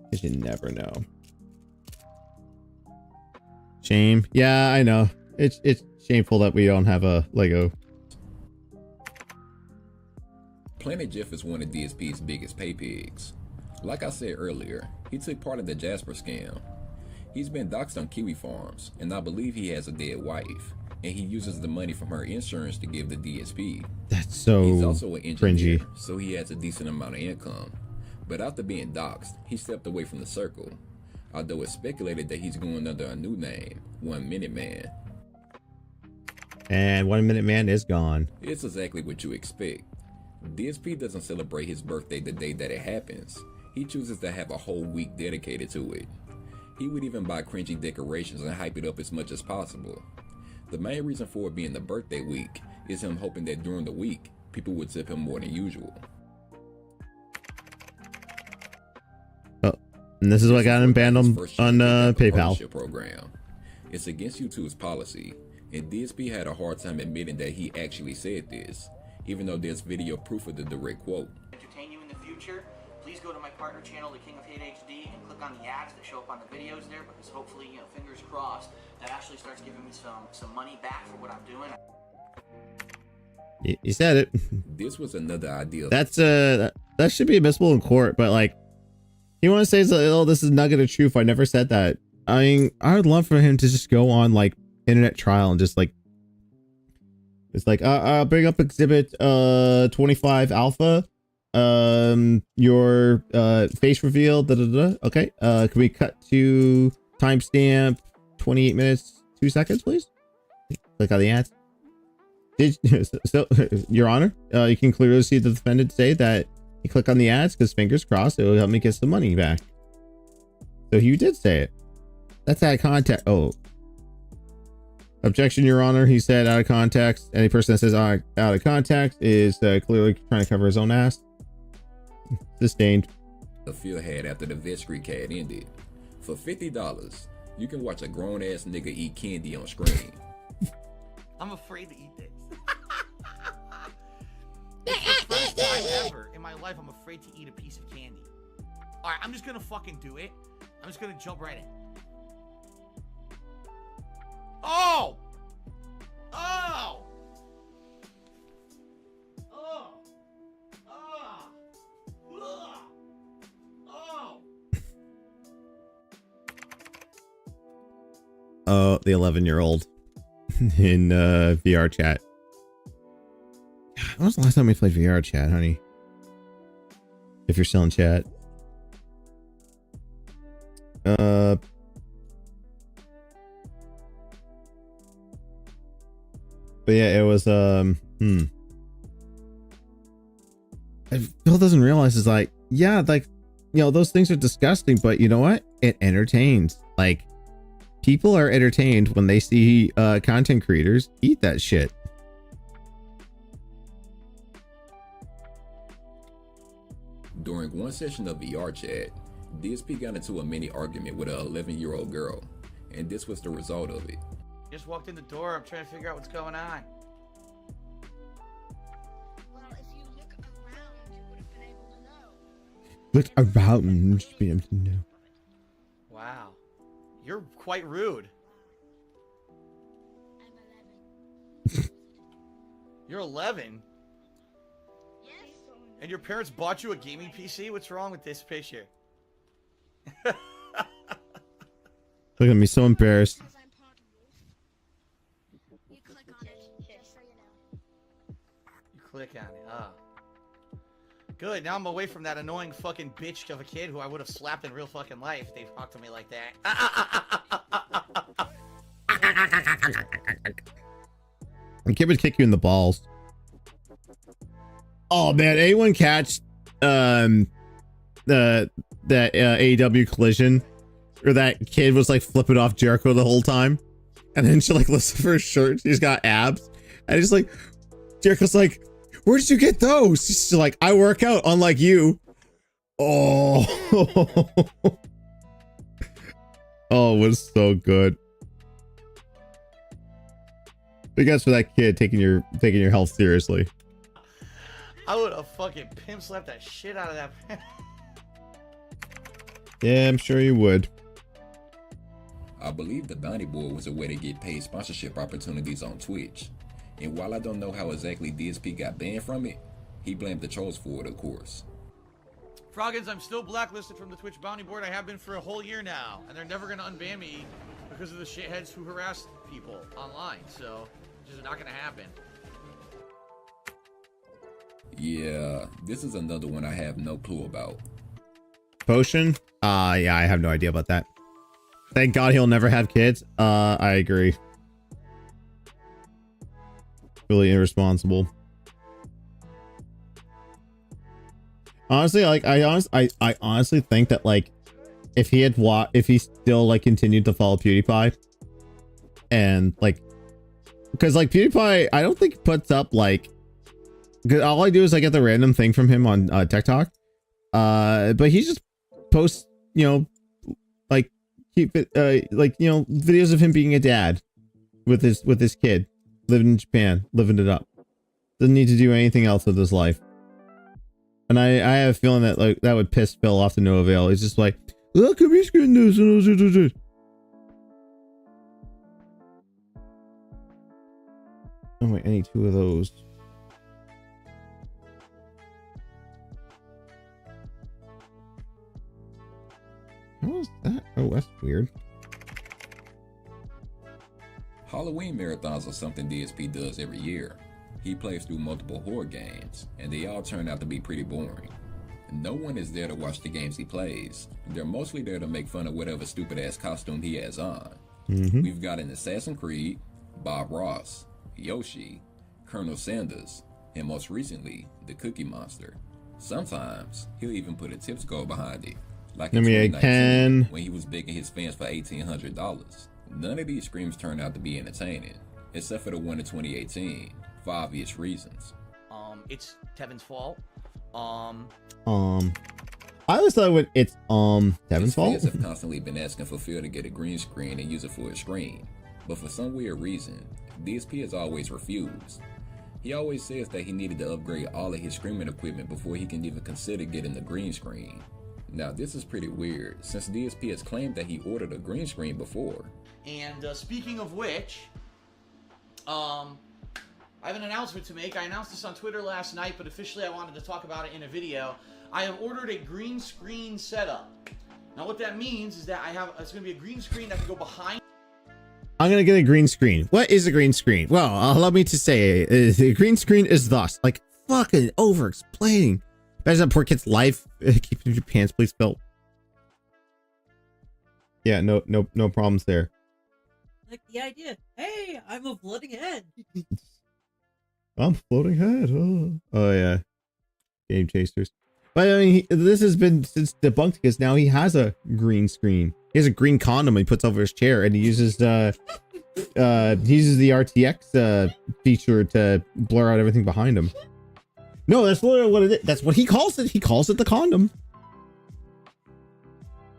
Because you never know. Shame. Yeah, I know. It's shameful that we don't have a Lego. Planet Jeff is one of DSP's biggest pay pigs. Like I said earlier, he took part of the Jasper scam. He's been doxxed on Kiwi Farms, and I believe he has a dead wife, and he uses the money from her insurance to give the DSP. That's so He's also an engineer, cringy. so he has a decent amount of income. But after being doxxed, he stepped away from the circle, although it's speculated that he's going under a new name, 1 Minute Man. And 1 Minute Man is gone. It's exactly what you expect. DSP doesn't celebrate his birthday the day that it happens. He chooses to have a whole week dedicated to it. He would even buy cringy decorations and hype it up as much as possible. The main reason for it being the birthday week is him hoping that during the week, people would tip him more than usual. Oh, and this is what got him banned on PayPal. Program. It's against YouTube's policy, and DSP had a hard time admitting that he actually said this, even though there's video proof of the direct quote. Entertain you in the future, please go to my partner channel, The King of Hate HD, and click on the ads that show up on the videos there, because hopefully, fingers crossed, that actually starts giving me some money back for what I'm doing. You said it. This was another idea. That's that should be admissible in court, but like, you want to say, oh, this is a nugget of truth. I never said that. I mean, I would love for him to just go on like internet trial and just like, it's like, I'll bring up exhibit 25 alpha. Your face reveal. Okay. Can we cut to timestamp 28 minutes 2 seconds, please? Click on the ads. So, Your Honor, you can clearly see the defendant say that you click on the ads because fingers crossed it will help me get some money back. So you did say it. That's out of context. Oh. Objection, Your Honor. He said out of context. Any person that says out of context is clearly trying to cover his own ass. Sustained. The Phil had after the Vetscreen ad ended. For $50, you can watch a grown ass nigga eat candy on screen. I'm afraid to eat this. It's the first time ever in my life I'm afraid to eat a piece of candy. Alright, I'm just gonna fucking do it. I'm just gonna jump right in. Oh! Oh! Oh! Oh! Oh! Oh, the 11-year-old in VR chat. When was the last time we played VR chat, honey? If you're still in chat. But yeah, it was Phil doesn't realize is like, yeah, like, those things are disgusting, but you know what? It entertains. Like, people are entertained when they see content creators eat that shit. During one session of VR chat, DSP got into a mini argument with an 11-year-old girl, and this was the result of it. Just walked in the door. I'm trying to figure out what's going on. Well, if you look around, you would have been able to know. Look around, just be able to know. Wow. You're quite rude. I'm 11. You're 11? Yes. And your parents bought you a gaming PC? What's wrong with this picture? Look at me, so embarrassed. You click on it, just so you know. You click on it, ah. Good, now I'm away from that annoying fucking bitch of a kid who I would have slapped in real fucking life if they talked to me like that. The kid would kick you in the balls. Oh man, anyone catch that AEW Collision where that kid was like flipping off Jericho the whole time, and then she like lifts up her shirt, she's got abs, and he's like, Jericho's like, where did you get those? She's like, I work out, unlike you. Oh. Oh, it was so good. Big ups for that kid taking your health seriously. I would have fucking pimp slapped that shit out of that. Yeah, I'm sure you would. I believe the bounty board was a way to get paid sponsorship opportunities on Twitch. And while I don't know how exactly DSP got banned from it, he blamed the trolls for it, of course. Froggins, I'm still blacklisted from the Twitch bounty board. I have been for a whole year now, and they're never gonna unban me because of the shitheads who harass people online. So, it's just not gonna happen. Yeah, this is another one I have no clue about. Potion? Yeah, I have no idea about that. Thank God he'll never have kids. I agree. Really irresponsible. Honestly, like I honestly think that like if he still like continued to follow PewDiePie and like, because like PewDiePie I don't think puts up like, cause all I do is I get the random thing from him on TikTok, but he just posts, you know, like keep it like, you know, videos of him being a dad with his kid living in Japan, living it up. Doesn't need to do anything else with his life. And I have a feeling that like that would piss Phil off to no avail. He's just like, look at me screen this. Oh wait, I need 2 of those. How was that? Oh, that's weird. Halloween marathons are something DSP does every year. He plays through multiple horror games, and they all turn out to be pretty boring. No one is there to watch the games he plays. They're mostly there to make fun of whatever stupid-ass costume he has on. We've got an Assassin's Creed, Bob Ross, Yoshi, Colonel Sanders, and most recently, the Cookie Monster. Sometimes, he'll even put a tip skull behind it, like in 2019 when he was begging his fans for $1,800. None of these screams turned out to be entertaining, except for the one in 2018. For obvious reasons. It's Tevin's fault. I always thought it's Tevin's fault. Fans have constantly been asking for Phil to get a green screen and use it for his screen, but for some weird reason, DSP has always refused. He always says that he needed to upgrade all of his streaming equipment before he can even consider getting the green screen. Now this is pretty weird, since DSP has claimed that he ordered a green screen before. And speaking of which, I have an announcement to make. I announced this on Twitter last night, but officially I wanted to talk about it in a video. I have ordered a green screen setup. Now what that means is that it's going to be a green screen that can go behind. I'm going to get a green screen. What is a green screen? Well, allow me to say, the green screen is thus. Like, fucking over-explaining. Imagine that poor kid's life. Keep your pants, please, Phil. Yeah, no problems there. Like the idea. Hey, I'm a floating head. I'm floating head. Oh yeah, Game Chasers. But I mean, this has been since debunked because now he has a green screen. He has a green condom he puts over his chair, and he uses the RTX feature to blur out everything behind him. No, that's literally what it is. That's what he calls it. He calls it the condom.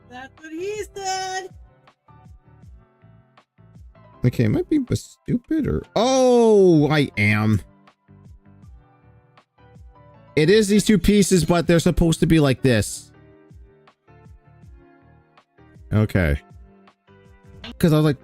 That's what he said. Okay, am I being stupid or? Oh, I am. It is these 2 pieces, but they're supposed to be like this. Okay. Because I was like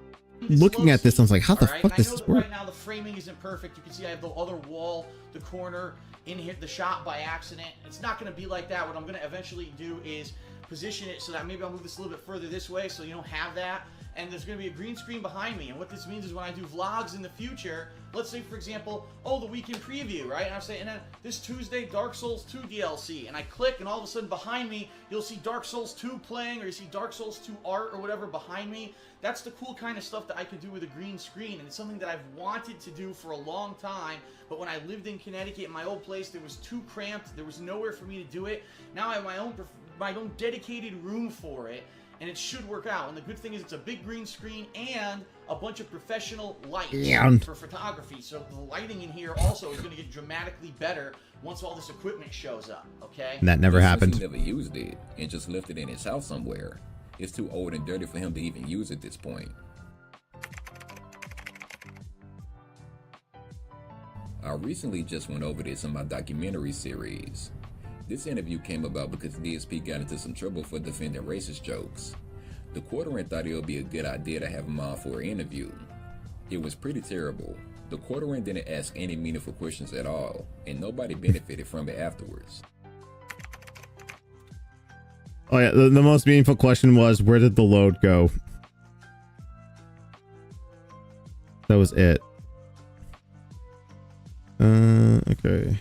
looking at this, I was like, how the fuck does this work? Right now the framing isn't perfect. You can see I have the other wall, the corner in here, the shot by accident. It's not going to be like that. What I'm going to eventually do is position it so that maybe I'll move this a little bit further this way so you don't have that. and there's going to be a green screen behind me. And what this means is when I do vlogs in the future, let's say, for example, oh, the weekend preview, right? And I'm saying, and then this Tuesday, Dark Souls 2 DLC. And I click, and all of a sudden behind me, you'll see Dark Souls 2 playing, or you see Dark Souls 2 art or whatever behind me. That's the cool kind of stuff that I could do with a green screen. And it's something that I've wanted to do for a long time. But when I lived in Connecticut, in my old place, there was too cramped. There was nowhere for me to do it. Now I have my own dedicated room for it. And it should work out. And the good thing is it's a big green screen and a bunch of professional lights for photography. So the lighting in here also is going to get dramatically better once all this equipment shows up, okay? That never happened. He never used it and just left it in his house somewhere. It's too old and dirty for him to even use at this point. I recently just went over this in my documentary series. This interview came about because DSP got into some trouble for defending racist jokes. The Quarterant thought it would be a good idea to have him on for an interview. It was pretty terrible. The Quarterant didn't ask any meaningful questions at all, and nobody benefited from it afterwards. Oh yeah, the most meaningful question was, where did the load go? That was it. Okay.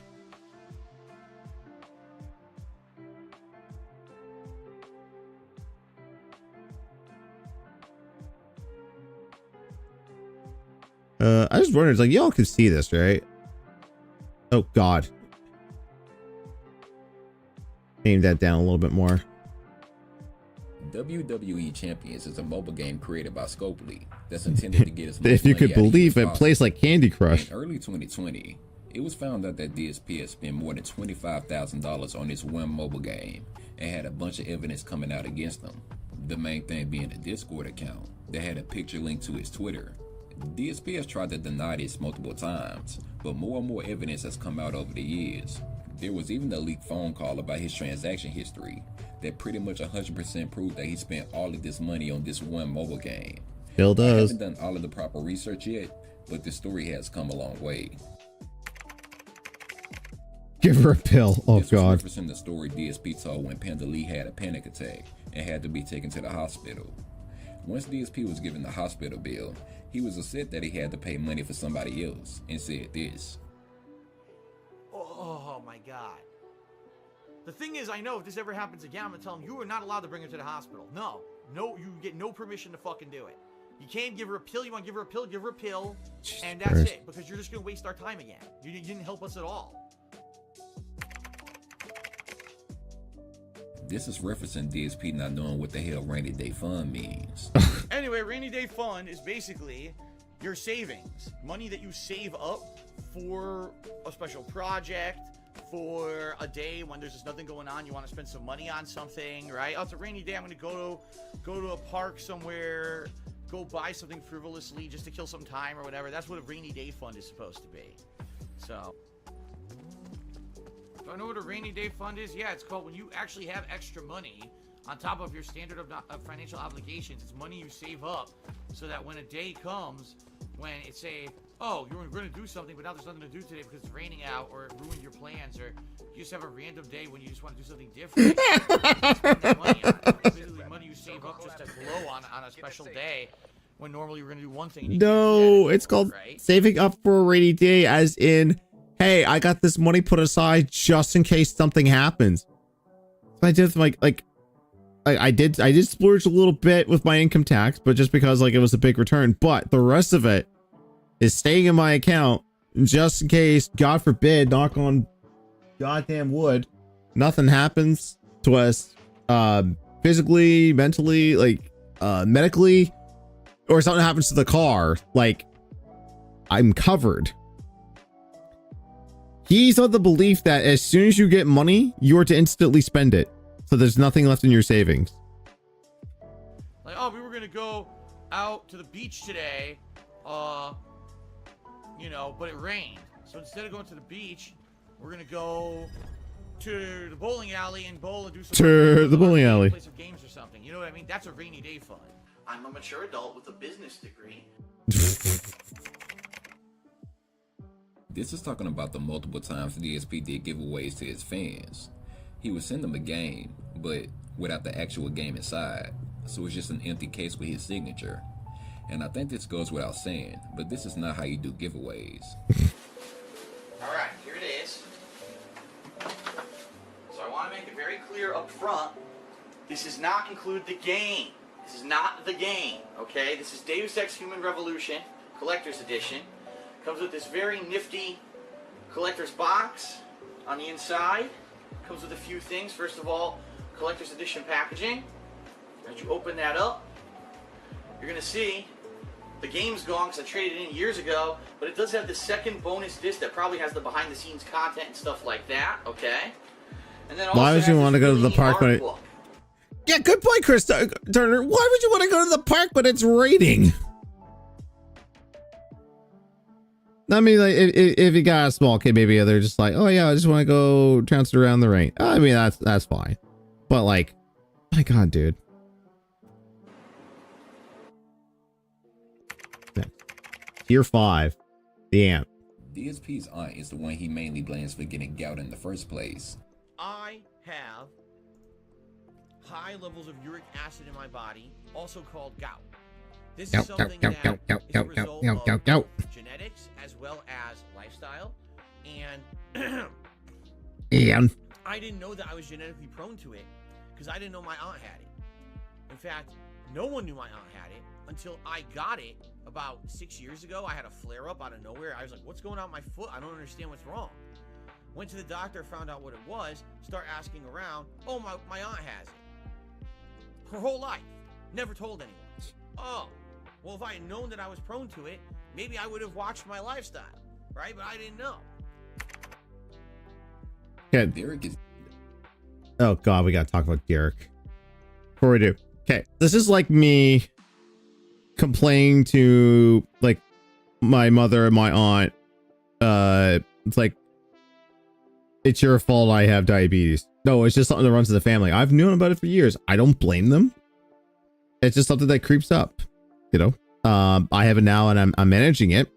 I just wondered, like, y'all can see this, right? Oh God. Aim that down a little bit more. WWE Champions is a mobile game created by Scopely that's intended to get as much if you money could out of believe as it, possible. plays like Candy Crush. In early 2020, it was found out that DSP had spent more than $25,000 on this one mobile game and had a bunch of evidence coming out against him. The main thing being a Discord account that had a picture linked to his Twitter. DSP has tried to deny this multiple times, but more and more evidence has come out over the years. There was even a leaked phone call about his transaction history that pretty much 100% proved that he spent all of this money on this one mobile game. Still does. I haven't done all of the proper research yet, but the story has come a long way. Give her a pill. Oh this God. Was referencing the story DSP told when Panda Lee had a panic attack and had to be taken to the hospital. Once DSP was given the hospital bill, he was upset that he had to pay money for somebody else and said this. Oh my God. The thing is, I know if this ever happens again, I'm gonna tell him you are not allowed to bring her to the hospital. No, you get no permission to fucking do it. You can't give her a pill. You want to give her a pill, give her a pill, and that's it. Because you're just gonna waste our time again. You didn't help us at all. This is referencing DSP not knowing what the hell rainy day fund means. Anyway, rainy day fund is basically your savings. Money that you save up for a special project, for a day when there's just nothing going on, you want to spend some money on something, right? Oh, it's a rainy day, I'm going to go to a park somewhere, go buy something frivolously just to kill some time or whatever. That's what a rainy day fund is supposed to be. So, do I know what a rainy day fund is? Yeah, it's called when you actually have extra money on top of your standard of financial obligations. It's money you save up so that when a day comes when it's oh, you were going to do something, but now there's nothing to do today because it's raining out, or it ruined your plans, or you just have a random day when you just want to do something different. Spend that money on it. It's basically money you save up just to blow on a special day when normally you're going to do one thing. No, it's called saving up for a rainy day, as in, hey, I got this money put aside just in case something happens. So I did I did splurge a little bit with my income tax, but just because like it was a big return. But the rest of it is staying in my account just in case, God forbid, knock on goddamn wood, nothing happens to us physically, mentally, like medically, or something happens to the car. Like, I'm covered. He's of the belief that as soon as you get money, you are to instantly spend it. So there's nothing left in your savings. Like, oh, we were gonna go out to the beach today, you know, but it rained. So instead of going to the beach, we're gonna go to the bowling alley and bowl and do some to the bowling alley. Play some games or something. You know what I mean? That's a rainy day fund. I'm a mature adult with a business degree. This is talking about the multiple times DSP did giveaways to his fans. He would send them a game, but without the actual game inside. so it's just an empty case with his signature. And I think this goes without saying, but this is not how you do giveaways. Alright, here it is. So I want to make it very clear up front, this does not include the game. This is not the game, okay? This is Deus Ex Human Revolution, Collector's Edition. Comes with this very nifty collector's box on the inside. Comes with a few things. First of all, Collector's Edition packaging. As you open that up, you're going to see the game's gone because I traded it in years ago, but it does have the second bonus disc that probably has the behind-the-scenes content and stuff like that, okay? And then also Why would you want to go to the park when it... book. Yeah, good point, Chris Turner. Why would you want to go to the park when it's raining? I mean, like, if you got a small kid, maybe they're just like, oh yeah, I just want to go trounce around the rain. I mean, that's fine. But like, my God, dude. Tier 5, the ant. DSP's aunt is the one he mainly blames for getting gout in the first place. I have high levels of uric acid in my body, also called gout. This is something that is a result of genetics as well as lifestyle. And I didn't know that I was genetically prone to it because I didn't know my aunt had it. In fact, no one knew my aunt had it until I got it about 6 years ago. I had a flare-up out of nowhere. I was like, what's going on with my foot? I don't understand what's wrong. Went to the doctor, found out what it was, start asking around. Oh, my aunt has it. Her whole life. Never told anyone. Oh, well, if I had known that I was prone to it, maybe I would have watched my lifestyle, right? But I didn't know. Okay. Derek is... Oh, God, we got to talk about Derek. Before we do. Okay, this is like me complaining to, like, my mother and my aunt. It's like, it's your fault I have diabetes. No, it's just something that runs in the family. I've known about it for years. I don't blame them. It's just something that creeps up, you know. I have it now, and I'm managing it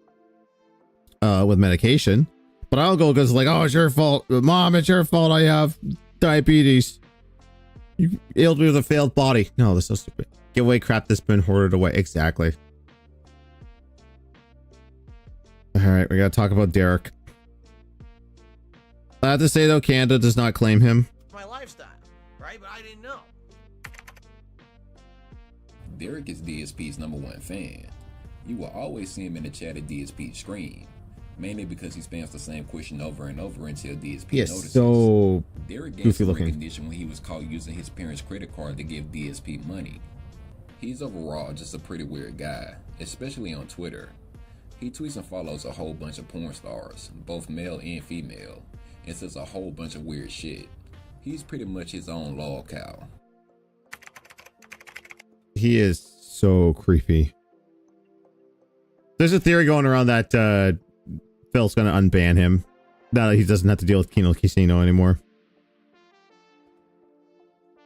with medication. But I'll go because like, oh, it's your fault, Mom. It's your fault. I have diabetes. You ailed me with a failed body. No, this is so stupid. Give away crap that's been hoarded away. Exactly. All right, we gotta talk about Derek. I have to say though, Canada does not claim him. My lifestyle, right? But I didn't know. Derek is DSP's #1 fan. You will always see him in the chat at DSP's stream, mainly because he spams the same question over and over until DSP notices. So Derek gained some recognition when he was caught using his parents' credit card to give DSP money. He's overall just a pretty weird guy, especially on Twitter. He tweets and follows a whole bunch of porn stars, both male and female, and says a whole bunch of weird shit. He's pretty much his own log cow. He is so creepy. There's a theory going around that Phil's gonna unban him now that he doesn't have to deal with Kino Casino anymore.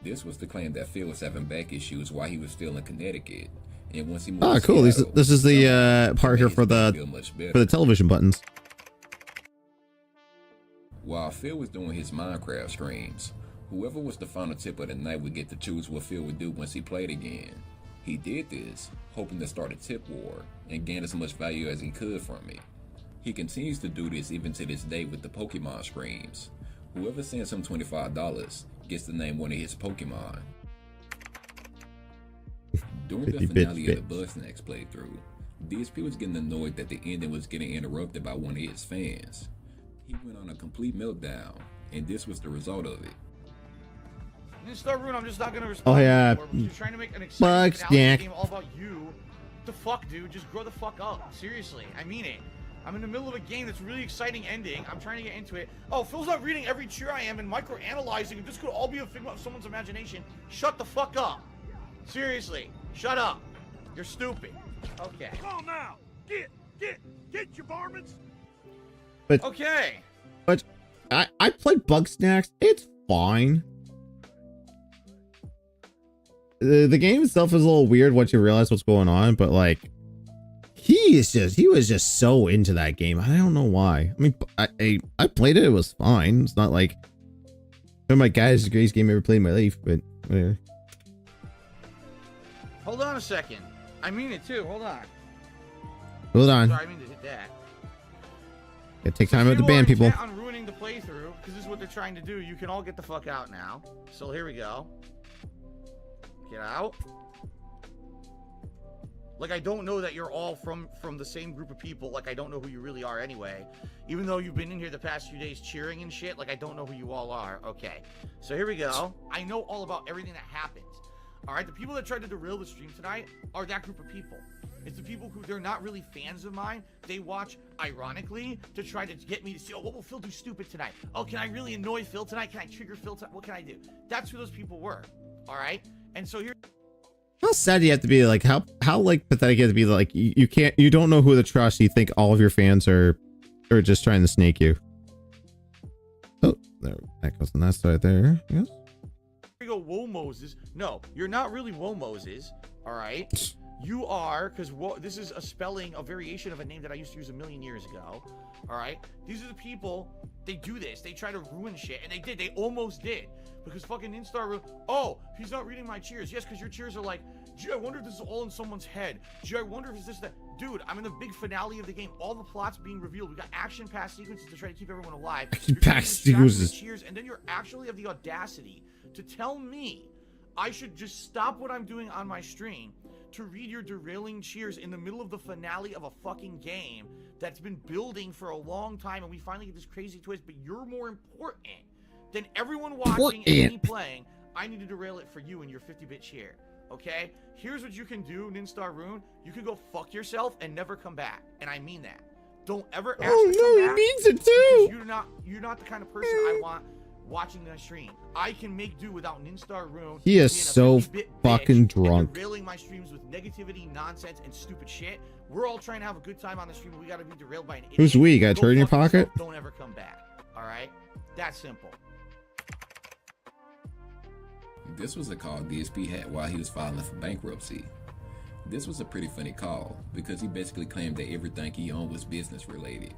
This was the claim that Phil was having back issues while he was still in Connecticut, and once he moved Oh, to cool. Seattle, This is the part here for the television buttons. While Phil was doing his Minecraft streams, whoever was the final tip of the night would get to choose what Phil would do once he played again. He did this, hoping to start a tip war and gain as much value as he could from it. He continues to do this even to this day with the Pokemon streams. Whoever sends him $25 gets to name one of his Pokemon. During the finale of the Bugsnax playthrough, DSP was getting annoyed that the ending was getting interrupted by one of his fans. He went on a complete meltdown, and this was the result of it. I'm just not gonna respond. Oh yeah, You're trying to make an exciting Bugsnax game all about you. What the fuck, dude? Just grow the fuck up. Seriously, I mean it. I'm in the middle of a game that's really exciting ending. I'm trying to get into it. Oh, Phil's not reading every cheer I am and micro-analyzing, and this could all be a figment of someone's imagination. Shut the fuck up. Seriously, shut up. You're stupid. Okay. Come on now. Get your varmints. But okay. But I played Bugsnax. It's fine. The game itself is a little weird once you realize what's going on, but like he was just so into that game. I don't know why. I mean, I played it. It was fine. It's not like, oh my God, it's the greatest game I ever played in my life, but whatever. Hold on a second. I mean it too. Hold on. Hold on. Sorry, I mean to hit that. Yeah, take time out to ban people. On ruining the playthrough, because this is what they're trying to do. You can all get the fuck out now. So here we go. Get out. Like, I don't know that you're all from the same group of people. Like, I don't know who you really are anyway. Even though you've been in here the past few days cheering and shit, like, I don't know who you all are. Okay. So here we go. I know all about everything that happens. All right? The people that tried to derail the stream tonight are that group of people. It's the people who, they're not really fans of mine. They watch, ironically, to try to get me to see, oh, what will Phil do stupid tonight? Oh, can I really annoy Phil tonight? Can I trigger Phil tonight? What can I do? That's who those people were. All right? And so here... How sad do you have to be? Like, how like pathetic you have to be? Like, you don't know who to trust. You think all of your fans are just trying to snake you. Oh, there, that goes on that side there. Yes. Here you go, Whoa Moses. No, you're not really Whoa Moses. All right? You are, because this is a spelling, a variation of a name that I used to use a million years ago. All right? These are the people, they do this. They try to ruin shit, and they did. They almost did. Because fucking Instar, oh, he's not reading my cheers. Yes, because your cheers are like, gee, I wonder if this is all in someone's head. Gee, I wonder if it's this, that. Dude, I'm in the big finale of the game. All the plots being revealed. We got action pass sequences to try to keep everyone alive. Pass sequences. Cheers, and then you're actually have the audacity to tell me I should just stop what I'm doing on my stream to read your derailing cheers in the middle of the finale of a fucking game that's been building for a long time, and we finally get this crazy twist, but you're more important than everyone watching and me playing. I need to derail it for you and your 50-bit cheer, okay? Here's what you can do, Ninstar Rune. You can go fuck yourself and never come back, and I mean that. Don't ever ask to come back. He means it too. You're not the kind of person I want watching the stream. I can make do without Ninstar Rune. He is so fucking drunk. Derailing my streams with negativity, nonsense, and stupid shit. We're all trying to have a good time on the stream. We got to be derailed by an idiot. Who's we? Got a turd in your pocket? Don't ever come back. All right? That's simple. This was a call DSP had while he was filing for bankruptcy. This was a pretty funny call because he basically claimed that everything he owned was business related.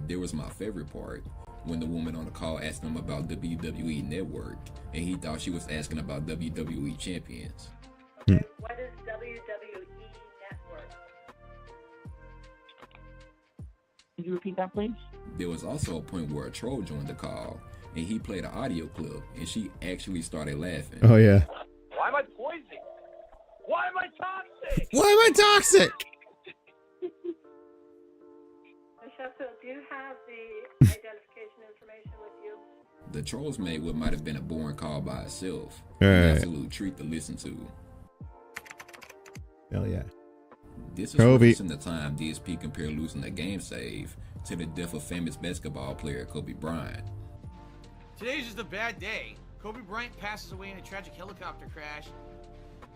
There was my favorite part, when the woman on the call asked him about WWE Network, and he thought she was asking about WWE Champions. What is WWE Network? Could you repeat that, please? There was also a point where a troll joined the call, and he played an audio clip, and she actually started laughing. Oh, yeah. Why am I poisoned? Why am I toxic? Why am I toxic? Sheffield, do you have the identification information with you? The trolls made what might have been a boring call by itself. Right. An absolute treat to listen to. Hell yeah. This is in the time DSP compared losing a game save to the death of famous basketball player Kobe Bryant. Today's just a bad day. Kobe Bryant passes away in a tragic helicopter crash.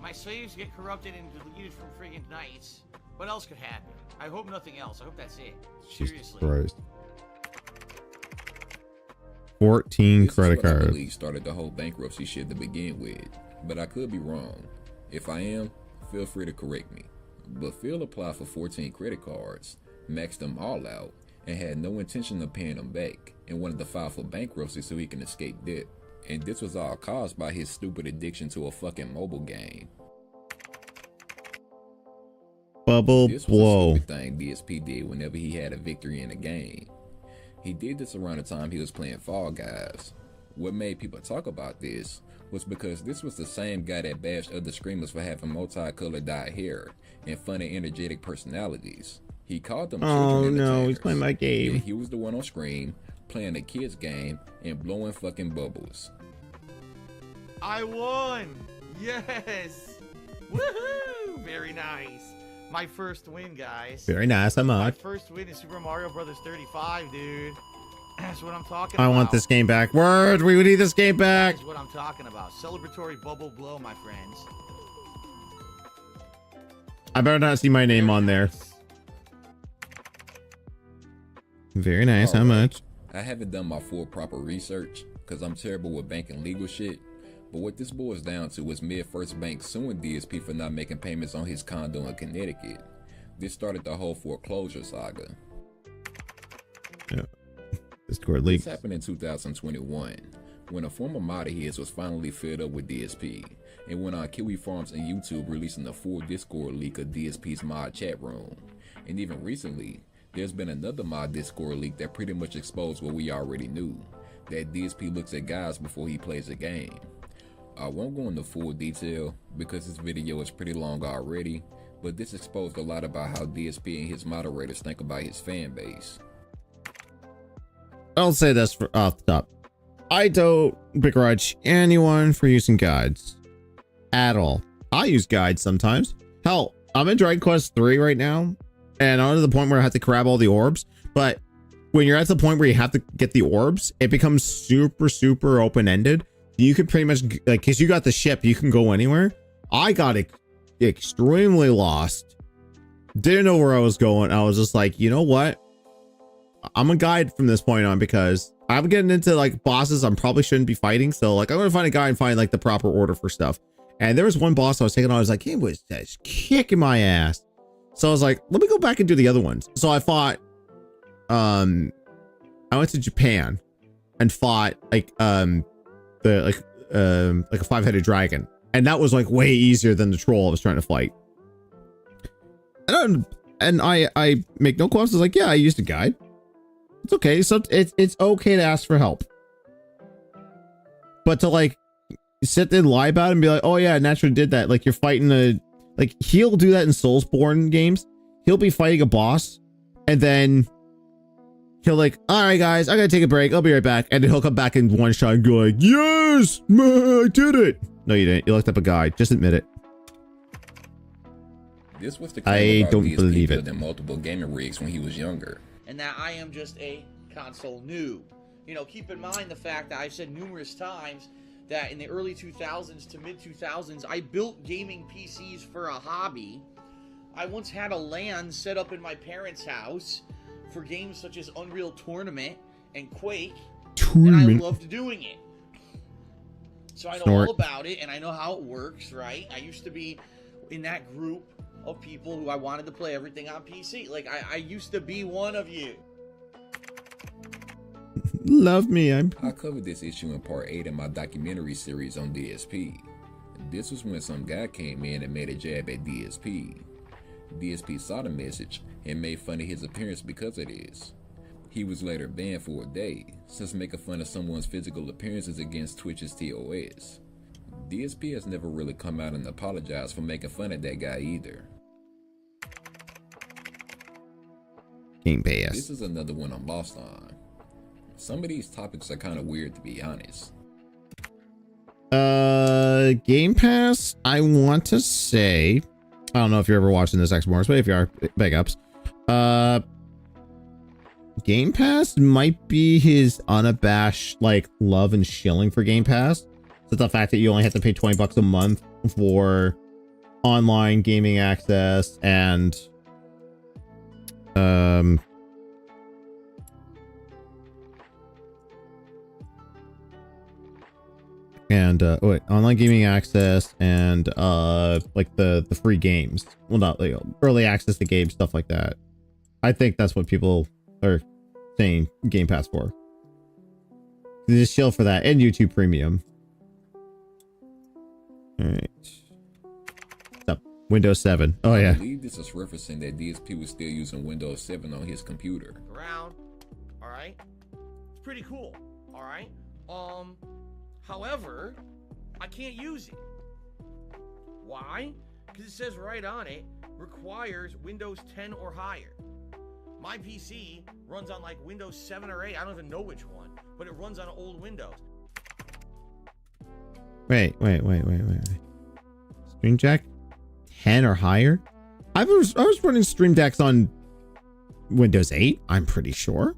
My saves get corrupted and deleted from friggin' Knights. What else could happen? I hope nothing else. I hope that's it. Seriously. Christ. 14 credit cards. I believe started the whole bankruptcy shit to begin with, but I could be wrong. If I am, feel free to correct me. But Phil applied for 14 credit cards, maxed them all out, and had no intention of paying them back, and wanted to file for bankruptcy so he can escape debt. And this was all caused by his stupid addiction to a fucking mobile game. Bubble this blow. Was a stupid thing DSP did whenever he had a victory in a game. He did this around the time he was playing Fall Guys. What made people talk about this was because this was the same guy that bashed other streamers for having multicolored dyed hair and funny energetic personalities. He called them children no, he's playing my game. He was the one on screen playing a kid's game and blowing fucking bubbles. I won! Yes! Woohoo! Very nice. My first win, guys. Very nice. I'm My on. first win is Super Mario Brothers 35, dude. That's what I'm talking about. I want this game back. Word, we need this game back. That's what I'm talking about. Celebratory bubble blow, my friends. I better not see my name on there. Very nice. How much? I haven't done my full proper research because I'm terrible with banking legal shit. But what this boils down to is Mid-First Bank suing DSP for not making payments on his condo in Connecticut. This started the whole foreclosure saga. Yeah. Discord leaks. This happened in 2021, When a former mod of his was finally fed up with DSP and went on Kiwi Farms and YouTube releasing the full Discord leak of DSP's mod chat room. And even recently, there's been another mod Discord leak that pretty much exposed what we already knew, that DSP looks at guys before he plays a game. I won't go into full detail because this video is pretty long already, but this exposed a lot about how DSP and his moderators think about his fan base. I'll say this off the top. I don't begrudge anyone for using guides at all. I use guides sometimes. Hell, I'm in Dragon Quest 3 right now, and I'm to the point where I have to grab all the orbs. But when you're at the point where you have to get the orbs, it becomes super open-ended. You could pretty much, like, because you got the ship, you can go anywhere. I got extremely lost. Didn't know where I was going. I was just like, you know what? I'm a guide from this point on because I'm getting into like bosses I probably shouldn't be fighting. So like I'm gonna find a guy and find like the proper order for stuff. And there was one boss I was taking on. I was like, he was just kicking my ass. So I was like, let me go back and do the other ones. So I fought. I went to Japan and fought like a 5-headed dragon, and that was like way easier than the troll I was trying to fight. And I make no qualms. I was like, yeah, I used a guide. It's okay. So it's okay to ask for help. But to like sit there and lie about it and be like, oh yeah, I naturally did that. Like you're fighting like he'll do that in Soulsborne games. He'll be fighting a boss and then he'll like, all right guys, I gotta take a break. I'll be right back. And then he'll come back in one shot and go like, yes, I did it. No, you didn't. You looked up a guide. Just admit it. This was the I don't believe it. In multiple gaming rigs when he was younger. And that I am just a console noob. You know, keep in mind the fact that I've said numerous times that in the early 2000s to mid 2000s, I built gaming PCs for a hobby. I once had a LAN set up in my parents' house for games such as Unreal Tournament and Quake. And I loved doing it. So I know all about it and I know how it works, right? I used to be in that group of people who I wanted to play everything on PC. Like, I used to be one of you. Love me. I covered this issue in part 8 of my documentary series on DSP. This was when some guy came in and made a jab at DSP. DSP saw the message and made fun of his appearance because of this. He was later banned for a day, since making fun of someone's physical appearances against Twitch's TOS. DSP has never really come out and apologized for making fun of that guy either. Game Pass. This is another one I'm lost on. Some of these topics are kind of weird, to be honest. Game Pass, I want to say, I don't know if you're ever watching this X-Morris, but if you are, big ups. Game Pass might be his unabashed like love and shilling for Game Pass. So the fact that you only have to pay $20 a month for online gaming access and online gaming access and like the free games. Well, not like early access to games, stuff like that. I think that's what people are saying Game Pass for. Just chill for that and YouTube Premium. All right. What's up? Windows 7. Oh yeah. I believe this is referencing that DSP was still using Windows 7 on his computer. Around. All right. It's pretty cool. All right. However, I can't use it. Why? Because it says right on it, requires Windows 10 or higher. My PC runs on like Windows 7 or 8. I don't even know which one, but it runs on old Windows. Wait. Stream Deck 10 or higher? I was running Stream Decks on Windows 8, I'm pretty sure.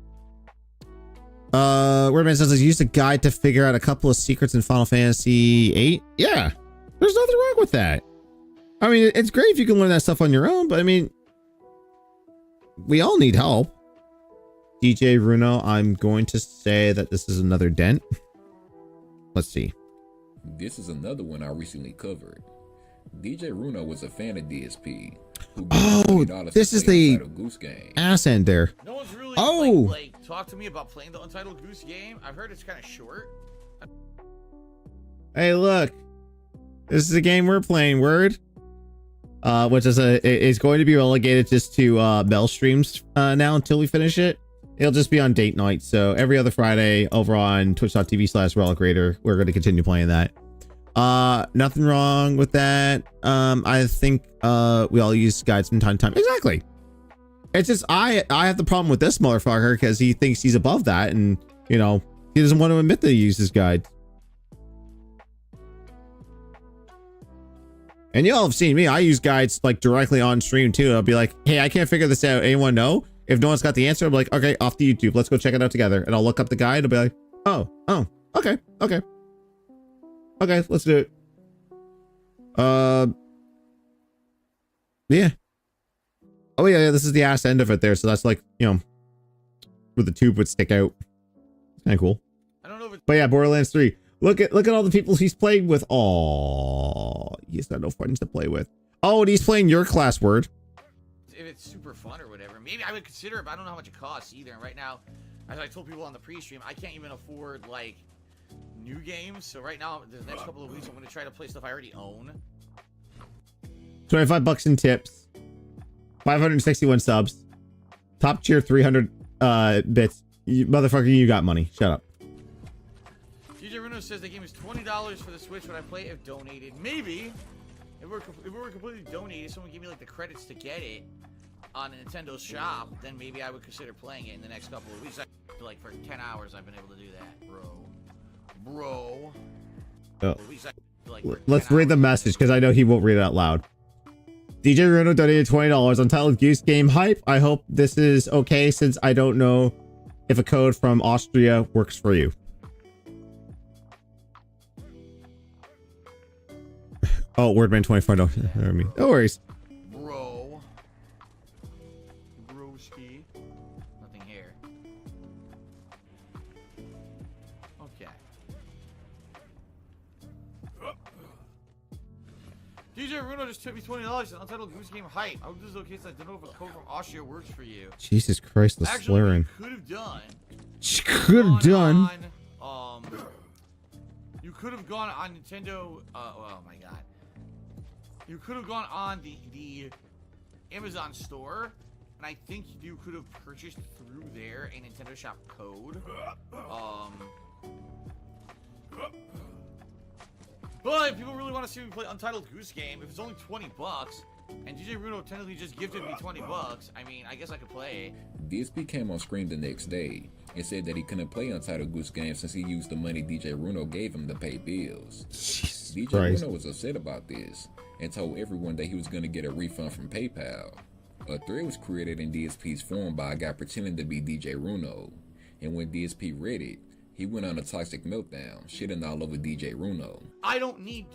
Wordman says I used a guide to figure out a couple of secrets in Final Fantasy 8. Yeah, there's nothing wrong with that. I mean, it's great if you can learn that stuff on your own, but I mean, we all need help. DJ Runo, I'm going to say that this is another dent. Let's see. This is another one I recently covered. DJ Runo was a fan of DSP. Oh, this is the Goose Game. ass end there. No one's really like talk to me about playing the Untitled Goose Game. I've heard it's kind of short. Hey, look. This is a game we're playing, Word. Which is going to be relegated just to Bell streams now until we finish it. It'll just be on date night. So every other Friday over on twitch.tv/Relic Raider, we're going to continue playing that. Nothing wrong with that. I think we all use guides from time to time. Exactly. It's just I have the problem with this motherfucker because he thinks he's above that, and you know, he doesn't want to admit that he uses guides. And y'all have seen me. I use guides like directly on stream too. I'll be like, hey, I can't figure this out. Anyone know? If no one's got the answer, I'm like, okay, off to YouTube. Let's go check it out together. And I'll look up the guide. I'll be like, oh, okay, let's do it. Yeah. Oh yeah, this is the ass end of it there. So that's like, you know, where the tube would stick out. Kind of cool. I don't know if it's... But yeah, Borderlands 3. Look at all the people he's played with. Oh, he's got no friends to play with. Oh, and he's playing your class, Word. If it's super fun or whatever, maybe I would consider it, but I don't know how much it costs either. And right now, as I told people on the pre-stream, I can't even afford like new games. So right now, the next couple of weeks, I'm going to try to play stuff I already own. $25 in tips. 561 subs. Top tier 300 bits. Motherfucker, you got money. Shut up. DJ Runo says the game is $20 for the Switch when I play if donated. Maybe. If it were completely donated, someone gave me like the credits to get it on a Nintendo shop, then maybe I would consider playing it in the next couple of weeks. Like for 10 hours, I've been able to do that, bro. Oh. Let's read the message because I know he won't read it out loud. DJ Runo donated $20. Untitled Goose Game Hype. I hope this is okay since I don't know if a code from Austria works for you. Oh, Wordman 25. No worries. Broski. Nothing here. Okay. DJ Runo just took me $20 in Untitled Goose Game Hype. I hope this is okay since I don't know if a code from Austria works for you. Jesus Christ, the swearing. You could have done. You could have gone on Nintendo. Oh my god. You could have gone on the Amazon store, and I think you could have purchased through there a Nintendo Shop code. But if people really want to see me play Untitled Goose Game, if it's only $20, and DJ Runo technically just gifted me $20, I mean, I guess I could play. DSP came on screen the next day and said that he couldn't play Untitled Goose Game since he used the money DJ Runo gave him to pay bills. DJ Runo was upset about this and told everyone that he was going to get a refund from PayPal. A thread was created in DSP's forum by a guy pretending to be DJ Runo, and when DSP read it, he went on a toxic meltdown, shitting all over DJ Runo. I don't need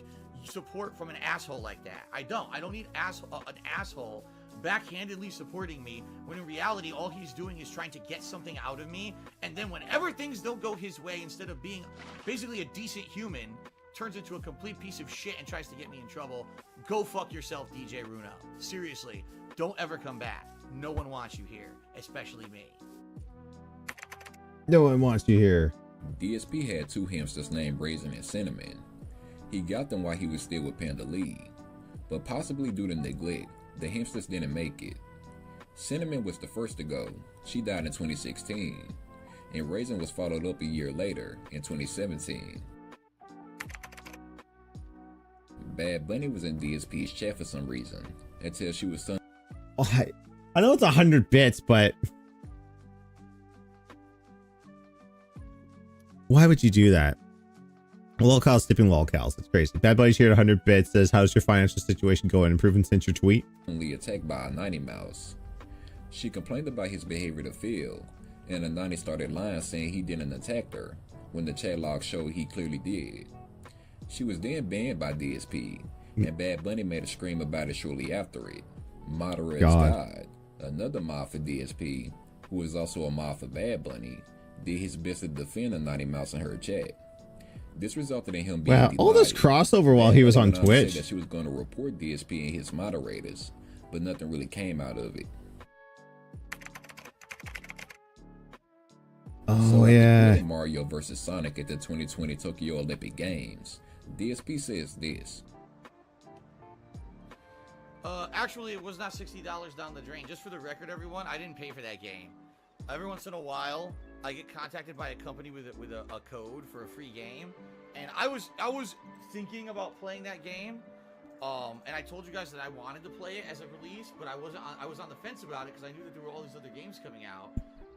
support from an asshole like that. I don't need an asshole backhandedly supporting me when in reality all he's doing is trying to get something out of me, and then whenever things don't go his way, instead of being basically a decent human, turns into a complete piece of shit and tries to get me in trouble. Go fuck yourself, DJ Runo. Seriously, don't ever come back. No one wants you here, especially me. No one wants you here. DSP had two hamsters named Raisin and Cinnamon. He got them while he was still with Panda Lee, but possibly due to neglect, the hamsters didn't make it. Cinnamon was the first to go. She died in 2016, and Raisin was followed up a year later in 2017. Bad Bunny was in DSP's chat for some reason until she was I know it's 100 bits, but why would you do that? Lolcal's tipping lolcals. It's crazy. Bad Bunny's here at 100 bits. Says, how's your financial situation going? Improving since your tweet? Only attacked by a 90 mouse. She complained about his behavior to Phil, and the 90 started lying saying he didn't attack her, when the chat log showed he clearly did. She was then banned by DSP, and Bad Bunny made a scream about it shortly after it. Moderate God, another mod for DSP, who is also a mod for Bad Bunny, did his best to defend the 90 mouse in her chat. This resulted in him being wow, all this crossover while he was on Twitch. That she was going to report DSP and his moderators, but nothing really came out of it. Oh, so yeah. after Mario vs. Sonic at the 2020 Tokyo Olympic Games, DSP says this. Actually, it was not $60 down the drain. Just for the record, everyone, I didn't pay for that game. Every once in a while, I get contacted by a company with a code for a free game, and I was thinking about playing that game. And I told you guys that I wanted to play it as a release, but I was on the fence about it because I knew that there were all these other games coming out.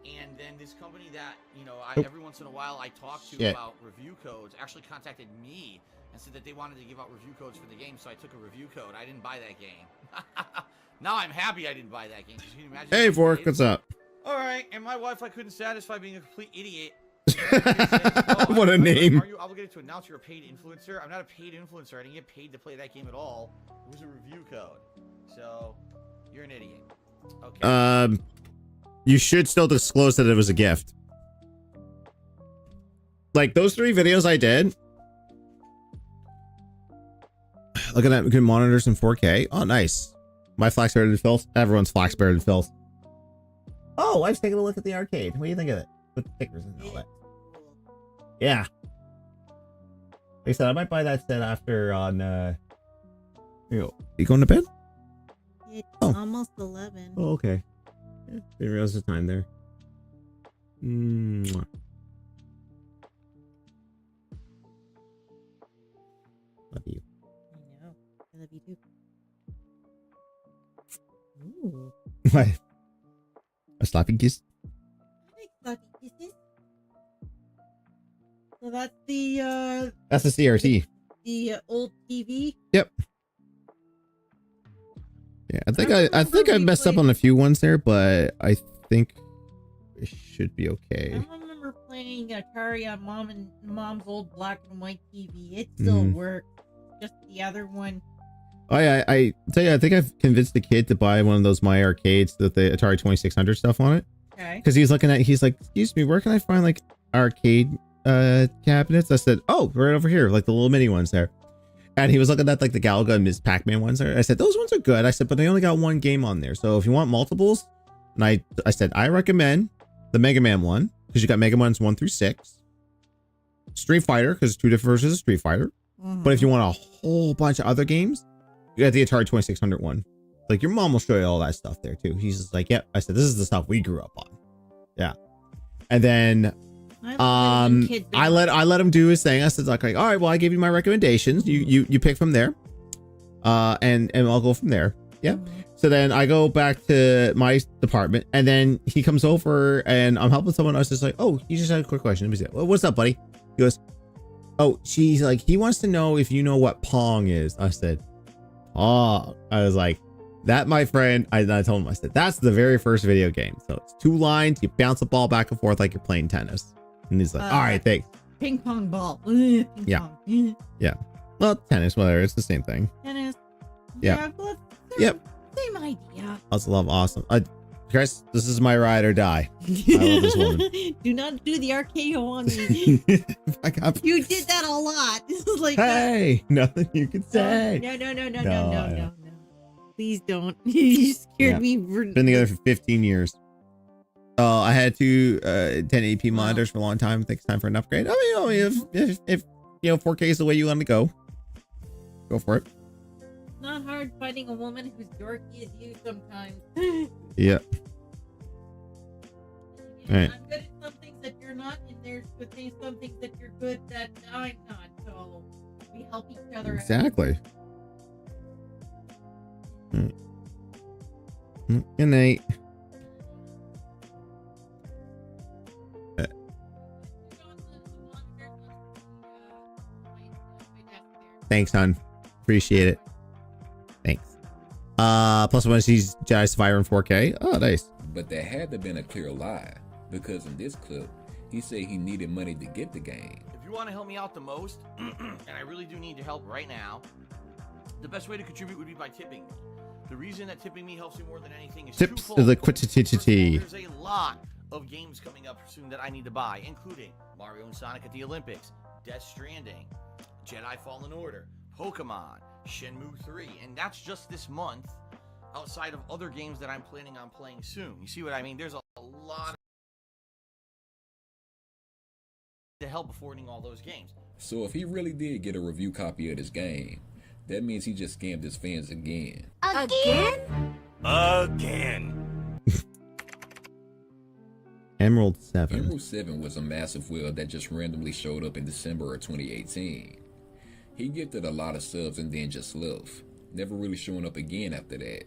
And then this company that, you know, every once in a while I talk to about review codes actually contacted me and said that they wanted to give out review codes for the game, so I took a review code. I didn't buy that game. Now I'm happy I didn't buy that game. Can you imagine? Hey, Vork, what's up? All right, and my wife I couldn't satisfy being a complete idiot. What a name. Are you obligated to announce you're a paid influencer? I'm not a paid influencer. I didn't get paid to play that game at all. It was a review code. So, you're an idiot. Okay. You should still disclose that it was a gift. Like, those 3 videos I did. Looking at good monitors in 4K. Oh, nice. My flax bearded filth. Everyone's flax bearded filth. Oh, wife's taking a look at the arcade. What do you think of it? With stickers and all that. Yeah. Like I said, I might buy that set after on you going to bed? It's almost 11. Oh, okay. Yeah, didn't realize the time there. Mwah. Love you. I know. I love you too. Ooh. What? A slapping kiss? Sloppy kisses. So that's the That's the CRT. the old TV. Yep. Yeah, I think I messed up on a few ones there, but I think it should be okay. I remember playing Atari on mom's old black and white TV. It still worked. Just the other one. Oh yeah, I tell you, I think I've convinced the kid to buy one of those My Arcades with the Atari 2600 stuff on it. Okay. Because he's looking at, he's like, excuse me, where can I find like arcade cabinets? I said, oh, right over here, like the little mini ones there. And he was looking at like the Galaga and Ms. Pac-Man ones there. I said, those ones are good. I said, but I only got one game on there. So if you want multiples, and I said, I recommend the Mega Man one, because you got Mega Man's 1 through 6. Street Fighter, because 2 different versions of Street Fighter. But if you want a whole bunch of other games, you got the Atari 2600 one. Like, your mom will show you all that stuff there too. He's just like, yep. I said, this is the stuff we grew up on. Yeah. And then I let him do his thing. I said, like, all right, well, I gave you my recommendations. You pick from there. And I'll go from there. Yeah. So then I go back to my department, and then he comes over and I'm helping someone. I was just like, oh, he just had a quick question. He said, well, what's up, buddy? He goes, oh, she's like, he wants to know if you know what Pong is. I said, oh, I was like, that, my friend, I told him, I said, that's the very first video game. So it's 2 lines, you bounce the ball back and forth like you're playing tennis. And he's like, all right, thanks. Ping pong ball. Ping Yeah. pong. Yeah. Well, tennis, whatever. It's the same thing. Tennis. Yeah. Well, Yep. same idea. Also love awesome. Chris, this is my ride or die. I love this woman. Do not do the RKO on me. You did that a lot. Like, hey, nothing you can say. No. Please don't. You scared me. Been together for 15 years. I had 2 1080p monitors for a long time. I think it's time for an upgrade. I mean, if you know 4K is the way you want to go for it. It's not hard finding a woman who's dorky as you sometimes. Yeah. All right. I'm good at some things that you're not, and there's some things that you're good that I'm not. So we help each other out. Exactly. Good night. Thanks, hon. Appreciate it. Thanks. Plus one sees Jedi Survivor in 4K. Oh, nice. But there had to have been a clear lie, because in this clip, he said he needed money to get the game. If you want to help me out the most, and I really do need your help right now, the best way to contribute would be by tipping me. The reason that tipping me helps me more than anything is Tips twofold. of the quantity. There's a lot of games coming up soon that I need to buy, including Mario and Sonic at the Olympics, Death Stranding, Jedi Fallen Order, Pokemon, Shenmue 3, and that's just this month, outside of other games that I'm planning on playing soon. You see what I mean? There's a lot of to help affording all those games. So if he really did get a review copy of this game, that means he just scammed his fans again. Again? Again. Emerald 7. Emerald 7 was a massive whale that just randomly showed up in December of 2018. He gifted a lot of subs and then just left, never really showing up again after that.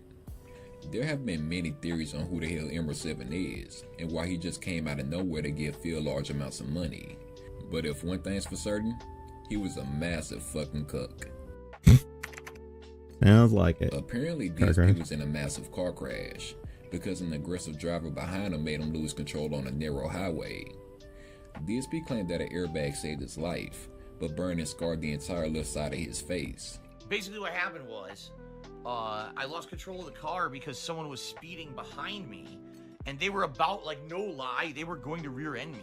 There have been many theories on who the hell Emerald 7 is, and why he just came out of nowhere to give Phil large amounts of money. But if one thing's for certain, he was a massive fucking cuck. Sounds like it. Apparently DSP was in a massive car crash, because an aggressive driver behind him made him lose control on a narrow highway. DSP claimed that an airbag saved his life, but burned and scarred the entire left side of his face. Basically what happened was, I lost control of the car because someone was speeding behind me, and they were about, like, no lie, they were going to rear end me.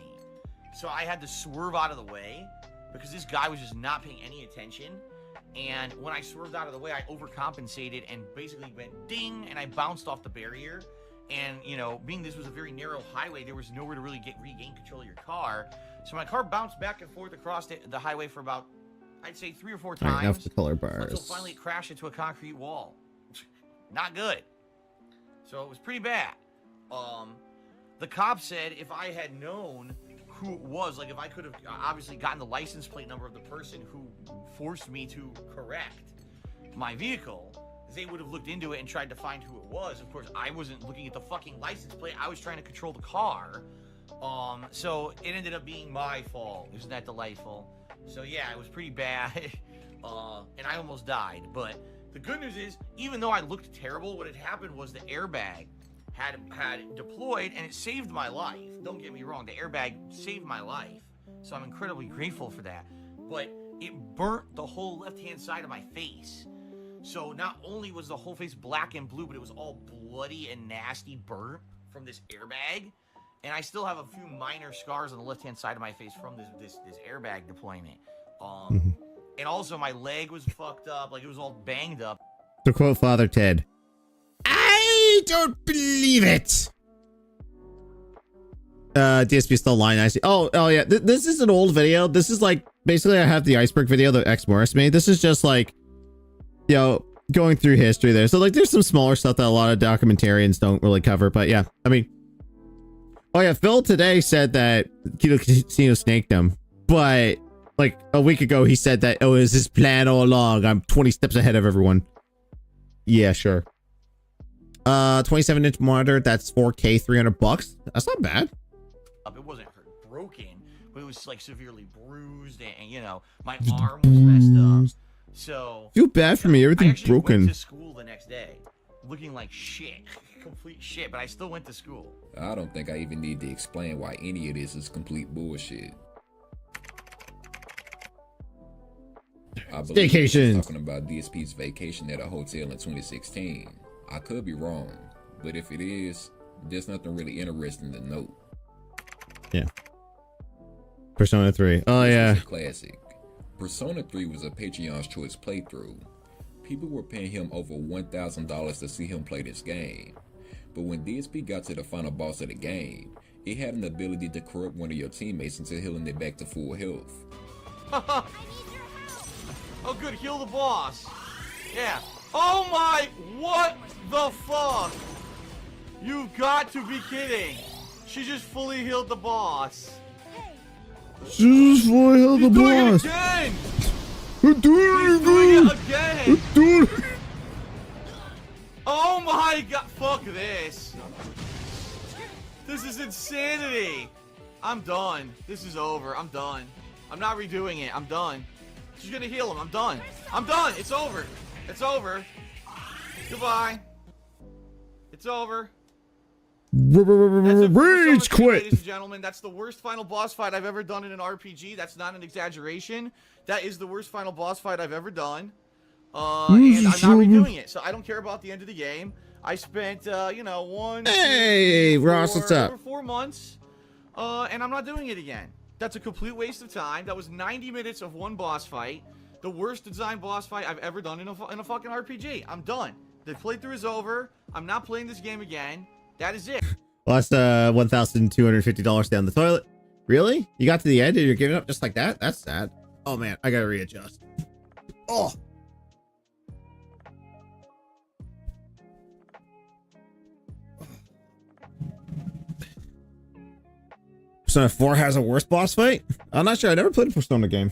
So I had to swerve out of the way because this guy was just not paying any attention. And when I swerved out of the way, I overcompensated and basically went ding, and I bounced off the barrier. And, you know, being this was a very narrow highway, there was nowhere to really regain control of your car. So my car bounced back and forth across the highway for about, I'd say 3 or 4 times. Enough the color bars. Until finally it crashed into a concrete wall. Not good. So it was pretty bad. The cop said if I had known who it was, like if I could have obviously gotten the license plate number of the person who forced me to correct my vehicle, they would have looked into it and tried to find who it was. Of course, I wasn't looking at the fucking license plate. I was trying to control the car. So it ended up being my fault. Isn't that delightful? So yeah, it was pretty bad. And I almost died. But the good news is, even though I looked terrible, what had happened was the airbag had deployed and it saved my life. Don't get me wrong, the airbag saved my life. So I'm incredibly grateful for that. But it burnt the whole left-hand side of my face. So not only was the whole face black and blue, but it was all bloody and nasty burnt from this airbag. And I still have a few minor scars on the left-hand side of my face from this airbag deployment. And also my leg was fucked up, like it was all banged up. To quote Father Ted, I don't believe it. DSP still lying. I see. Oh yeah. This is an old video. This is like, basically I have the iceberg video that X Morris made. This is just like, you know, going through history there. So like there's some smaller stuff that a lot of documentarians don't really cover, but yeah, I mean, oh yeah, Phil today said that Kilo Casino snaked him, but like a week ago he said that, oh, it was his plan all along. I'm 20 steps ahead of everyone. Yeah, sure. 27-inch monitor, that's 4K, $300. That's not bad. It wasn't broken, but it was like severely bruised, and you know, my arm was messed up. So feel bad for me. Everything's broken. I went to school the next day, looking like shit, complete shit, but I still went to school. I don't think I even need to explain why any of this is complete bullshit. I believe Staycation. talking about DSP's vacation at a hotel in 2016. I could be wrong, but if it is, there's nothing really interesting to note. Yeah. Persona 3. Oh yeah. Classic. Persona 3 was a Patreon's Choice playthrough. People were paying him over $1,000 to see him play this game. But when DSP got to the final boss of the game, it had an ability to corrupt one of your teammates into healing it back to full health. Oh good, heal the boss. Yeah. Oh my, what the fuck? You've got to be kidding. She just fully healed the boss. She just fully healed the boss. Again. We're doing it again. We're doing it. Oh my god, fuck this. This is insanity. I'm done. This is over. I'm done. I'm not redoing it. I'm done. She's gonna heal him. I'm done. I'm done. It's over. It's over. Goodbye. It's over. Rage quit. Ladies and gentlemen, that's the worst final boss fight I've ever done in an RPG. That's not an exaggeration. That is the worst final boss fight I've ever done. And I'm not redoing it. So I don't care about the end of the game. I spent, you know, 1, Hey, 2, Ross, what's up? 4 months. And I'm not doing it again. That's a complete waste of time. That was 90 minutes of one boss fight. The worst designed boss fight I've ever done in a fucking RPG. I'm done. The playthrough is over. I'm not playing this game again. That is it. Well, that's $1,250 down the toilet. Really? You got to the end and you're giving up just like that? That's sad. Oh man, I gotta readjust. Oh. Persona 4 has a worse boss fight? I'm not sure. I never played a Persona game.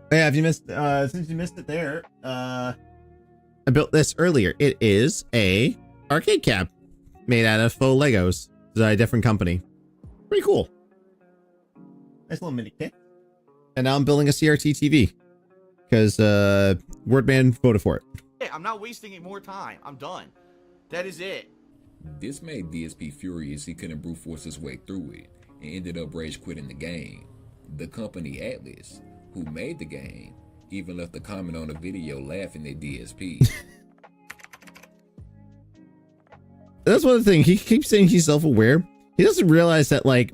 Yeah, if you missed, since you missed it there, I built this earlier. It is a arcade cab made out of faux Legos. It's a different company. Pretty cool. Nice little mini kit. And now I'm building a CRT TV because Wordman voted for it. Hey, I'm not wasting any more time. I'm done. That is it. This made DSP furious he couldn't brute force his way through it and ended up rage quitting the game. The company Atlas, who made the game, even left a comment on the video laughing at DSP. That's one thing. He keeps saying he's self-aware. He doesn't realize that, like,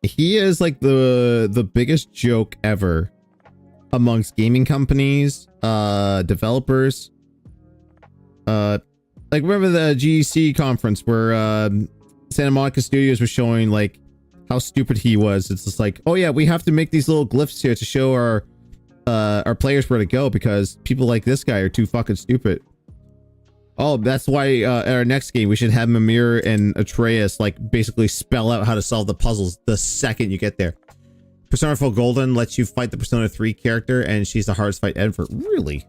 he is like the biggest joke ever amongst gaming companies, developers. Like, remember the GEC conference where Santa Monica Studios was showing like how stupid he was. It's just like, oh yeah, we have to make these little glyphs here to show our players where to go because people like this guy are too fucking stupid. Oh, that's why at our next game we should have Mimir and Atreus like basically spell out how to solve the puzzles the second you get there. Persona 4 Golden lets you fight the Persona 3 character and she's the hardest fight ever. Really?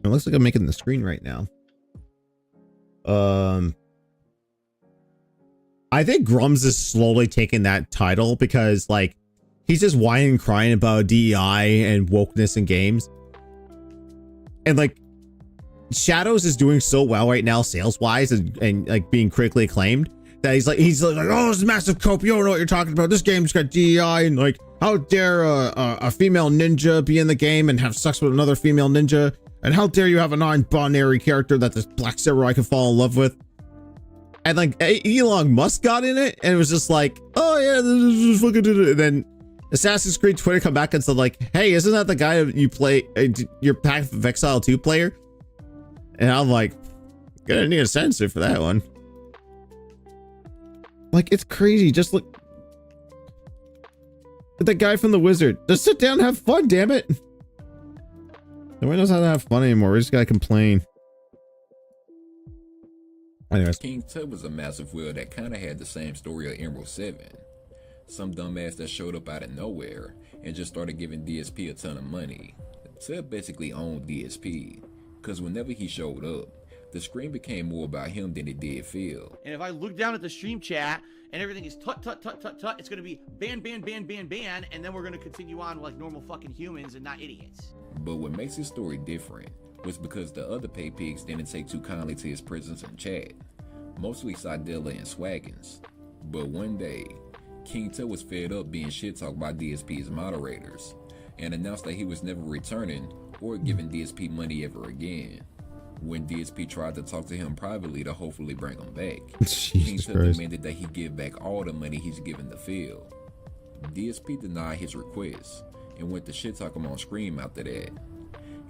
It looks like I'm making the screen right now. I think Grums is slowly taking that title because like he's just whining and crying about DEI and wokeness in games. And like Shadows is doing so well right now sales wise and like being critically acclaimed that he's like oh, this is massive cope, you don't know what you're talking about, this game's got DEI and like how dare a female ninja be in the game and have sex with another female ninja, and how dare you have a non-binary character that this black samurai can fall in love with. And like Elon Musk got in it and it was just like, oh yeah, this is fucking, and then Assassin's Creed Twitter come back and said like, hey, isn't that the guy you play your Path of Exile 2 player? And I'm like, gonna need a censor for that one. Like, it's crazy. Just look at the guy from The Wizard. Just sit down and have fun, damn it. No one knows how to have fun anymore. We just gotta complain. Anyways. King Tut was a massive wheel that kind of had the same story of Emerald 7. Some dumbass that showed up out of nowhere and just started giving DSP a ton of money. Tut basically owned DSP, because whenever he showed up, the screen became more about him than it did Phil. And if I look down at the stream chat and everything is tut tut tut tut tut, it's gonna be ban ban ban ban ban, and then we're gonna continue on like normal fucking humans and not idiots. But what makes his story different was because the other pay pigs didn't take too kindly to his presence in chat, mostly Sidella and Swaggins. But one day, King Tut was fed up being shit-talked by DSP's moderators and announced that he was never returning or giving DSP money ever again. When DSP tried to talk to him privately to hopefully bring him back, King Tut demanded that he give back all the money he's given to Phil. DSP denied his request and went to shit-talk him on Scream after that.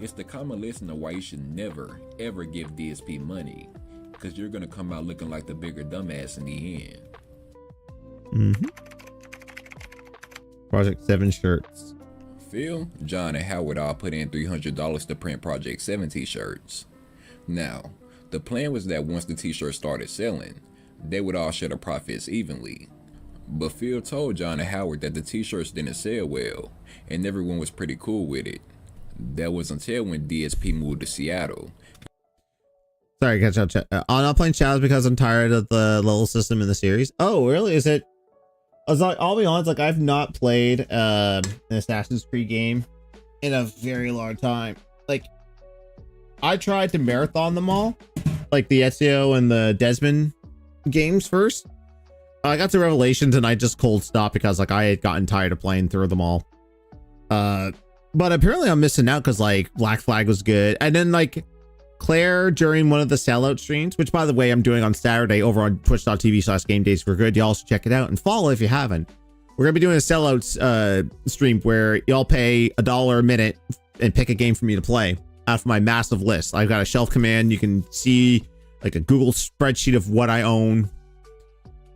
It's the common lesson of why you should never, ever give DSP money, because you're gonna come out looking like the bigger dumbass in the end. Project 7 shirts. Phil, John, and Howard all put in $300 to print Project 7 t-shirts. Now, the plan was that once the t-shirts started selling, they would all share the profits evenly. But Phil told John and Howard that the t-shirts didn't sell well, and everyone was pretty cool with it. That was until when DSP moved to Seattle. Sorry, catch up. I'm not playing Shadows because I'm tired of the level system in the series. Oh, really? Is it? I'll be honest, like I've not played an Assassin's Creed game in a very long time. Like I tried to marathon them all, like the Ezio and the Desmond games first. I got to Revelations and I just cold stopped because like I had gotten tired of playing through them all. But apparently I'm missing out because like Black Flag was good, and then like Claire during one of the sellout streams, which by the way I'm doing on Saturday over on twitch.tv/gamedays for good. Y'all should check it out and follow if you haven't. We're gonna be doing a sellouts stream where y'all pay $1 a minute and pick a game for me to play out of my massive list. I've got a shelf command. You can see like a Google spreadsheet of what I own,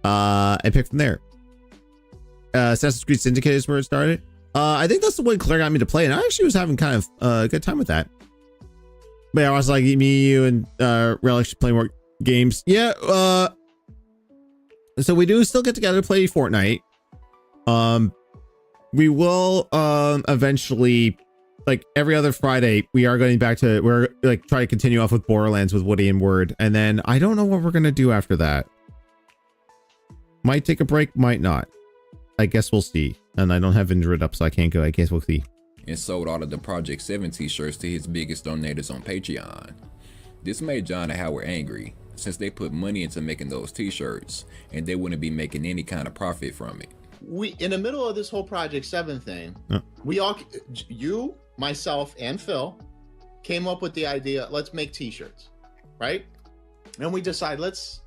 and pick from there. Assassin's Creed Syndicate is where it started. I think that's the one Claire got me to play, and I actually was having kind of a good time with that. But yeah, I was like, me, you, and Relic should play more games. Yeah, so we do still get together to play Fortnite. We will eventually, like every other Friday, we're like try to continue off with Borderlands with Woody and Word, and then I don't know what we're gonna do after that. Might take a break, might not. I guess we'll see. And I don't have Injured up, so I can't go. I guess we'll see. And sold all of the Project 7 t-shirts to his biggest donators on Patreon. This made John and Howard angry, since they put money into making those t-shirts, and they wouldn't be making any kind of profit from it. We, in the middle of this whole Project 7 thing, we all, you, myself, and Phil, came up with the idea, let's make t-shirts, right? And we decide, let's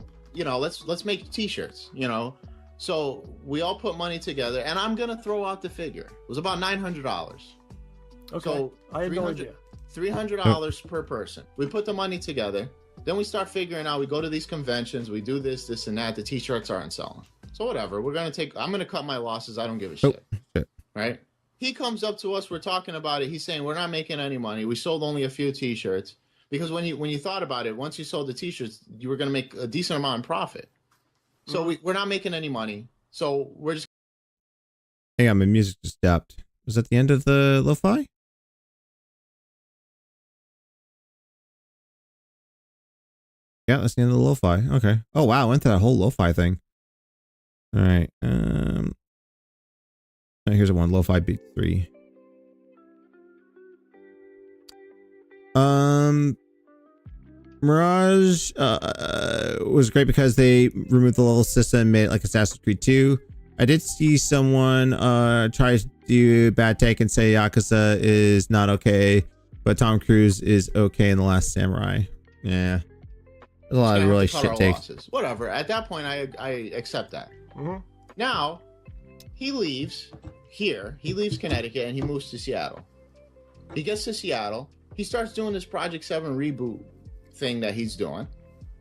make t-shirts, So we all put money together, and I'm gonna throw out the figure. It was about $900. Okay, so I had no idea. $300 per person. We put the money together. Then we start figuring out. We go to these conventions. We do this, and that. The t-shirts aren't selling. So whatever. I'm gonna cut my losses. I don't give a shit. Right? He comes up to us. We're talking about it. He's saying we're not making any money. We sold only a few t-shirts because when you thought about it, once you sold the t-shirts, you were gonna make a decent amount of profit. So we're not making any money. So we're just. Hang on, my music just stopped. Was that the end of the lo-fi? Yeah, that's the end of the lo-fi. Okay. Oh wow, I went to that whole lo-fi thing. All right. Here's one. Lo-fi beat 3. Mirage was great because they removed the level system and made it like Assassin's Creed 2. I did see someone try to do bad take and say Yakuza is not okay, but Tom Cruise is okay in The Last Samurai. Yeah. There's a lot of really shit takes. Whatever. At that point, I accept that. Now, he leaves here. He leaves Connecticut and he moves to Seattle. He gets to Seattle. He starts doing this Project 7 reboot thing that he's doing,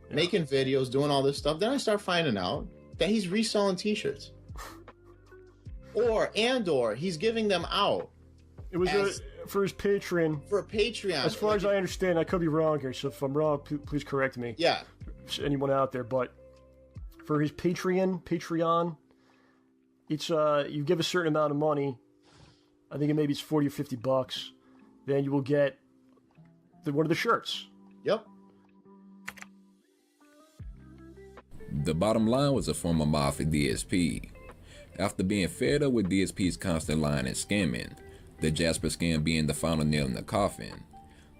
making videos, doing all this stuff. Then I start finding out that he's reselling t-shirts. Or he's giving them out. It was for his Patreon. For Patreon. As far as I understand, I could be wrong here, so if I'm wrong, please correct me. Yeah. Anyone out there, but for his Patreon, it's you give a certain amount of money. I think maybe it's $40 or $50. Then you will get one of the shirts. Yep. The bottom line was a former mod for DSP. After being fed up with DSP's constant lying and scamming, the Jasper scam being the final nail in the coffin,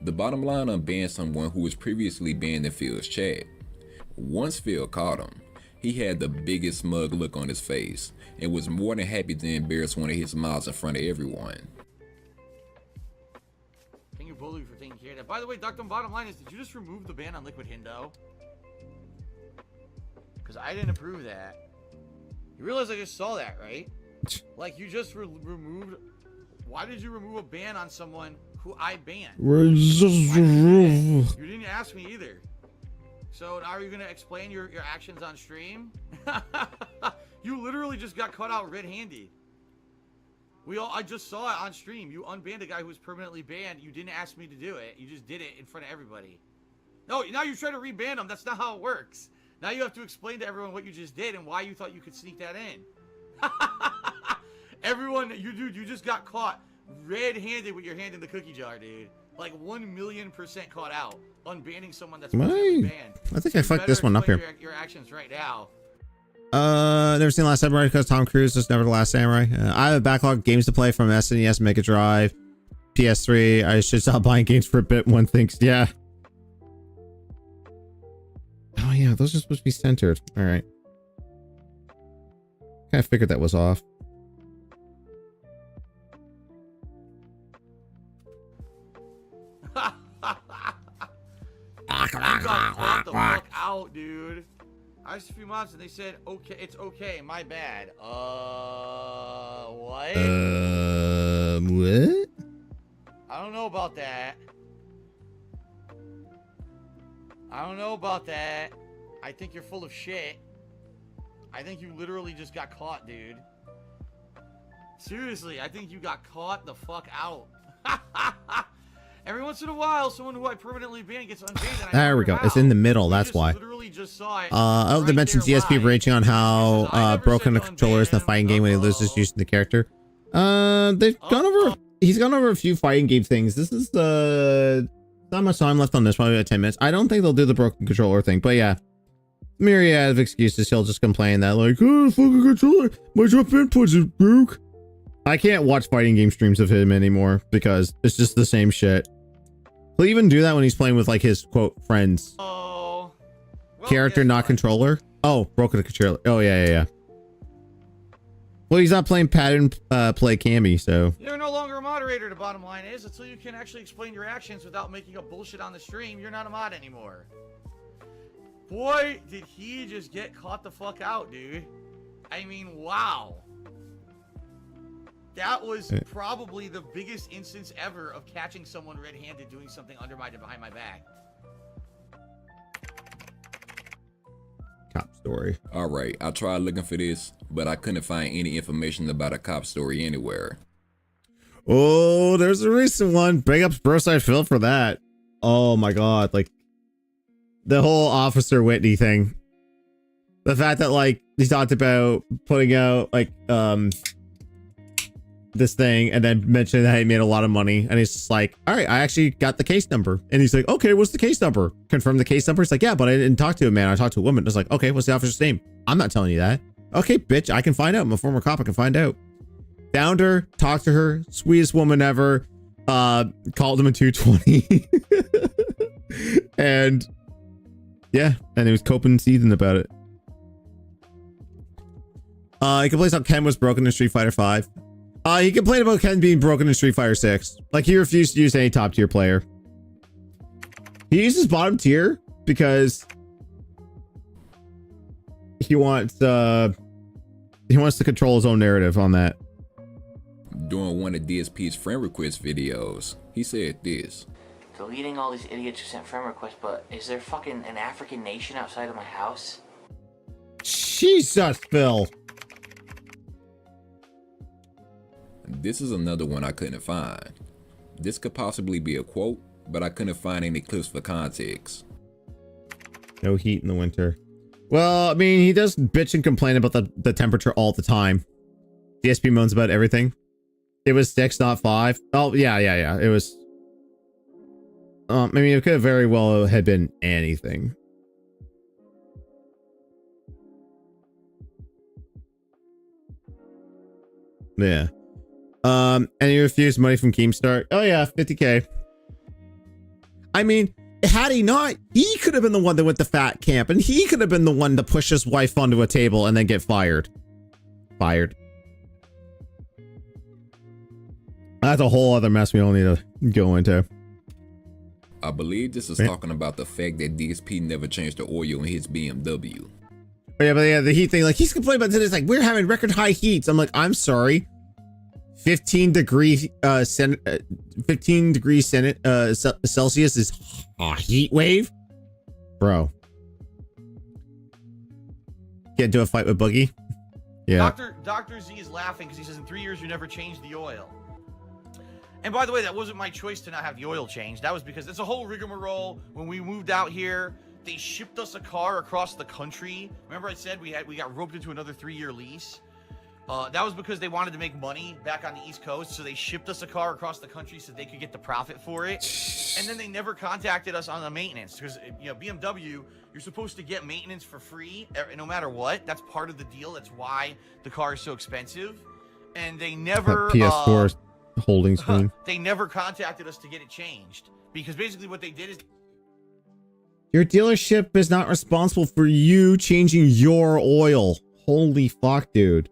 the bottom line unbanned someone who was previously banned in Phil's chat. Once Phil caught him, he had the biggest smug look on his face and was more than happy to embarrass one of his mods in front of everyone. Thank you, Bully, for taking care of that. By the way, Dr. Bottom line is, did you just remove the ban on Liquid Hindo? Because I didn't approve that. You realize I just saw that, right? Like, you just removed... Why did you remove a ban on someone who I banned? You didn't ask me either. So now are you going to explain your actions on stream? You literally just got caught out red-handed. I just saw it on stream. You unbanned a guy who was permanently banned. You didn't ask me to do it. You just did it in front of everybody. No, now you're trying to reban him. That's not how it works. Now you have to explain to everyone what you just did and why you thought you could sneak that in. Everyone, you just got caught red-handed with your hand in the cookie jar, dude. Like 1,000,000% caught out. Unbanning someone that's permanently banned. I think I fucked this one up here. Your actions right now. Never seen The Last Samurai because Tom Cruise is never The Last Samurai. I have a backlog of games to play from SNES, Mega Drive, PS3. I should stop buying games for a bit. One thinks, yeah. Oh yeah, those are supposed to be centered. All right. Kind of figured that was off. You got caught the fuck out, dude. I asked a few months and they said, okay, it's okay, my bad. What? What? I don't know about that. I don't know about that. I think you're full of shit. I think you literally just got caught, dude. Seriously, I think you got caught the fuck out. Every once in a while, someone who I permanently ban gets unbanned. There we go. It's in the middle. That's why. Literally just saw it. They mentioned DSP raging on how broken the controller is in the fighting game when he loses using the character. They've gone over. He's gone over a few fighting game things. This is the not much time left on this. Probably about 10 minutes. I don't think they'll do the broken controller thing, but yeah, myriad of excuses. He'll just complain that like, oh, fucking controller, my drop inputs is broke. I can't watch fighting game streams of him anymore because it's just the same shit. He'll even do that when he's playing with like his quote friends. Oh. Well, Character, not controller. Oh, broken controller. Oh yeah. Well, he's not playing pattern play Cammy, so. You're no longer a moderator, the bottom line is. Until you can actually explain your actions without making up bullshit on the stream, you're not a mod anymore. Boy, did he just get caught the fuck out, dude. I mean, wow. That was probably the biggest instance ever of catching someone red-handed doing something behind my back. Cop story. All right, I tried looking for this, but I couldn't find any information about a cop story anywhere. Oh, there's a recent one. Big ups Broside Phil for that. Oh my god, like the whole Officer Whitney thing. The fact that like he talked about putting out like this thing and then mentioned that he made a lot of money, and he's just like, all right, I actually got the case number. And he's like, okay, what's the case number? Confirm the case number. It's like, yeah, but I didn't talk to a man, I talked to a woman. It's like, okay, what's the officer's name? I'm not telling you that. Okay, bitch, I can find out. I'm a former cop, I can find out. Found her, talked to her, sweetest woman ever. Called him a 220. And yeah, and he was coping and seething about it. He complains how Ken was broken in Street Fighter 5. He complained about Ken being broken in Street Fighter 6. Like, he refused to use any top tier player. He uses bottom tier because he wants to control his own narrative on that. During one of DSP's friend request videos, he said this. Deleting all these idiots who sent friend requests, but is there fucking an African nation outside of my house? Jesus, Phil. This is another one I couldn't find. This could possibly be a quote, but I couldn't find any clips for context. No heat in the winter. Well, I mean, he does bitch and complain about the temperature all the time. DSP moans about everything. It was 6, not 5. Oh, yeah. It was... I mean, it could have very well had been anything. Yeah. And he refused money from Keemstar. Oh yeah, 50K. I mean, had he not, he could have been the one that went to fat camp, and he could have been the one to push his wife onto a table and then get fired. That's a whole other mess we don't need to go into. I believe this is talking about the fact that DSP never changed the oil in his BMW. Yeah, but yeah, the heat thing, like he's complaining about this, like we're having record high heats. I'm like, I'm sorry. 15 degrees Celsius is a heat wave, bro. Get into a fight with Boogie. Yeah. Dr. Z is laughing because he says in 3 years you never changed the oil. And by the way, that wasn't my choice to not have the oil changed. That was because it's a whole rigmarole. When we moved out here, they shipped us a car across the country. Remember I said we got roped into another 3-year lease? That was because they wanted to make money back on the East Coast, so they shipped us a car across the country so they could get the profit for it. And then they never contacted us on the maintenance because, you know, BMW, you're supposed to get maintenance for free no matter what. That's part of the deal. That's why the car is so expensive. And they never... PS4 holding screen. They never contacted us to get it changed because basically what they did is... Your dealership is not responsible for you changing your oil. Holy fuck, dude.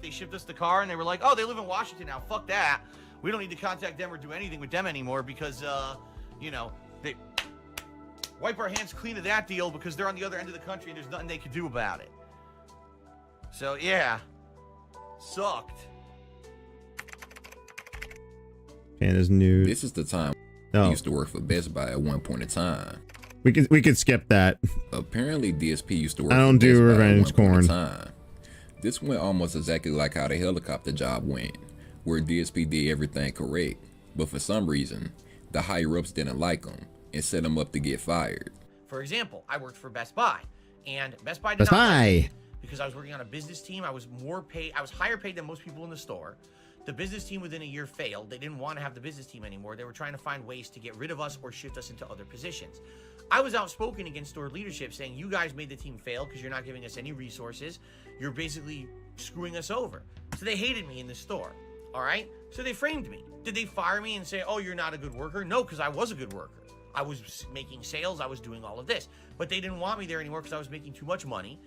They shipped us the car and they were like, oh, they live in Washington now. Fuck that. We don't need to contact them or do anything with them anymore because, you know, they wipe our hands clean of that deal because they're on the other end of the country and there's nothing they could do about it. So, yeah. Sucked. Panda's news. This is the time No. He used to work for Best Buy at one point in time. We could skip that. Apparently, DSP used to work I don't for do Best Buy at revenge one point in corn. time. This went almost exactly like how the helicopter job went, where DSP did everything correct, but for some reason, the higher-ups didn't like him and set him up to get fired. For example, I worked for Best Buy, and Best Buy did Best not like me Buy. because I was working on a business team. I was higher paid than most people in the store. The business team within a year failed. They didn't want to have the business team anymore. They were trying to find ways to get rid of us or shift us into other positions. I was outspoken against store leadership, saying, you guys made the team fail because you're not giving us any resources. You're basically screwing us over. So they hated me in the store. All right? So they framed me. Did they fire me and say, oh, you're not a good worker? No, because I was a good worker. I was making sales. I was doing all of this. But they didn't want me there anymore because I was making too much money.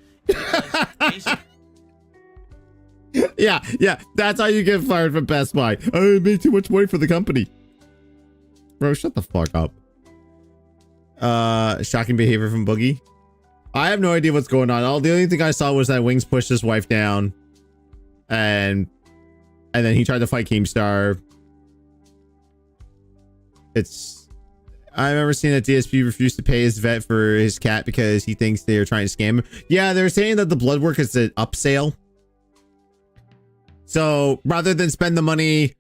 Yeah, that's how you get fired from Best Buy. I made too much money for the company. Bro, shut the fuck up. Shocking behavior from Boogie. I have no idea what's going on. The only thing I saw was that Wings pushed his wife down, and then he tried to fight Keemstar. I remember seeing that DSP refused to pay his vet for his cat because he thinks they are trying to scam him. Yeah, they're saying that the blood work is an upsale. So rather than spend the money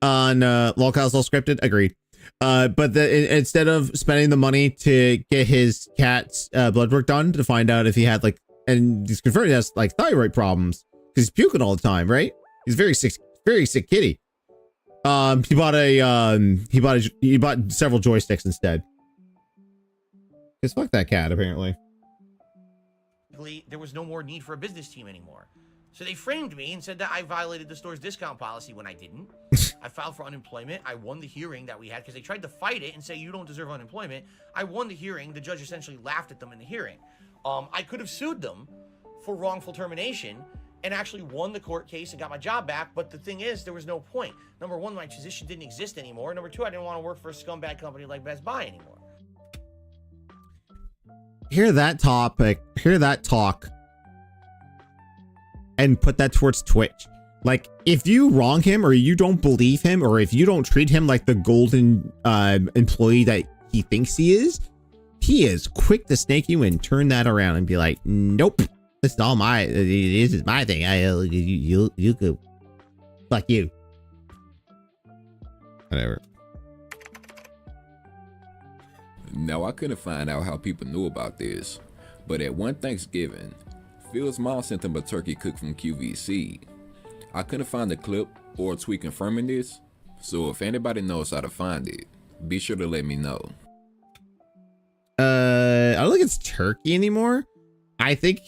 on Lolcal's all scripted, agreed. But instead of spending the money to get his cat's blood work done to find out if he had and he's confirmed he has thyroid problems because he's puking all the time, right? He's a very sick kitty. He bought several joysticks instead. Cause fuck that cat, apparently. There was no more need for a business team anymore. So they framed me and said that I violated the store's discount policy when I didn't. I filed for unemployment. I won the hearing that we had because they tried to fight it and say you don't deserve unemployment. I won the hearing. The judge essentially laughed at them in the hearing. I could have sued them for wrongful termination and actually won the court case and got my job back. But the thing is, there was no point. Number one, my position didn't exist anymore. Number two, I didn't want to work for a scumbag company like Best Buy anymore. Hear that talk, and put that towards Twitch. Like, if you wrong him or you don't believe him or if you don't treat him like the golden employee that he thinks he is quick to snake you and turn that around and be like, nope, this is my thing. You could fuck you. Whatever. Now, I couldn't find out how people knew about this, but at one Thanksgiving, Phil's mom sent him a turkey cooked from QVC. I couldn't find the clip or a tweet confirming this, so if anybody knows how to find it, be sure to let me know. I don't think it's turkey anymore. I think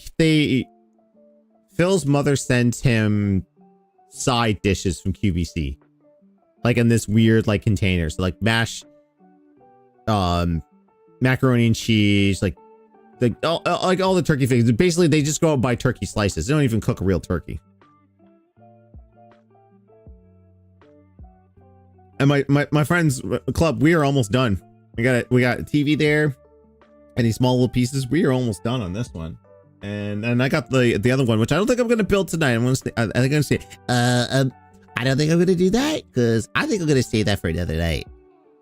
Phil's mother sent him side dishes from QVC, like in this weird container. So mashed macaroni and cheese, all the turkey things. Basically, they just go out and buy turkey slices. They don't even cook a real turkey. And my friends club, we are almost done. We got TV there, and these small little pieces. We are almost done on this one, and I got the other one, which I don't think I'm gonna build tonight. I think I'm gonna say, I don't think I'm gonna do that because I think I'm gonna save that for another night.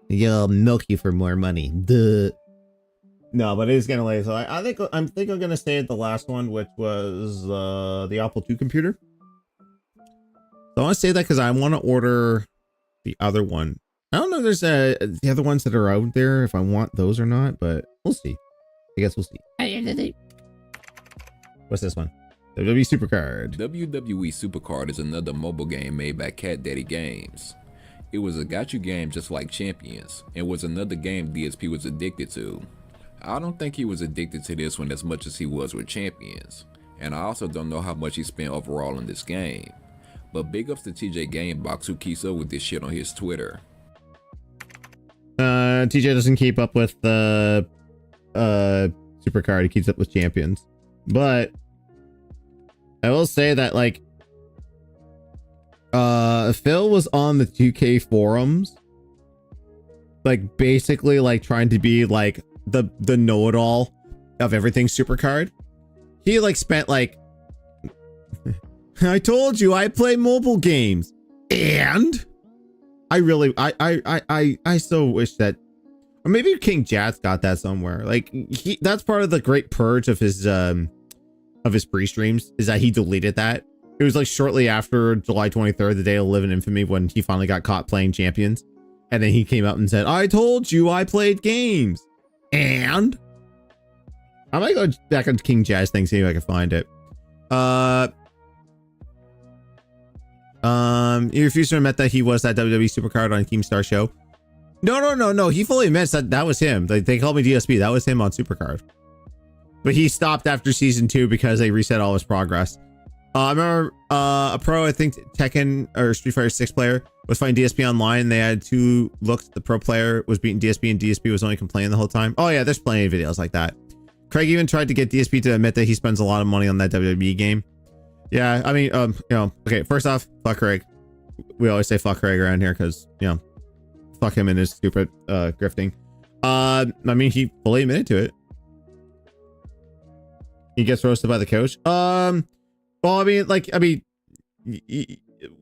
You'll milk you for more money. Duh. No, but it is getting late, so I think I'm gonna save the last one, which was the Apple II computer. So I want to say that because I want to order the other one. I don't know if there's the other ones that are out there, if I want those or not, but we'll see. I guess we'll see. What's this one? WWE Supercard. WWE Supercard is another mobile game made by Cat Daddy Games. It was a gacha game just like Champions, and was another game DSP was addicted to. I don't think he was addicted to this one as much as he was with Champions, and I also don't know how much he spent overall in this game. But big ups to TJ Gamebox who keeps up with this shit on his Twitter. TJ doesn't keep up with the Supercard, he keeps up with Champions. But I will say that Phil was on the 2K forums, basically trying to be the know-it-all of everything Supercard. He spent I told you I play mobile games, and I really, I so wish that, or maybe King Jat's got that somewhere. Like that's part of the great purge of his pre-streams is that he deleted that. It was like shortly after July 23rd, the day of Live in Infamy, when he finally got caught playing Champions. And then he came out and said, I told you I played games. And I might go back on King Jazz thing, see if I can find it. He refused to admit that he was that WWE Supercard on Keemstar show. No. He fully admits that was him. They called me DSP. That was him on Supercard. But he stopped after season 2 because they reset all his progress. I remember a pro, I think Tekken or Street Fighter 6 player was fighting DSP online. They had 2 looks. The pro player was beating DSP and DSP was only complaining the whole time. Oh yeah, there's plenty of videos like that. Craig even tried to get DSP to admit that he spends a lot of money on that WWE game. Yeah, I mean, you know, okay, first off, fuck Craig. We always say fuck Craig around here because, you know, fuck him and his stupid grifting. I mean, he fully admitted to it. He gets roasted by the coach. Well, I mean,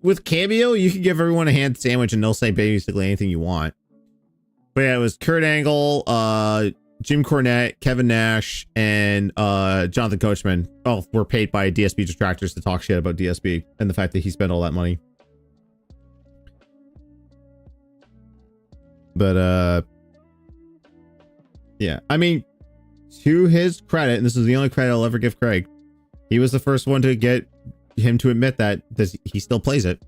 with Cameo, you can give everyone a hand sandwich and they'll say basically anything you want. But yeah, it was Kurt Angle, Jim Cornette, Kevin Nash, and Jonathan Coachman. Oh, were paid by DSP detractors to talk shit about DSP and the fact that he spent all that money. But yeah, I mean, to his credit, and this is the only credit I'll ever give Craig, he was the first one to get him to admit that he still plays it,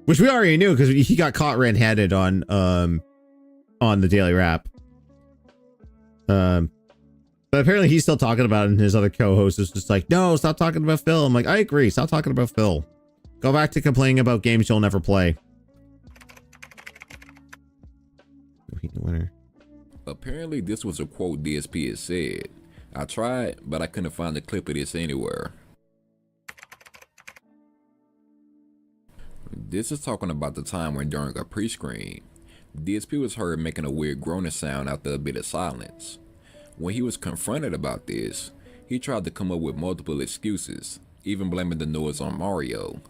which we already knew because he got caught red-handed on the Daily Wrap. But apparently he's still talking about it, and his other co-host is just like, no, stop talking about Phil. I'm like, I agree, stop talking about Phil. Go back to complaining about games you'll never play. Winner. Apparently this was a quote DSP has said. I tried, but I couldn't find a clip of this anywhere. This is talking about the time when during a pre-screen, DSP was heard making a weird groaning sound after a bit of silence. When he was confronted about this, he tried to come up with multiple excuses, even blaming the noise on Mario.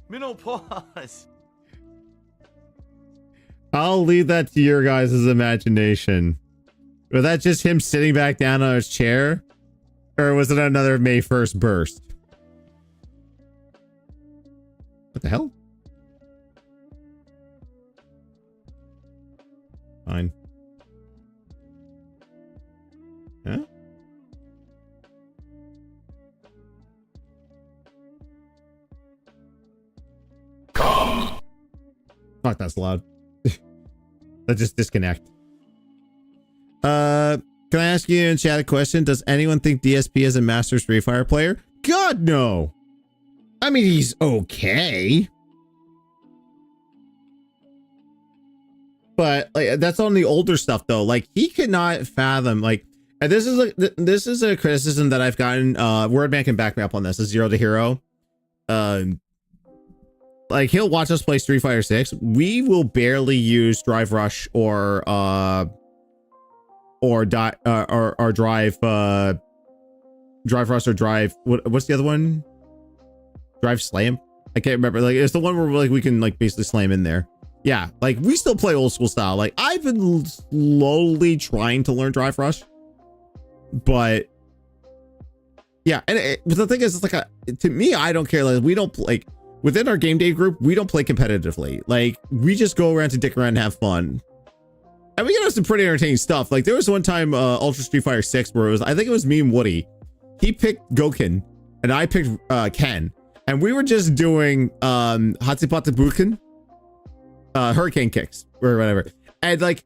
Menopause. I'll leave that to your guys' imagination. Was that just him sitting back down on his chair? Or was it another May 1st burst? What the hell? Fine. Huh? Come. Fuck, that's loud. Let's just disconnect. Can I ask you in chat a question? Does anyone think DSP is a master Street Fighter player? God, no. I mean, he's okay. But like, that's on the older stuff though. Like he cannot fathom like, and this is a criticism that I've gotten. Wordman can back me up on this. Is Zero to Hero. Like he'll watch us play Street Fighter 6. We will barely use Drive Rush or drive Rush or drive. What's the other one? Drive Slam. I can't remember. Like it's the one where like we can like basically slam in there. Yeah, like we still play old school style. Like I've been slowly trying to learn Drive Rush, but yeah. And but the thing is, it's like to me, I don't care. Like we don't like within our game day group, we don't play competitively. Like we just go around to dick around and have fun. And we get some pretty entertaining stuff. Like there was one time Ultra Street Fighter 6 where it was, I think it was me and Woody. He picked Goken and I picked Ken. And we were just doing Hatsupata Buken. Hurricane kicks or whatever. And like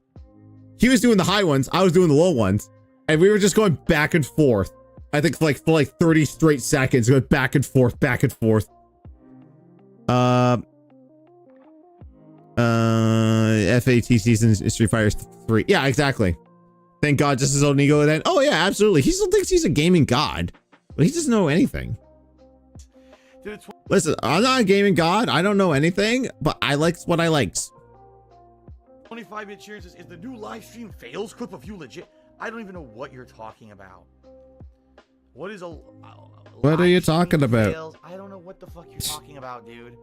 he was doing the high ones, I was doing the low ones. And we were just going back and forth. I think for like 30 straight seconds, going back and forth, back and forth. FAT season Street Fighter 3. Yeah, exactly. Thank God, just his own ego then. Oh yeah, absolutely. He still thinks he's a gaming god, but he doesn't know anything. Listen, I'm not a gaming god. I don't know anything, but I likes what I likes. 25-bit cheering says, is the new live stream fails clip of you legit? I don't even know what you're talking about. What is a what are you talking about? Fails? I don't know what the fuck you're talking about, dude.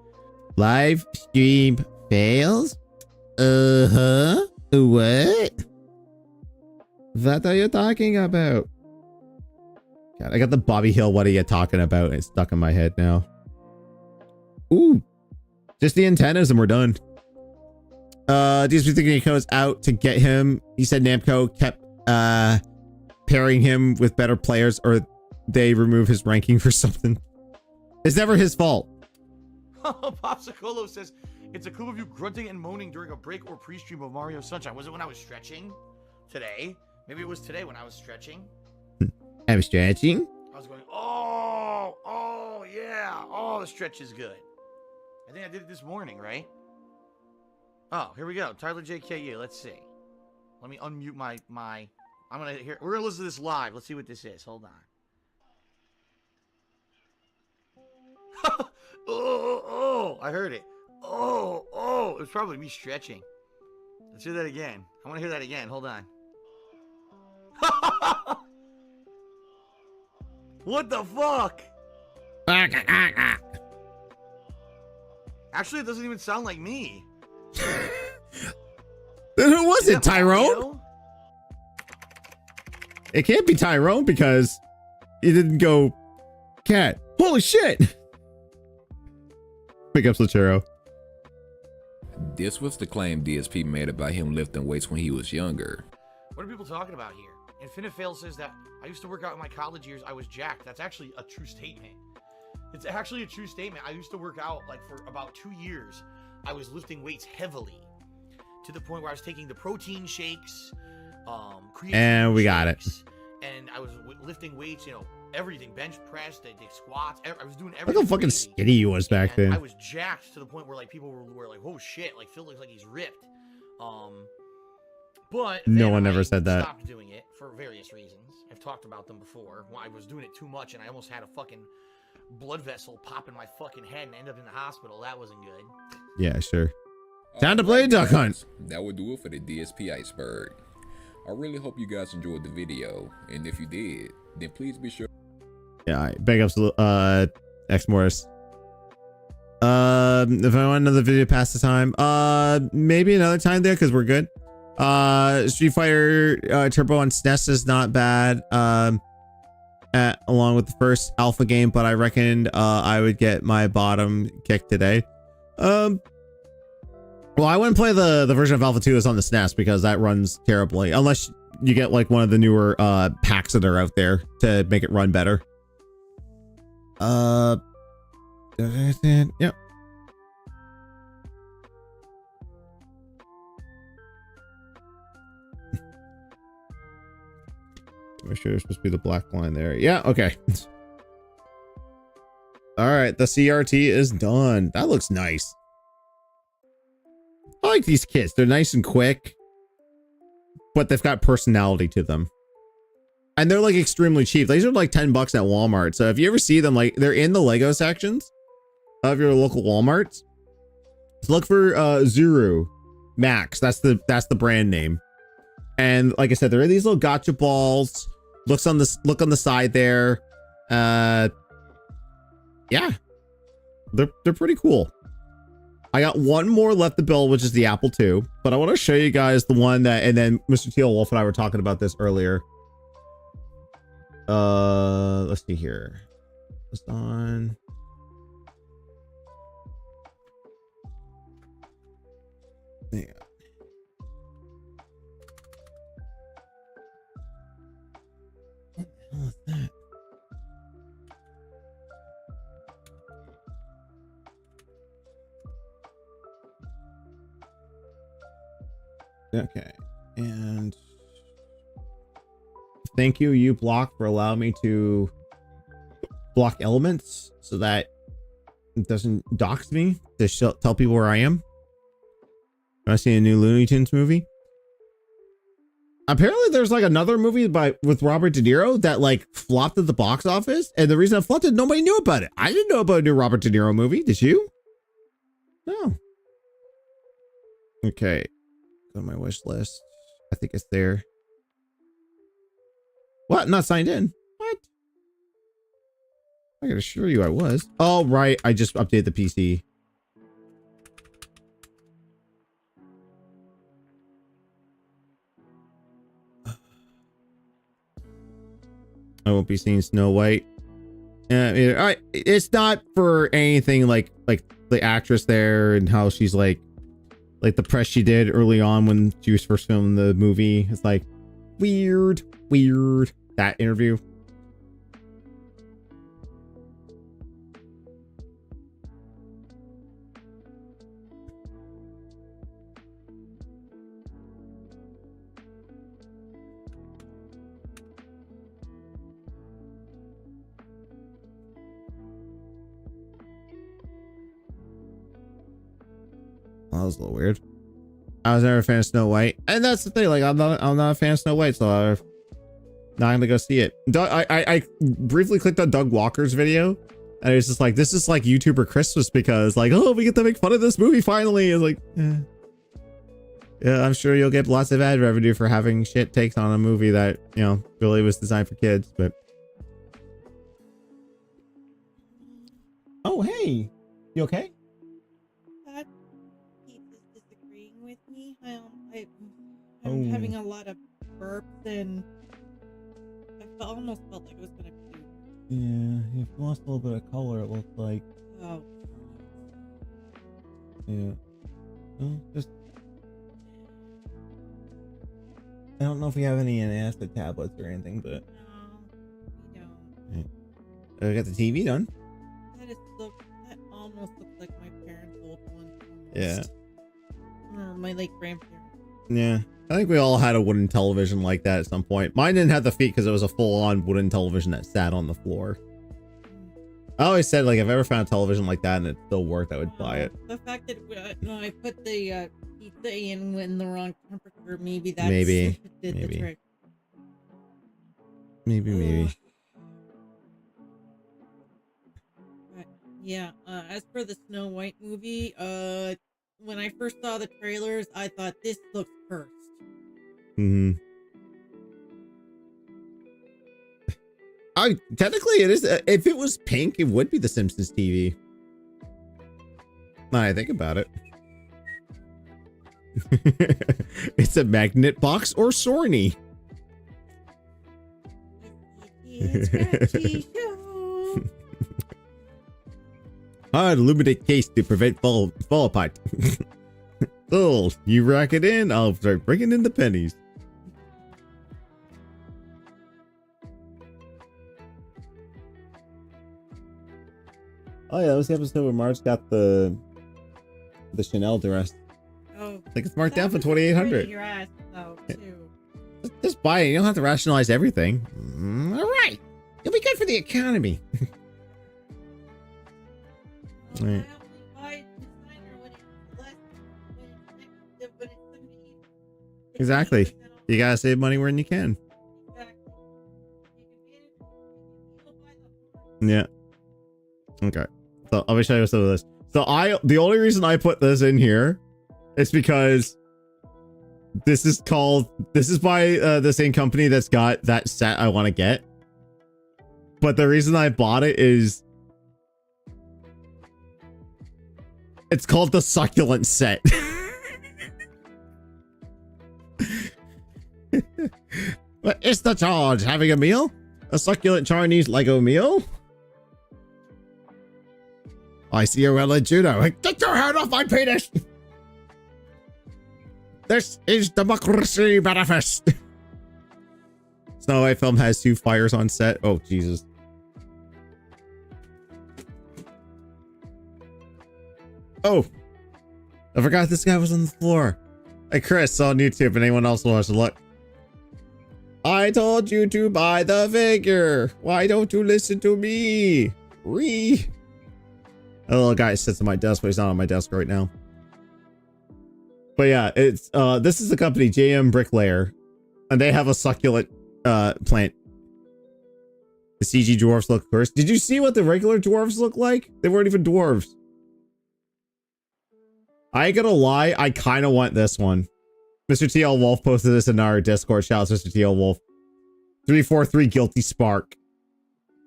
Live stream fails? Uh-huh. What? What are you talking about? God, I got the Bobby Hill what are you talking about? It's stuck in my head now. Ooh. Just the antennas and we're done. DSP thinking he goes out to get him. He said Namco kept pairing him with better players or they remove his ranking for something. It's never his fault. Popsicolo says, it's a clip of you grunting and moaning during a break or pre-stream of Mario Sunshine. Was it when I was stretching? Today? Maybe it was today when I was stretching. I'm stretching? I was going, oh, yeah. Oh, the stretch is good. I think I did it this morning, right? Oh, here we go. Tyler JKU. Let's see. Let me unmute my I'm gonna hear. We're gonna listen to this live. Let's see what this is. Hold on. Oh, I heard it. Oh, it was probably me stretching. Let's hear that again. I want to hear that again. Hold on. What the fuck? Actually, it doesn't even sound like me. Then who was it, Tyrone? It can't be Tyrone because he didn't go cat. Holy shit! Pick up Slachero. This was the claim DSP made about him lifting weights when he was younger. What are people talking about here? Infinifail says that I used to work out in my college years. I was jacked. That's actually a true statement. It's actually a true statement. I used to work out like for about 2 years. I was lifting weights heavily to the point where I was taking the protein shakes, and we got it. And I was lifting weights, you know, everything, bench press, the squats. I was doing Look everything. how fucking skinny he was back then. I was jacked to the point where like people were like, "Oh shit!" Like Phil looks like he's ripped. But no one ever said that. Stopped doing it for various reasons. I've talked about them before. Well, I was doing it too much, and I almost had a fucking blood vessel pop in my fucking head and end up in the hospital. That wasn't good. Yeah, sure. Time to play Duck Hunt. That would do it for the DSP Iceberg. I really hope you guys enjoyed the video, and if you did, then please be sure. Yeah, all right. Big ups, X Morris. If I want another video past the time, maybe another time there because we're good. Street Fighter Turbo on SNES is not bad. Along with the first alpha game, but I reckoned I would get my bottom kicked today. Well, I wouldn't play the version of Alpha 2 that's on the SNES because that runs terribly. Unless you get like one of the newer packs that are out there to make it run better. Yep. I'm sure there's supposed to be the black line there. Yeah, okay. All right, the CRT is done. That looks nice. I like these kits. They're nice and quick, but they've got personality to them. And they're like extremely cheap. These are like $10 at Walmart. So if you ever see them, like they're in the Lego sections of your local Walmarts. So look for Zuru Max. That's the brand name. And like I said, there are these little gotcha balls. Look on the side there. Yeah. They're pretty cool. I got one more left to build, which is the Apple II, but I want to show you guys the one that, and then Mr. Teal Wolf and I were talking about this earlier. Let's see here. It's on. Yeah. What the hell is that? Okay, and thank you, uBlock, for allowing me to block elements so that it doesn't dox me to tell people where I am. I see a new Looney Tunes movie. Apparently, there's like another movie with Robert De Niro that like flopped at the box office, and the reason it flopped it, nobody knew about it. I didn't know about a new Robert De Niro movie. Did you? No. Okay. on my wish list. I think it's there. What? Not signed in? What? I can assure you I was. Oh, right. I just updated the PC. I won't be seeing Snow White. It's not for anything like the actress there and how she's like the press she did early on when she was first filming the movie. It's like weird, that interview. Well, that was a little weird. I was never a fan of Snow White, and that's the thing. Like, I'm not a fan of Snow White, so I'm not gonna go see it. I briefly clicked on Doug Walker's video, and it was just like, this is like YouTuber Christmas because, like, oh, we get to make fun of this movie finally. It's like, yeah, I'm sure you'll get lots of ad revenue for having shit takes on a movie that, you know, really was designed for kids. But oh, hey, you okay? I'm having a lot of burps and I almost felt like it was gonna puke. Yeah, you've lost a little bit of color, it looks like. Oh. Yeah. Well, just... I don't know if we have any antacid tablets or anything, but... No, we don't. Right. I got the TV done. That almost looks like my parents' old one. Almost. Yeah. Or my late grandparents. Yeah. I think we all had a wooden television like that at some point. Mine didn't have the feet because it was a full-on wooden television that sat on the floor. I always said, like, if I ever found a television like that and it still worked, I would buy it. The fact that I put the pizza in the wrong temperature, maybe that's Maybe. did the trick. Maybe. But, yeah. As for the Snow White movie, when I first saw the trailers, I thought this looks cursed. Technically it is. If it was pink, it would be the Simpsons TV. Now I think about it. It's a magnet box or Sorny. Hard illuminate case to prevent fall apart. Oh, you rack it in, I'll start bringing in the pennies. Oh yeah, that was the episode where Marge got the Chanel dress. Oh, like it's marked down for $2,800. Dress, though, too. Just buy it. You don't have to rationalize everything. All right, it'll be good for the economy. Right. Exactly. You gotta save money when you can. Yeah. Okay. So let me show you some of this. So the only reason I put this in here is because this is by the same company that's got that set I want to get. But the reason I bought it is it's called the succulent set. What is the charge? Having a meal? A succulent Chinese Lego meal? I see you're well in judo. Get your hand off my penis! This is democracy manifest. Snow White film has 2 fires on set. Oh, Jesus. Oh, I forgot this guy was on the floor. Hey, Chris, on YouTube, and anyone else wants to look. I told you to buy the figure. Why don't you listen to me? The little guy sits at my desk, but he's not on my desk right now. But yeah, it's this is the company JM Bricklayer, and they have a succulent plant. The CG dwarves look cursed. Did you see what the regular dwarves look like? They weren't even dwarves. I ain't gonna lie, I kind of want this one. Mr. TL Wolf posted this in our Discord. Shout out to Mr. TL Wolf. 343 Guilty Spark.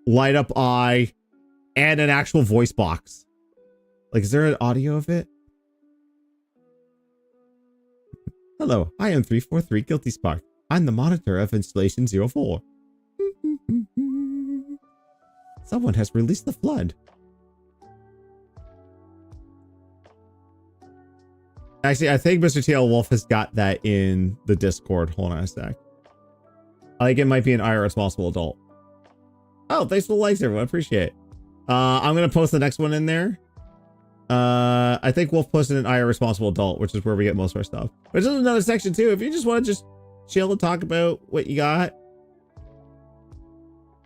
Light up eye. And an actual voice box. Like, is there an audio of it? Hello, I am 343 Guilty Spark. I'm the monitor of installation 04. Someone has released the flood. Actually, I think Mr. TL Wolf has got that in the Discord. Hold on a sec. I think it might be an irresponsible adult. Oh, thanks for the likes, everyone. Appreciate it. I'm going to post the next one in there. I think Wolf posted an irresponsible adult, which is where we get most of our stuff. But there's another section too. If you just want to just chill and talk about what you got,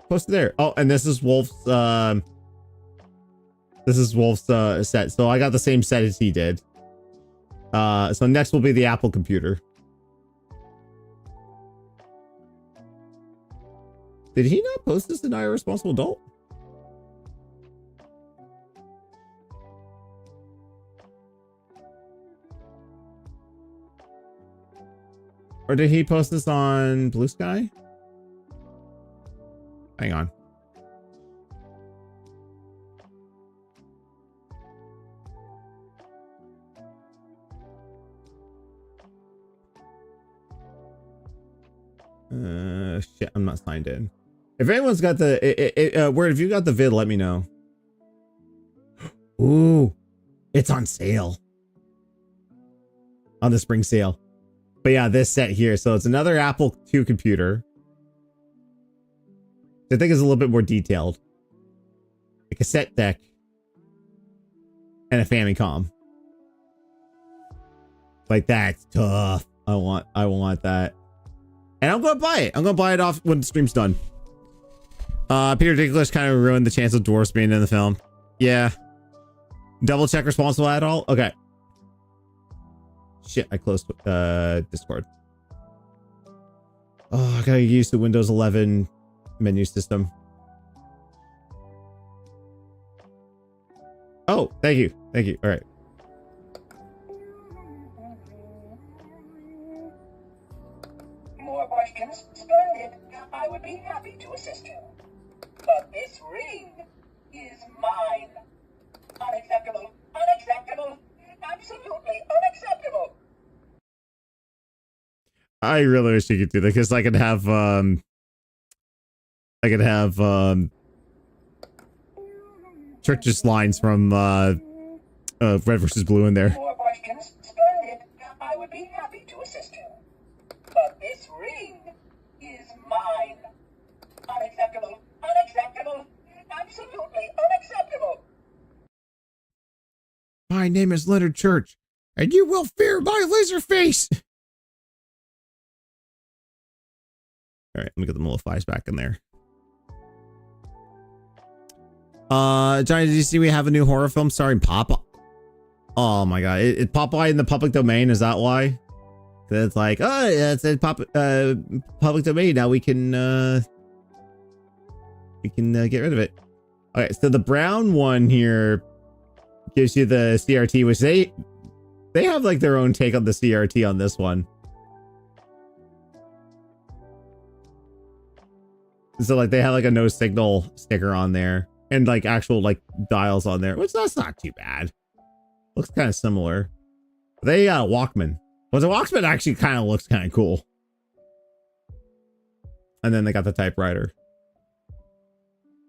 post it there. Oh, and this is Wolf's set. So I got the same set as he did. So next will be the Apple computer. Did he not post this in irresponsible adult? Or did he post this on Blue Sky? Hang on. Shit, I'm not signed in. If anyone's got the, where if you got the vid, let me know. Ooh, it's on sale. On the spring sale. But yeah, this set here. So it's another Apple II computer. I think is a little bit more detailed. A cassette deck. And a Famicom. Like, that's tough. I want that. And I'm gonna buy it. I'm gonna buy it off when the stream's done. Peter Dinklage kind of ruined the chance of dwarfs being in the film. Yeah. Double check responsible at all? Okay. Shit, I closed Discord. Oh, I gotta use the Windows 11 menu system. Oh, thank you. Thank you. All right. More questions? Splendid. I would be happy to assist you. But this ring is mine. Unacceptable. Unacceptable. Absolutely unacceptable. I really wish you could do that because I could have Church's lines from Red vs. Blue in there. More questions? Splendid. I would be happy to assist you. But this ring is mine. Unacceptable. Unacceptable. Absolutely unacceptable. My name is Leonard Church, and you will fear my laser face. All right, let me get the Mollifies back in there. Johnny, did you see we have a new horror film starring Popeye? Oh my god, it Popeye in the public domain, is that why? It's like, oh yeah, it's in public domain, now we can get rid of it. Okay, so the brown one here gives you the CRT, which they have like their own take on the CRT on this one. So like they have like a no signal sticker on there and like actual like dials on there, which that's not too bad. Looks kind of similar. But they got a Walkman. Well, the Walkman actually kind of looks kind of cool. And then they got the typewriter.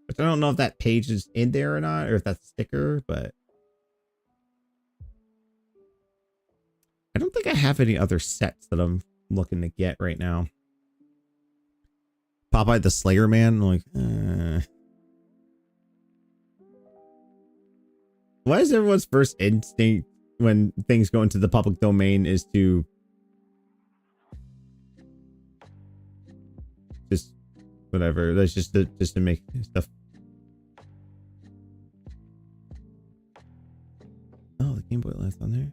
Which I don't know if that page is in there or not, or if that's a sticker, but I don't think I have any other sets that I'm looking to get right now. Popeye the Slayer Man, like, why is everyone's first instinct when things go into the public domain is to just whatever? That's just to make stuff. Oh, the Game Boy Advance on there.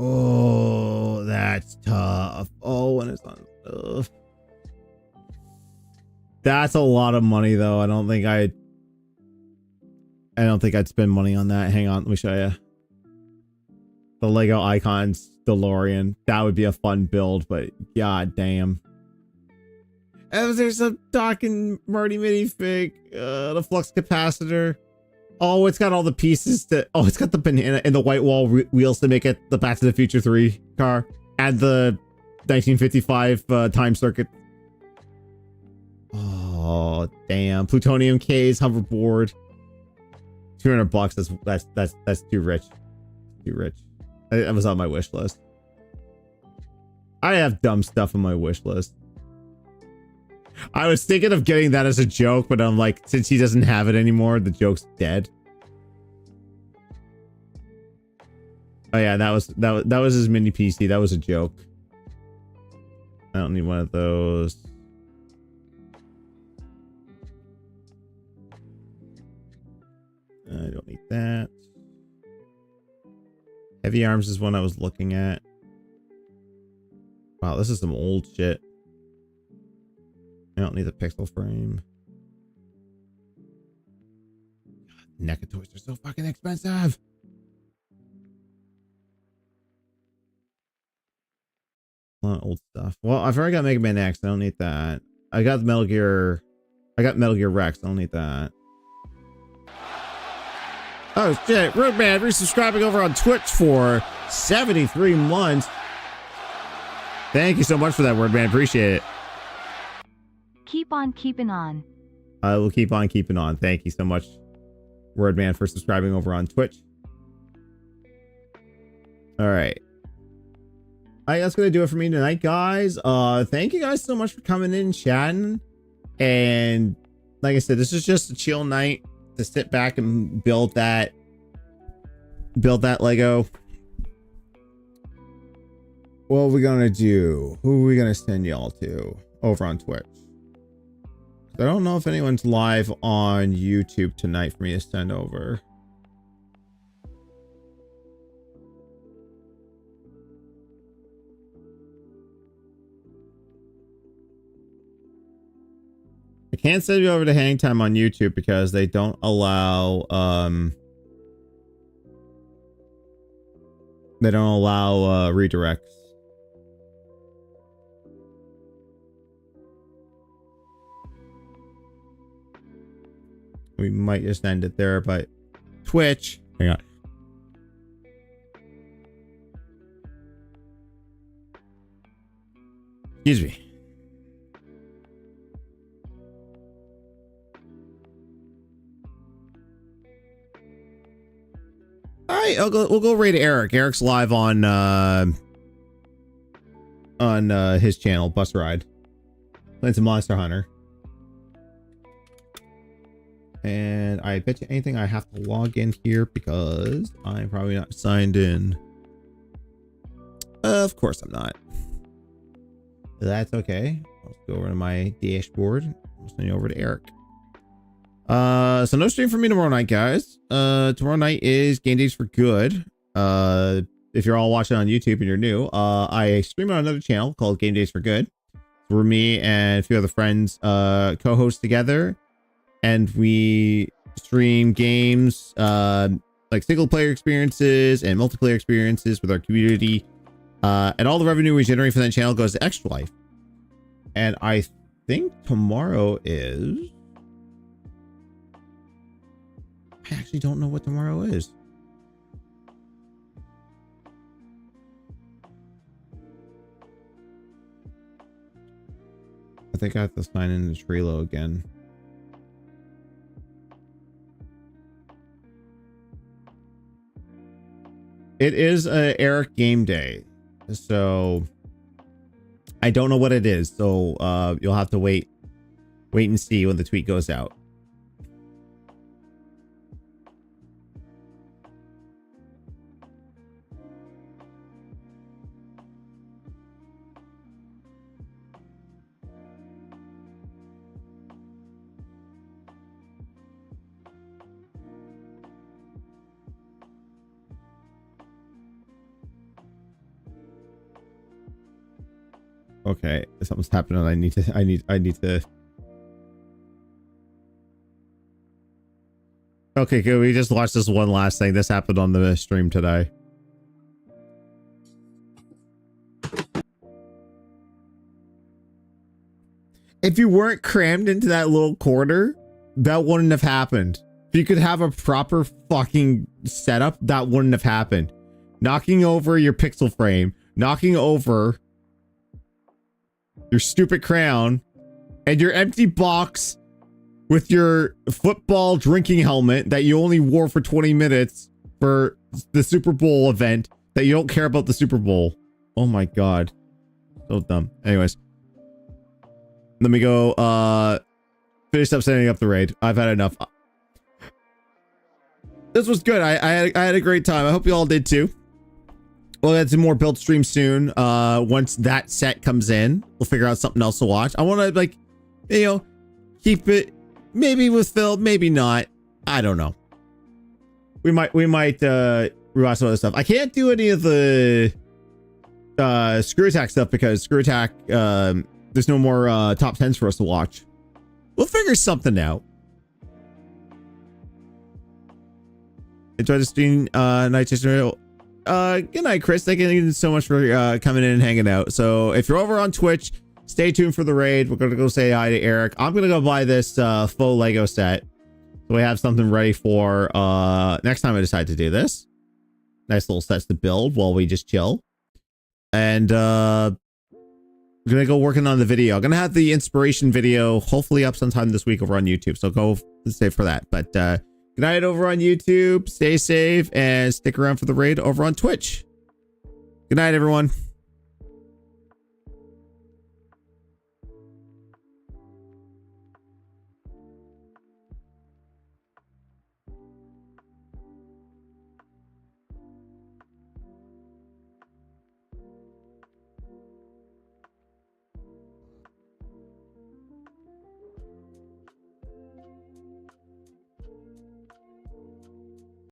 Oh, that's tough. Oh, when it's on. Ugh. That's a lot of money, though. I don't think I'd spend money on that. Hang on, let me show you. The Lego Icons DeLorean. That would be a fun build, but god damn. And there's a Doc and Marty minifig. The flux capacitor. Oh, it's got all the pieces to. Oh, it's got the banana and the white wall wheels to make it the Back to the Future 3 car. And the 1955 time circuit. Oh, damn. Plutonium K's hoverboard. $200. That's too rich. Too rich. That was on my wish list. I have dumb stuff on my wish list. I was thinking of getting that as a joke, but I'm like, since he doesn't have it anymore, the joke's dead. Oh yeah, that was his mini PC. That was a joke. I don't need one of those. I don't need that. Heavy Arms is one I was looking at. Wow, this is some old shit. I don't need the pixel frame. God, NECA toys are so fucking expensive. A lot of old stuff. Well, I've already got Mega Man X. I don't need that. I got Metal Gear. I got Metal Gear Rex. I don't need that. Oh shit, Roadman resubscribing over on Twitch for 73 months. Thank you so much for that, Wordman. Appreciate it. Keep on keeping on. I will keep on keeping on. Thank you so much, Wordman, for subscribing over on Twitch. All right. That's gonna do it for me tonight, guys. Thank you guys so much for coming in and chatting. And like I said, this is just a chill night to sit back and build that Lego. What are we gonna do? Who are we gonna send y'all to over on Twitch? I don't know if anyone's live on YouTube tonight for me to send over. I can't send you over to Hang Time on YouTube because they don't allow redirects. We might just end it there, but Twitch. Hang on. Excuse me. All right, we'll go raid Eric. Eric's live on his channel, Bus Ride. Playing some Monster Hunter. And I bet you anything I have to log in here because I'm probably not signed in. Of course I'm not. That's okay. Let's go over to my dashboard. I'll send you over to Eric. So no stream for me tomorrow night, guys. Tomorrow night is Game Days for Good. If you're all watching on YouTube and you're new, I stream on another channel called Game Days for Good, where me and a few other friends co-host together, and we stream games like single player experiences and multiplayer experiences with our community. And all the revenue we generate from that channel goes to Extra Life. And I think tomorrow is... I actually don't know what tomorrow is. I think I have to sign in to Trello again. It is a Eric game day, so I don't know what it is. So you'll have to wait and see when the tweet goes out. Okay, something's happening. I need to. Okay, good. We just watched this one last thing. This happened on the stream today. If you weren't crammed into that little corner, that wouldn't have happened. If you could have a proper fucking setup, that wouldn't have happened. Knocking over your pixel frame, knocking over your stupid crown, and your empty box with your football drinking helmet that you only wore for 20 minutes for the Super Bowl event that you don't care about the Super Bowl. Oh my god. So dumb. Anyways. Let me go finish up setting up the raid. I've had enough. This was good. I had a great time. I hope you all did too. We'll get some more build stream soon. Once that set comes in, we'll figure out something else to watch. I want to, like, you know, keep it maybe with Phil, maybe not. I don't know. We might rewatch some other stuff. I can't do any of the Screw Attack stuff because Screw Attack, there's no more top 10s for us to watch. We'll figure something out. Enjoy the stream, night session. Good night, Chris. Thank you so much for coming in and hanging out. So if you're over on Twitch, stay tuned for the raid. We're gonna go say hi to Eric. I'm gonna go buy this faux Lego set, so we have something ready for next time I decide to do this. Nice little sets to build while we just chill. And we're gonna go working on the video. I'm gonna have the inspiration video hopefully up sometime this week over on YouTube, so go stay for that. But good night over on YouTube. Stay safe and stick around for the raid over on Twitch. Good night, everyone.